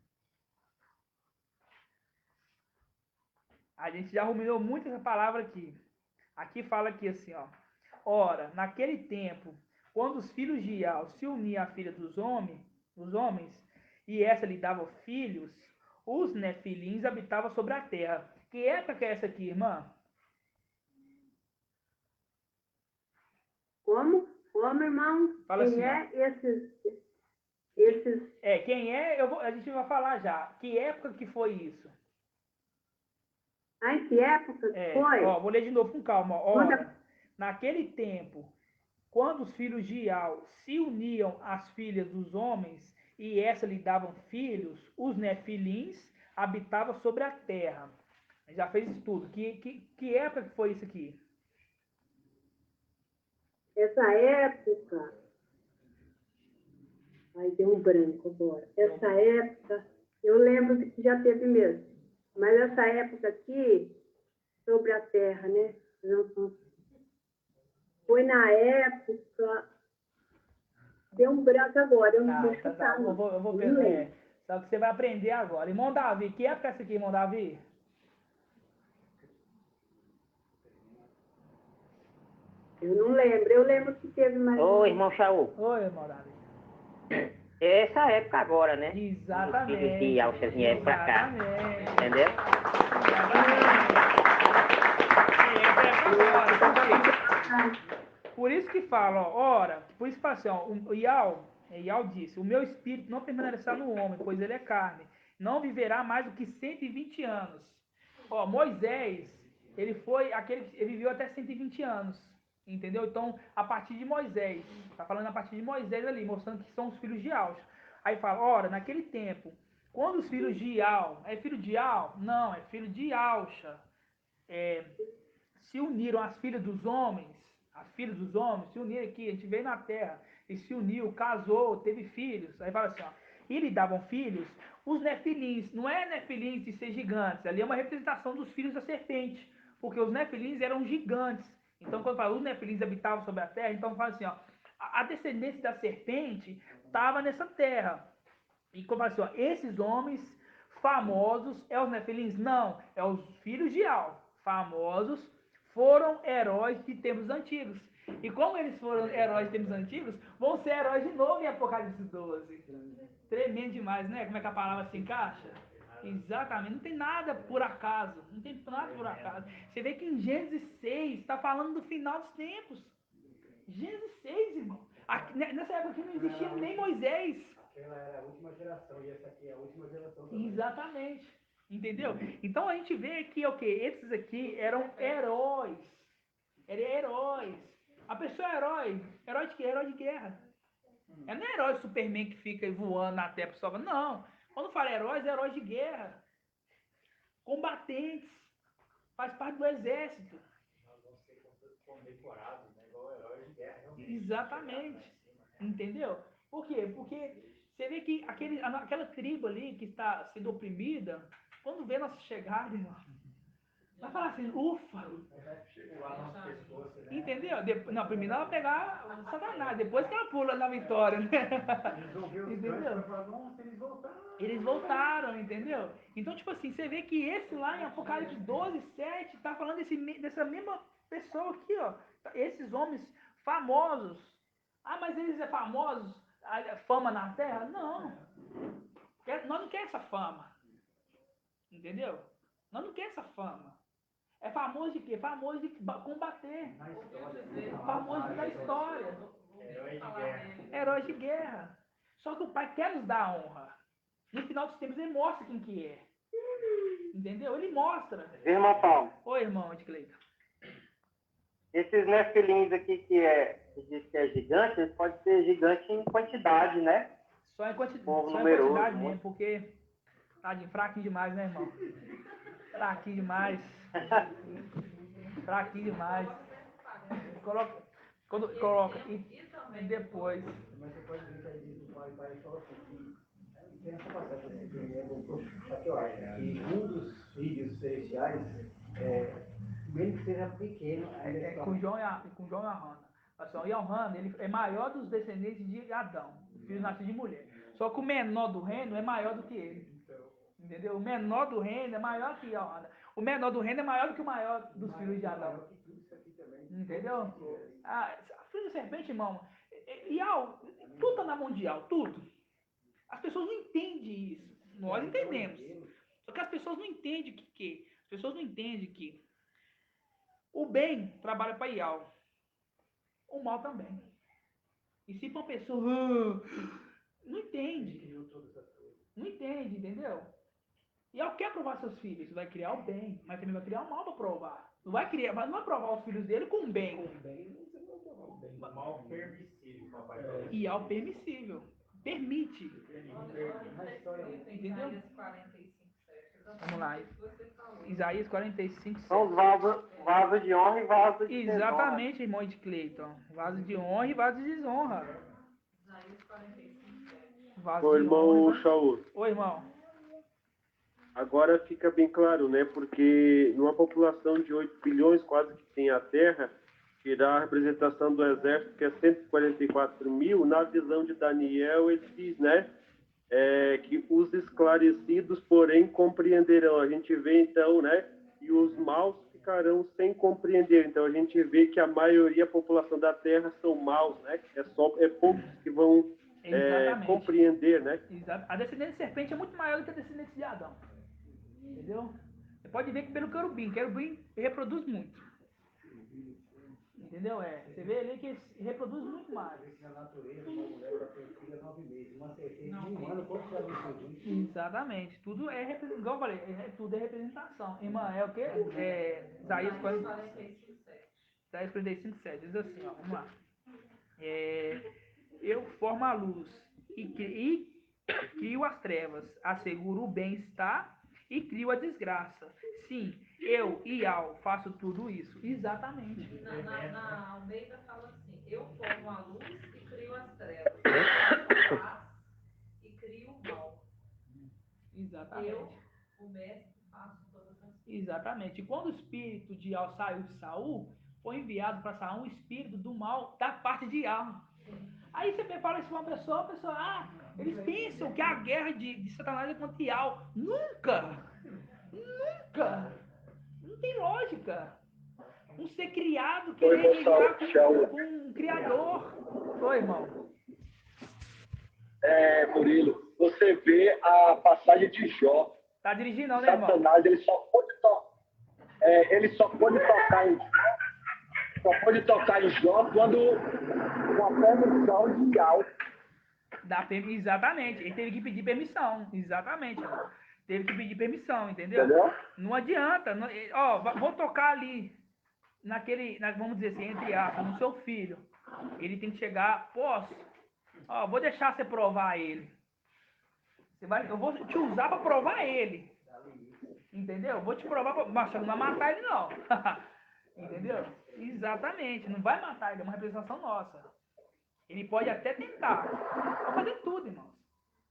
A gente já ruminou muito essa palavra aqui. Aqui fala aqui assim, ó. Ora, naquele tempo, quando os filhos de Ial se uniam à filha dos homens, e essa lhe dava filhos, os nefilins habitavam sobre a terra. Que época é essa aqui, irmã? Como, irmão? Fala quem assim, é esses... quem é? A gente vai falar já. Que época que foi isso? Ai, que época foi? Ó, vou ler de novo com calma. Ora, naquele tempo, quando os filhos de Ial se uniam às filhas dos homens, e essa lhe davam filhos, os nefilins habitavam sobre a terra. Já fez isso tudo. Que época que foi isso aqui? Essa época... Ai, deu um branco agora. Essa época, eu lembro que já teve mesmo. Mas essa época aqui, sobre a terra, né? Foi na época... Deu um branco agora, eu não vou chutar. Eu vou pensar. Só que você vai aprender agora. Irmão Davi, que época é essa aqui, irmão Davi? Eu não lembro. Eu lembro que teve mais... Ô, irmão Shaul. Oi, irmão Davi. É essa época agora, né? Exatamente. Os filhos de Alcha vieram pra cá. Entendeu? Por isso que fala, ó, ora, por isso que fala assim, ó, o Ial disse, o meu espírito não permanecerá no homem, pois ele é carne, não viverá mais do que 120 anos. Ó, Moisés, ele viveu até 120 anos, entendeu? Então, a partir de Moisés, tá falando a partir de Moisés ali, mostrando que são os filhos de Alcha. Aí fala, ora, naquele tempo, quando os filhos de Ial, é filho de Ial? Não, é filho de Alcha. Se uniram às filhas dos homens, se uniram aqui, a gente veio na terra, e se uniu, casou, teve filhos, aí fala assim, ó, e lhe davam filhos, os nefilins, não é nefilins de ser gigantes, ali é uma representação dos filhos da serpente, porque os nefilins eram gigantes, então quando fala os nefilins habitavam sobre a terra, então fala assim, ó, a descendência da serpente estava nessa terra, e como fala assim, ó, esses homens famosos, é os nefilins? Não, é os filhos de Al, famosos, foram heróis de tempos antigos. E como eles foram heróis de tempos antigos, vão ser heróis de novo em Apocalipse 12. Tremendo demais, né? Como é que a palavra se encaixa? Exatamente. Não tem nada por acaso. Não tem nada por acaso. Você vê que em Gênesis 6 está falando do final dos tempos. Gênesis 6, irmão. Aqui, nessa época aqui não existia nem Moisés. Aquela era a última geração e essa aqui é a última geração também. Exatamente. Entendeu? Então a gente vê que esses aqui eram heróis. Eram heróis. A pessoa é herói. Herói de quê? Herói de guerra. Ela não é herói Superman que fica voando na terra só. Não. Quando fala heróis, é heróis de guerra. Combatentes. Faz parte do exército. Nós vamos ser condecorados, né? Igual heróis de guerra. Exatamente. Entendeu? Por quê? Porque Você vê que aquela tribo ali que está sendo oprimida, quando vê nossa chegada, irmão, vai falar assim, ufa. Entendeu? Não, primeiro ela vai pegar o Satanás, depois que ela pula na vitória, né? Entendeu? Eles voltaram, entendeu? Então, tipo assim, você vê que esse lá em Apocalipse 12, 7, tá falando dessa mesma pessoa aqui, ó. Esses homens famosos. Ah, mas eles são famosos? Fama na terra? Não. Nós não queremos essa fama. Entendeu? Nós não queremos essa fama. É famoso de quê? Famoso de combater. Famoso na história. Heróis de guerra. Só que o Pai quer nos dar a honra. No final dos tempos ele mostra quem que é. Entendeu? Ele mostra. Irmão Paulo. Oi, irmão Edcleiton. Esses nefilins aqui que diz que é gigante, eles podem ser gigante em quantidade, né? Só em quantidade mesmo, porque tadinho, fraquinho demais, né, irmão? Fraquinho demais. Fraquinho demais. Quando coloca e depois. Mas você pode ver que aí diz o pai falou assim, tem essa passagem que eu acho que um dos filhos celestiais, mesmo que seja pequeno, com João e Ahana. Assim, o Ahana, ele é maior dos descendentes de Adão, filho nascido de mulher. Só que o menor do reino é maior do que ele. Entendeu? O menor do reino é maior que Ahana. O menor do reino é maior do que o maior dos filhos de Adão. Entendeu? A filha da serpente, irmão, tudo está na mundial, tudo. As pessoas não entendem isso. Nós entendemos. Só que as pessoas não entendem as pessoas não entendem que o bem trabalha para Ial. O mal também. E se uma pessoa não entende. Não entende, entendeu? Ial quer provar seus filhos. Vai criar o bem, mas também vai criar o mal para provar. Não vai criar, mas não vai provar os filhos dele com o bem. Mal permissível, papai. Ial permissível. Permite. Entendeu? Vamos lá. Isaías 45, 7. São vaso de honra e vaso de desonra. Exatamente, irmão de Cleiton. Vaso de honra e vaso de desonra. Isaías 45, 7. Ô, irmão Shaul. Oi, irmão. Agora fica bem claro, né? Porque numa população de 8 bilhões, quase que tem a Terra, tirar a representação do exército, que é 144 mil, na visão de Daniel, ele diz, né? Que os esclarecidos, porém, compreenderão. A gente vê, então, né? E os maus ficarão sem compreender. Então, a gente vê que a maioria da população da Terra são maus, né? É poucos que vão compreender, né? Exato. A descendência de serpente é muito maior do que a descendência de Adão. Entendeu? Você pode ver que pelo querubim reproduz muito. Entendeu? Você vê ali que reproduz muito mais. Na natureza, uma mulher para ter filha 9 meses, uma certeza de um ano, quanto já reproduz? Exatamente. Tudo é representação. Igual eu falei, tudo é representação. Irmã, é o quê? Isaías 45, 7. Diz assim, ó, vamos lá. Eu formo a luz e crio as trevas, asseguro o bem-estar e crio a desgraça. Sim, eu, Ial, faço tudo isso. Exatamente. Na Almeida fala assim, eu formo a luz e crio as trevas, eu faço e crio o mal. Exatamente. Eu, o mestre, faço todas as coisas. Exatamente. E quando o espírito de Ial saiu de Saul, foi enviado para Saul um espírito do mal da parte de Ial. Aí você fala isso para uma pessoa, a pessoa, eles pensam que a guerra de Satanás é contra Ial. Nunca! Nunca! Não tem lógica. Um ser criado querer ligar com um criador. Oi, irmão. Murilo, você vê a passagem de Jó. Tá dirigindo não, né, irmão? Satanás, ele só pode tocar em Jó quando uma permissão de Ial. Exatamente. Ele teve que pedir permissão. Exatamente. Teve que pedir permissão, entendeu? Não adianta. Vou tocar ali, vamos dizer assim, entre aspas, no seu filho. Ele tem que chegar, posso? Vou deixar você provar ele. Eu vou te usar para provar ele. Entendeu? Vou te provar, mas você não vai matar ele, não. Entendeu? Exatamente. Não vai matar ele, é uma representação nossa. Ele pode até tentar. Pode fazer tudo, irmão.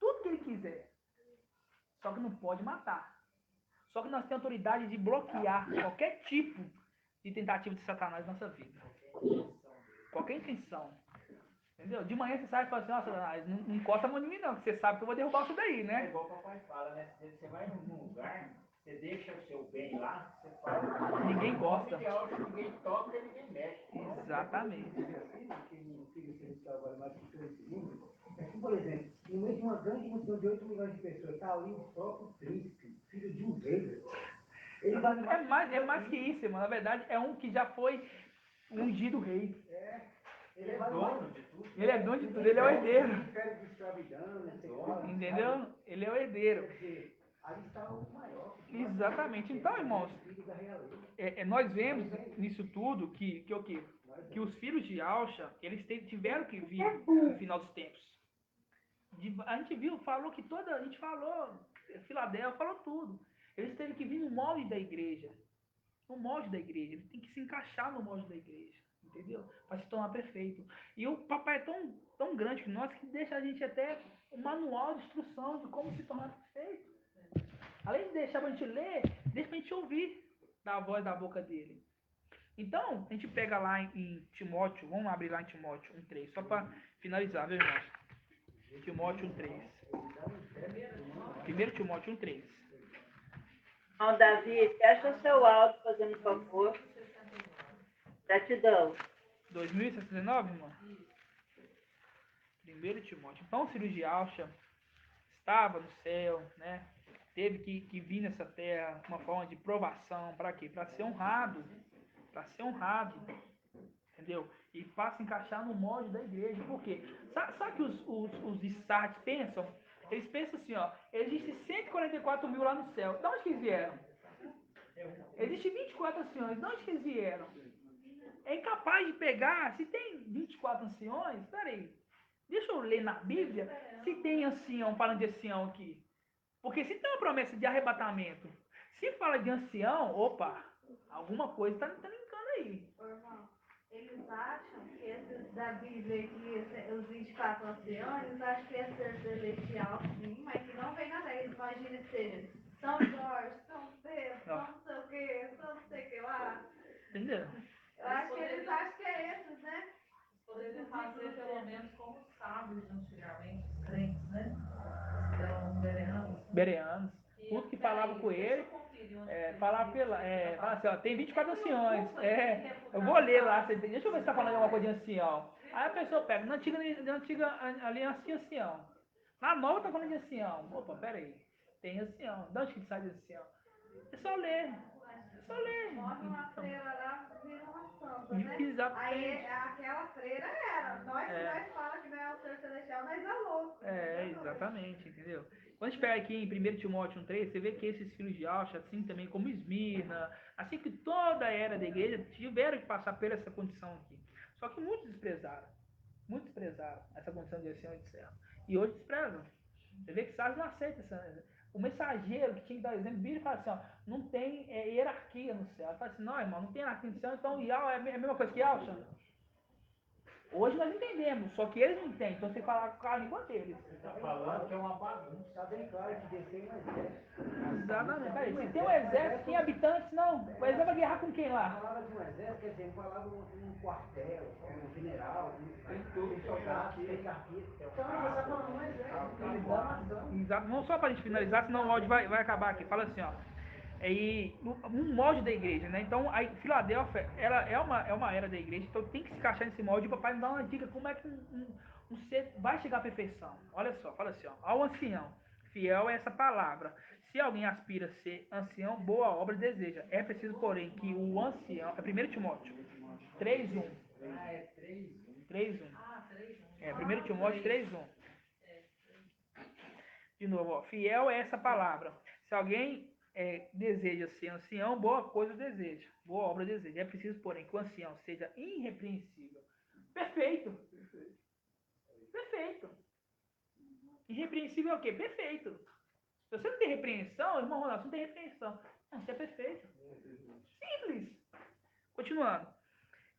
tudo que ele quiser. Só que não pode matar. Só que nós temos autoridade de bloquear qualquer tipo de tentativa de Satanás na nossa vida. Qualquer intenção. Entendeu? De manhã você sai e fala assim, nossa, Satanás, não encosta a mão de mim não, porque você sabe que eu vou derrubar isso daí, né? É igual o papai fala, né? Você vai num lugar, você deixa o seu bem lá, você fala... Ninguém gosta. Ninguém toca, ninguém mexe. Exatamente. É que, por exemplo, no meio de uma grande multidão de 8 milhões de pessoas, está ali o próprio Cristo, filho de um rei. É mais que isso, irmão. Na verdade, é um que já foi ungido rei. Ele é dono de tudo. Ele é dono de tudo, ele é o herdeiro. Entendeu? Entendeu? Ele é o herdeiro. Quer dizer, ali está o maior. Exatamente. Então, irmãos, nós vemos nisso tudo que o quê? Que os filhos de Alcha, eles tiveram que vir no final dos tempos. A gente viu, falou que a gente falou, Filadélfia falou tudo. Eles teve que vir no molde da igreja. No molde da igreja. Ele tem que se encaixar no molde da igreja. Entendeu? Para se tornar perfeito. E o papai é tão grande que nós que deixa a gente até um manual de instrução de como se tornar perfeito. Além de deixar para a gente ler, deixa para a gente ouvir da voz da boca dele. Então, a gente pega lá em Timóteo, vamos abrir lá em Timóteo 1:3, só para finalizar, viu, irmãos? Timóteo 1:3. 1 Timóteo 1:3. Então, Davi, fecha o seu áudio, fazendo favor. Gratidão. 2069, irmão? 1 Timóteo. Então, o filho de Alcha estava no céu, né? Teve que vir nessa terra uma forma de provação. Para quê? Para ser honrado. Para ser honrado. Entendeu? E para se encaixar no molde da igreja. Por quê? Sabe que os de Sardes pensam? Eles pensam assim, ó. Existem 144 mil lá no céu. De onde que eles vieram? Existem 24 anciões. De onde que eles vieram? É incapaz de pegar. Se tem 24 anciões, peraí. Deixa eu ler na Bíblia se tem ancião, falando de ancião aqui. Porque se tem uma promessa de arrebatamento, se fala de ancião, opa, alguma coisa está linkando aí. Irmão, eles acham que esses da Bíblia aqui, os 24 anciões, eles acham que esse é celestial, sim, mas que não vem na terra. Imagina ser São Jorge, São Pedro, São não sei o que, São não sei o que lá. Entendeu? Eu acho que eles acham que é esses, né? Poderiam fazer pelo menos como os sábios antigamente, os crentes, né? Então, Bereanos. Tudo que falava com ele, falava assim, ó, tem 24 anciões. Eu vou ler lá, deixa eu ver se está falando alguma coisa de ancião. Aí a pessoa pega, na antiga aliança tinha ancião. Na nova está falando de ancião. Opa, peraí, tem ancião. De onde que sai de ancião? É só ler. Morre uma freira lá, vira uma santa, né? Exatamente. Aí aquela freira era. Nós fala que não é o ser celestial, mas é louco. Exatamente, entendeu? Quando a gente pega aqui em 1 Timóteo 1:3, você vê que esses filhos de Alcha, assim também como Esmirna, assim que toda a era da igreja, tiveram que passar por essa condição aqui. Só que muitos desprezaram essa condição de ancião e de servo. E hoje desprezam. Você vê que Sardes não aceita essa. O mensageiro que tinha que dar exemplo, Bíblia fala assim, ó, não tem hierarquia no céu. Ele fala assim, não, irmão, não tem hierarquia no céu, então Ial é a mesma coisa que Alcha. Hoje nós entendemos, só que eles não entendem, então você fala com a língua deles. Você está falando que é uma bagunça, está bem claro que descer um exército. Exatamente. Se tem um exército, tem habitantes, não. O exército vai guerrar com quem lá? A palavra de um exército, quer dizer, falava um quartel, um general, tem tudo, tem soldado, tem hierarquia. Então, você está falando um exército. Exato. Vamos só para a gente finalizar, senão o áudio vai acabar aqui. Fala assim, ó. E um molde da igreja, né? Então, a Filadélfia, ela é uma era da igreja, então tem que se encaixar nesse molde. E o papai me dá uma dica como é que um ser vai chegar à perfeição. Olha só, fala assim, ó. Ao ancião, fiel é essa palavra. Se alguém aspira a ser ancião, boa obra deseja. É preciso, porém, que o ancião... É 1 Timóteo 3:1. Ah, é 3:1. 3:1. Ah, 3:1. É, 1 Timóteo 3:1. De novo, ó. Fiel é essa palavra. Se alguém deseja ser ancião, boa coisa deseja. Boa obra deseja. É preciso, porém, que o ancião seja irrepreensível. Perfeito. Perfeito. Irrepreensível é o quê? Perfeito. Se você não tem repreensão, irmão Ronaldo, você não tem repreensão. Não, você é perfeito. Simples. Continuando.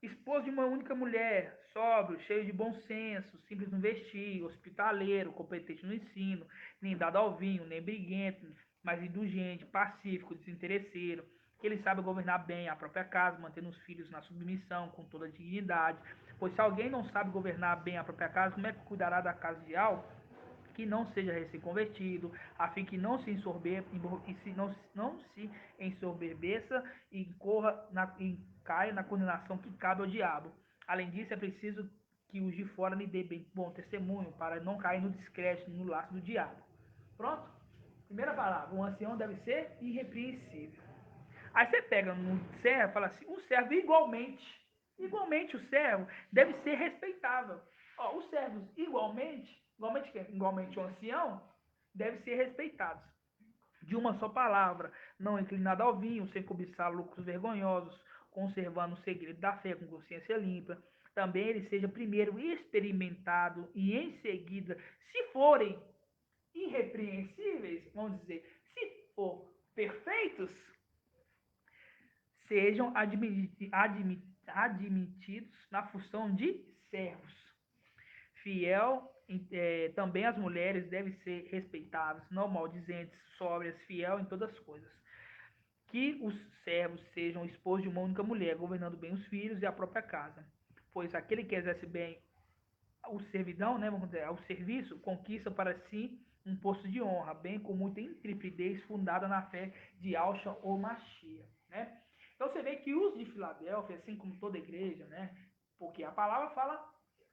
esposo de uma única mulher, sóbrio, cheio de bom senso, simples no vestir, hospitaleiro, competente no ensino, nem dado ao vinho, nem briguento, mas indulgente, pacífico, desinteresseiro, que ele sabe governar bem a própria casa, mantendo os filhos na submissão, com toda a dignidade. Pois se alguém não sabe governar bem a própria casa, como é que cuidará da casa de algo que não seja recém-convertido, a fim que não se ensoberbeça e caia na condenação que cabe ao diabo. Além disso, é preciso que os de fora lhe dê bem bom testemunho, para não cair no descrédito, no laço do diabo. Pronto? Primeira palavra, um ancião deve ser irrepreensível. Aí você pega no servo e fala assim, o servo igualmente o servo deve ser respeitável. Ó, os servos igualmente o ancião, devem ser respeitados. De uma só palavra, não inclinado ao vinho, sem cobiçar lucros vergonhosos, conservando o segredo da fé com consciência limpa. Também ele seja primeiro experimentado e em seguida, se forem irrepreensíveis, vamos dizer, se for perfeitos, sejam admitidos na função de servos. Fiel, também as mulheres devem ser respeitadas, não maldizentes, sóbrias, fiel em todas as coisas. Que os servos sejam esposos de uma única mulher, governando bem os filhos e a própria casa. Pois aquele que exerce bem o servidão, né, vamos dizer, o serviço, conquista para si um posto de honra, bem com muita intrepidez fundada na fé de Yahshua ou Mashiach, né? Então você vê que os de Filadélfia, assim como toda igreja, né, porque a palavra fala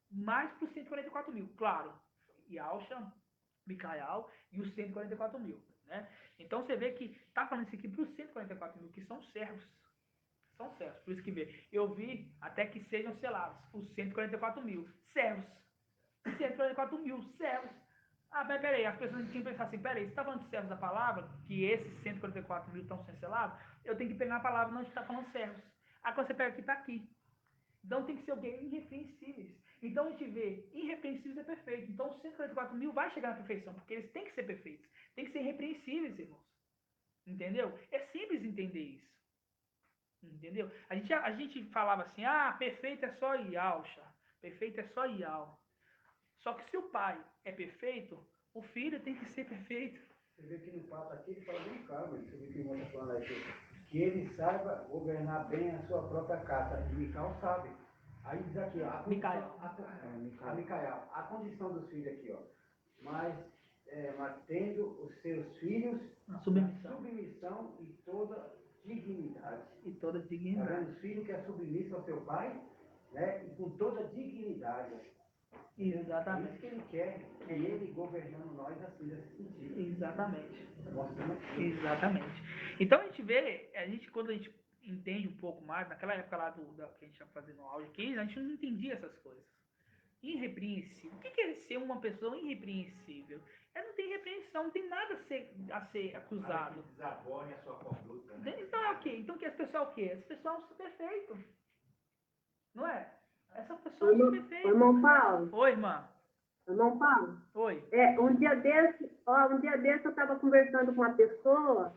mais para os 144 mil, claro, Yahshua, Micael e os 144 mil, né? Então você vê que está falando isso aqui para os 144 mil, que são servos, por isso que vê, eu vi até que sejam selados, os 144 mil, servos, 144 mil, servos. Ah, mas peraí, as pessoas tinham que pensar assim, peraí, você está falando de servos da palavra, que esses 144 mil estão sendo selados, eu tenho que pegar a palavra, não está falando servos. Aí quando você pega aqui, está aqui. Então tem que ser alguém irrepreensíveis. Então a gente vê, irrepreensíveis é perfeito. Então os 144 mil vai chegar na perfeição, porque eles têm que ser perfeitos. Tem que ser irrepreensíveis, irmãos. Entendeu? É simples entender isso. Entendeu? A gente falava assim, perfeito é só Yahshua. Perfeito é só Yahweh. Só que se o pai é perfeito, o filho tem que ser perfeito. Você vê que no papo aqui ele fala bem calmo. Você vê que o irmão está falando aqui. Que ele saiba governar bem a sua própria casa. E Micael sabe. Aí diz aqui, ó, Micael, a condição dos filhos aqui, ó. Mas tendo os seus filhos na submissão e toda dignidade. E toda dignidade. Tá vendo? Os filhos que é submisso ao seu pai, né? E com toda dignidade. Exatamente. É isso que ele quer, que ele governando nós assim, nesse sentido. Exatamente. Exatamente. Então a gente vê, quando a gente entende um pouco mais, naquela época lá que a gente estava fazendo áudio aqui, a gente não entendia essas coisas. Irrepreensível. O que é ser uma pessoa irrepreensível? Não tem repreensão, não tem nada a ser acusado. Desabone a sua conduta. Né? Então é o quê? Então que as pessoas é o quê? As pessoas são perfeitas. Não é? Essa pessoa é perfeita. Oi, irmão Paulo. Oi, irmã. Irmão Paulo. Oi. Um dia desse eu estava conversando com uma pessoa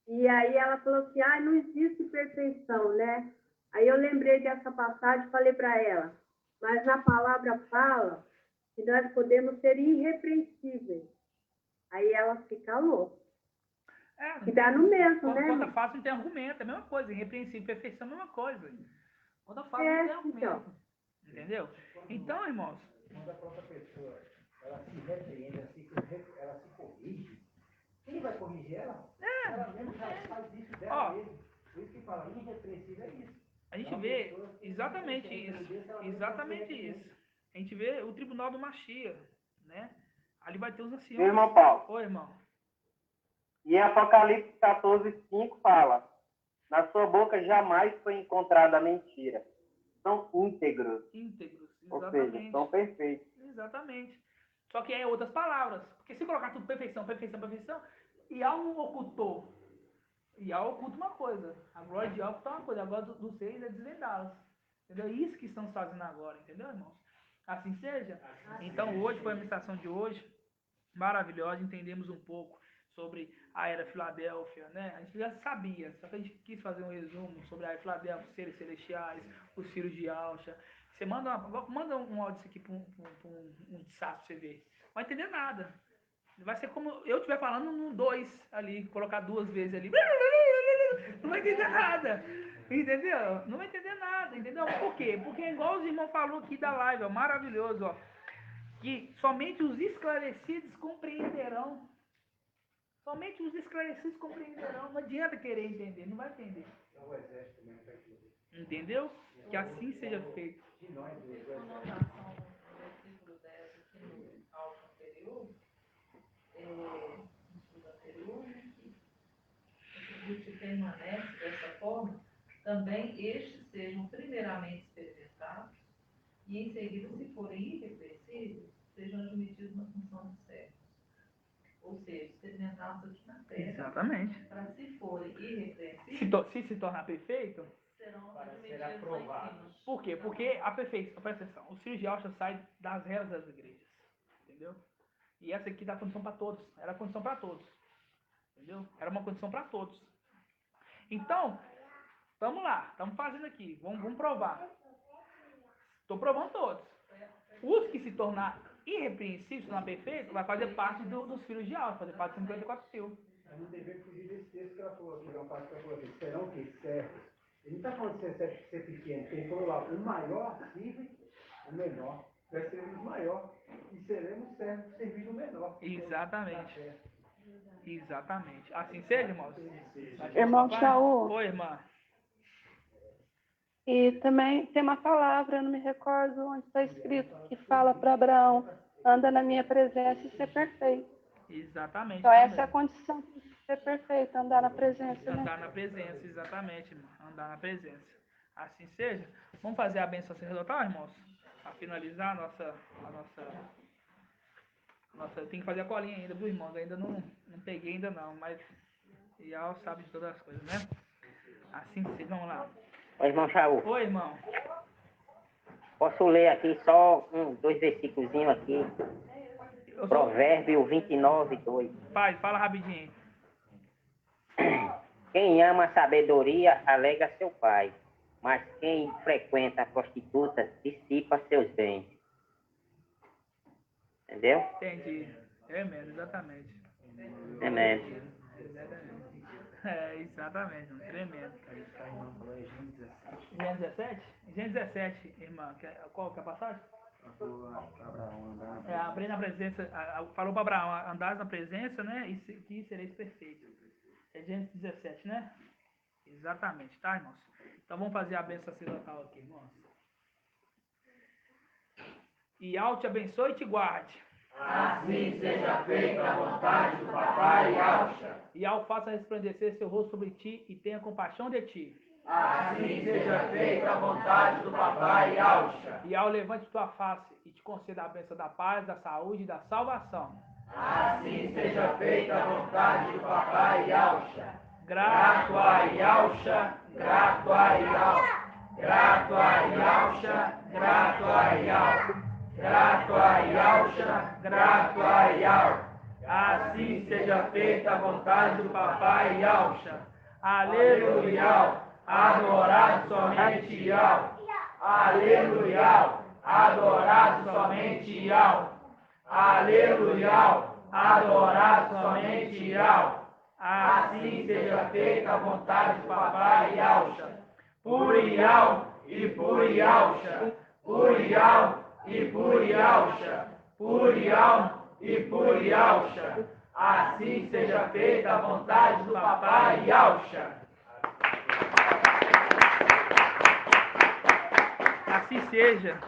e aí ela falou assim, não existe perfeição, né? Aí eu lembrei dessa passagem e falei para ela, mas na palavra fala que nós podemos ser irrepreensíveis. Aí ela se calou. E dá no mesmo, né? Quando fácil não tem argumento, é a mesma coisa. Irrepreensível, perfeição é a mesma coisa. Quando fácil não tem argumento. Então. Entendeu? Então, irmãos. Quando a própria pessoa ela se repreende, ela se corrige, quem vai corrigir ela? Ela mesmo já faz isso dela mesmo. Por isso que fala, irrepreensível é isso. A gente vê exatamente isso. Exatamente isso. A gente vê o tribunal do Mashiach, né? Ali vai ter os anciãos. Irmão Paulo. Oi, irmão. E em Apocalipse 14:5 fala, na sua boca jamais foi encontrada a mentira. São íntegros. Íntegros, exatamente. Ou seja, são perfeitos. Exatamente. Só que é outras palavras. Porque se colocar tudo perfeição, e algo ocultou. E algo oculta uma coisa. A glória de algo está uma coisa. A glória dos seis é desvendá-los. Entendeu? É isso que estamos fazendo agora. Entendeu, irmãos? Assim seja. Então, hoje foi a ministração de hoje. Maravilhosa. Entendemos um pouco sobre a Era Filadélfia, né? A gente já sabia, só que a gente quis fazer um resumo sobre a Era Filadélfia, os seres celestiais, os filhos de Yahshua. Você manda um áudio aqui para um chat pra você ver. Não vai entender nada. Vai ser como eu estiver falando no 2 ali, colocar 2 vezes ali. Não vai entender nada. Entendeu? Não vai entender nada, entendeu? Por quê? Porque é igual os irmãos falaram aqui da live, ó, maravilhoso, ó. Que somente os esclarecidos compreenderão. Somente os esclarecidos compreenderão. Não adianta querer entender, não vai entender. Entendeu? Que assim seja feito. Que permanece dessa forma, também estes sejam primeiramente experimentados e em seguida, se forem irrepreensíveis, sejam admitidos na função dos servos. Ou seja, experimentados aqui na Terra. Exatamente. Para se forem irrepreensíveis, se tornar perfeito, serão admitidos lá em cima. Por quê? Porque a perfeição, presta atenção, os filhos de Yahshua saem das regras das igrejas. Entendeu? E essa aqui dá condição para todos. Era condição para todos. Entendeu? Era uma condição para todos. Então, vamos lá, estamos fazendo aqui, vamos provar. Estou provando todos. Os que se tornar irrepreensíveis, se tornar perfeitos, vai fazer parte dos filhos de Yahshua, fazer parte dos 54 mil. Eu não devia fugir desse texto que ela falou aqui, que é um passo que ela falou aqui. Serão que servos? Ele não está falando de ser pequeno, quem falou lá, o maior serve o menor. Nós seremos maior e seremos servos servindo o menor. Exatamente. Exatamente. Assim seja, irmãos? Irmão Shaul. Oi, irmã. E também tem uma palavra, eu não me recordo onde está escrito, que fala para Abraão, anda na minha presença e ser perfeito. Exatamente. Então essa é a condição de ser perfeito, andar na presença, né? Andar na presença, exatamente, irmã. Andar na presença. Assim seja. Vamos fazer a bênção sacerdotal, irmãos? Para finalizar a nossa... Nossa, eu tenho que fazer a colinha ainda, viu, irmãos? Ainda não peguei ainda não, mas Ial sabe de todas as coisas, né? Assim seja. Vamos lá. Oi, irmão Shaul. Oi, irmão. Posso ler aqui só 2 versículos aqui? Provérbio 29, 2. Pai, fala rapidinho. Quem ama a sabedoria alega seu pai, mas quem frequenta a prostituta dissipa seus bens. Entendeu? Entendi. É mesmo, exatamente. É mesmo. É, exatamente, tremendo. Gênesis 17? Gênesis 17, irmã. Qual que é a passagem? Abrir na presença, falou para Abraão, andar na presença, né? E que sereis perfeitos. É Gênesis 17, né? Exatamente, tá, irmãos? Então vamos fazer a bênção sacerdotal aqui, irmãos. E Yahweh te abençoe e te guarde. Assim seja feita a vontade do papai Yahshua. E Yahweh faça resplandecer seu rosto sobre ti e tenha compaixão de ti. Assim seja feita a vontade do papai Yahshua. E Yahweh levante tua face e te conceda a bênção da paz, da saúde e da salvação. Assim seja feita a vontade do papai Yahshua. Grato a Yahshua, grato a Yahshua, grato a Yahshua, grato a Yahshua. Grato a Yahshua, grato a Yahshua. Assim seja feita a vontade do papai Yahshua. Aleluia. Adorado somente Yahweh. Aleluia. Adorado somente Yahweh. Aleluia. Adorado somente Yahweh. Assim seja feita a vontade do papai Yahshua. Por Yahweh e por Yahshua. Por Yahweh e por Yahshua, por Yahweh e por Yahshua. Assim seja feita a vontade do papai Yahshua. Assim seja.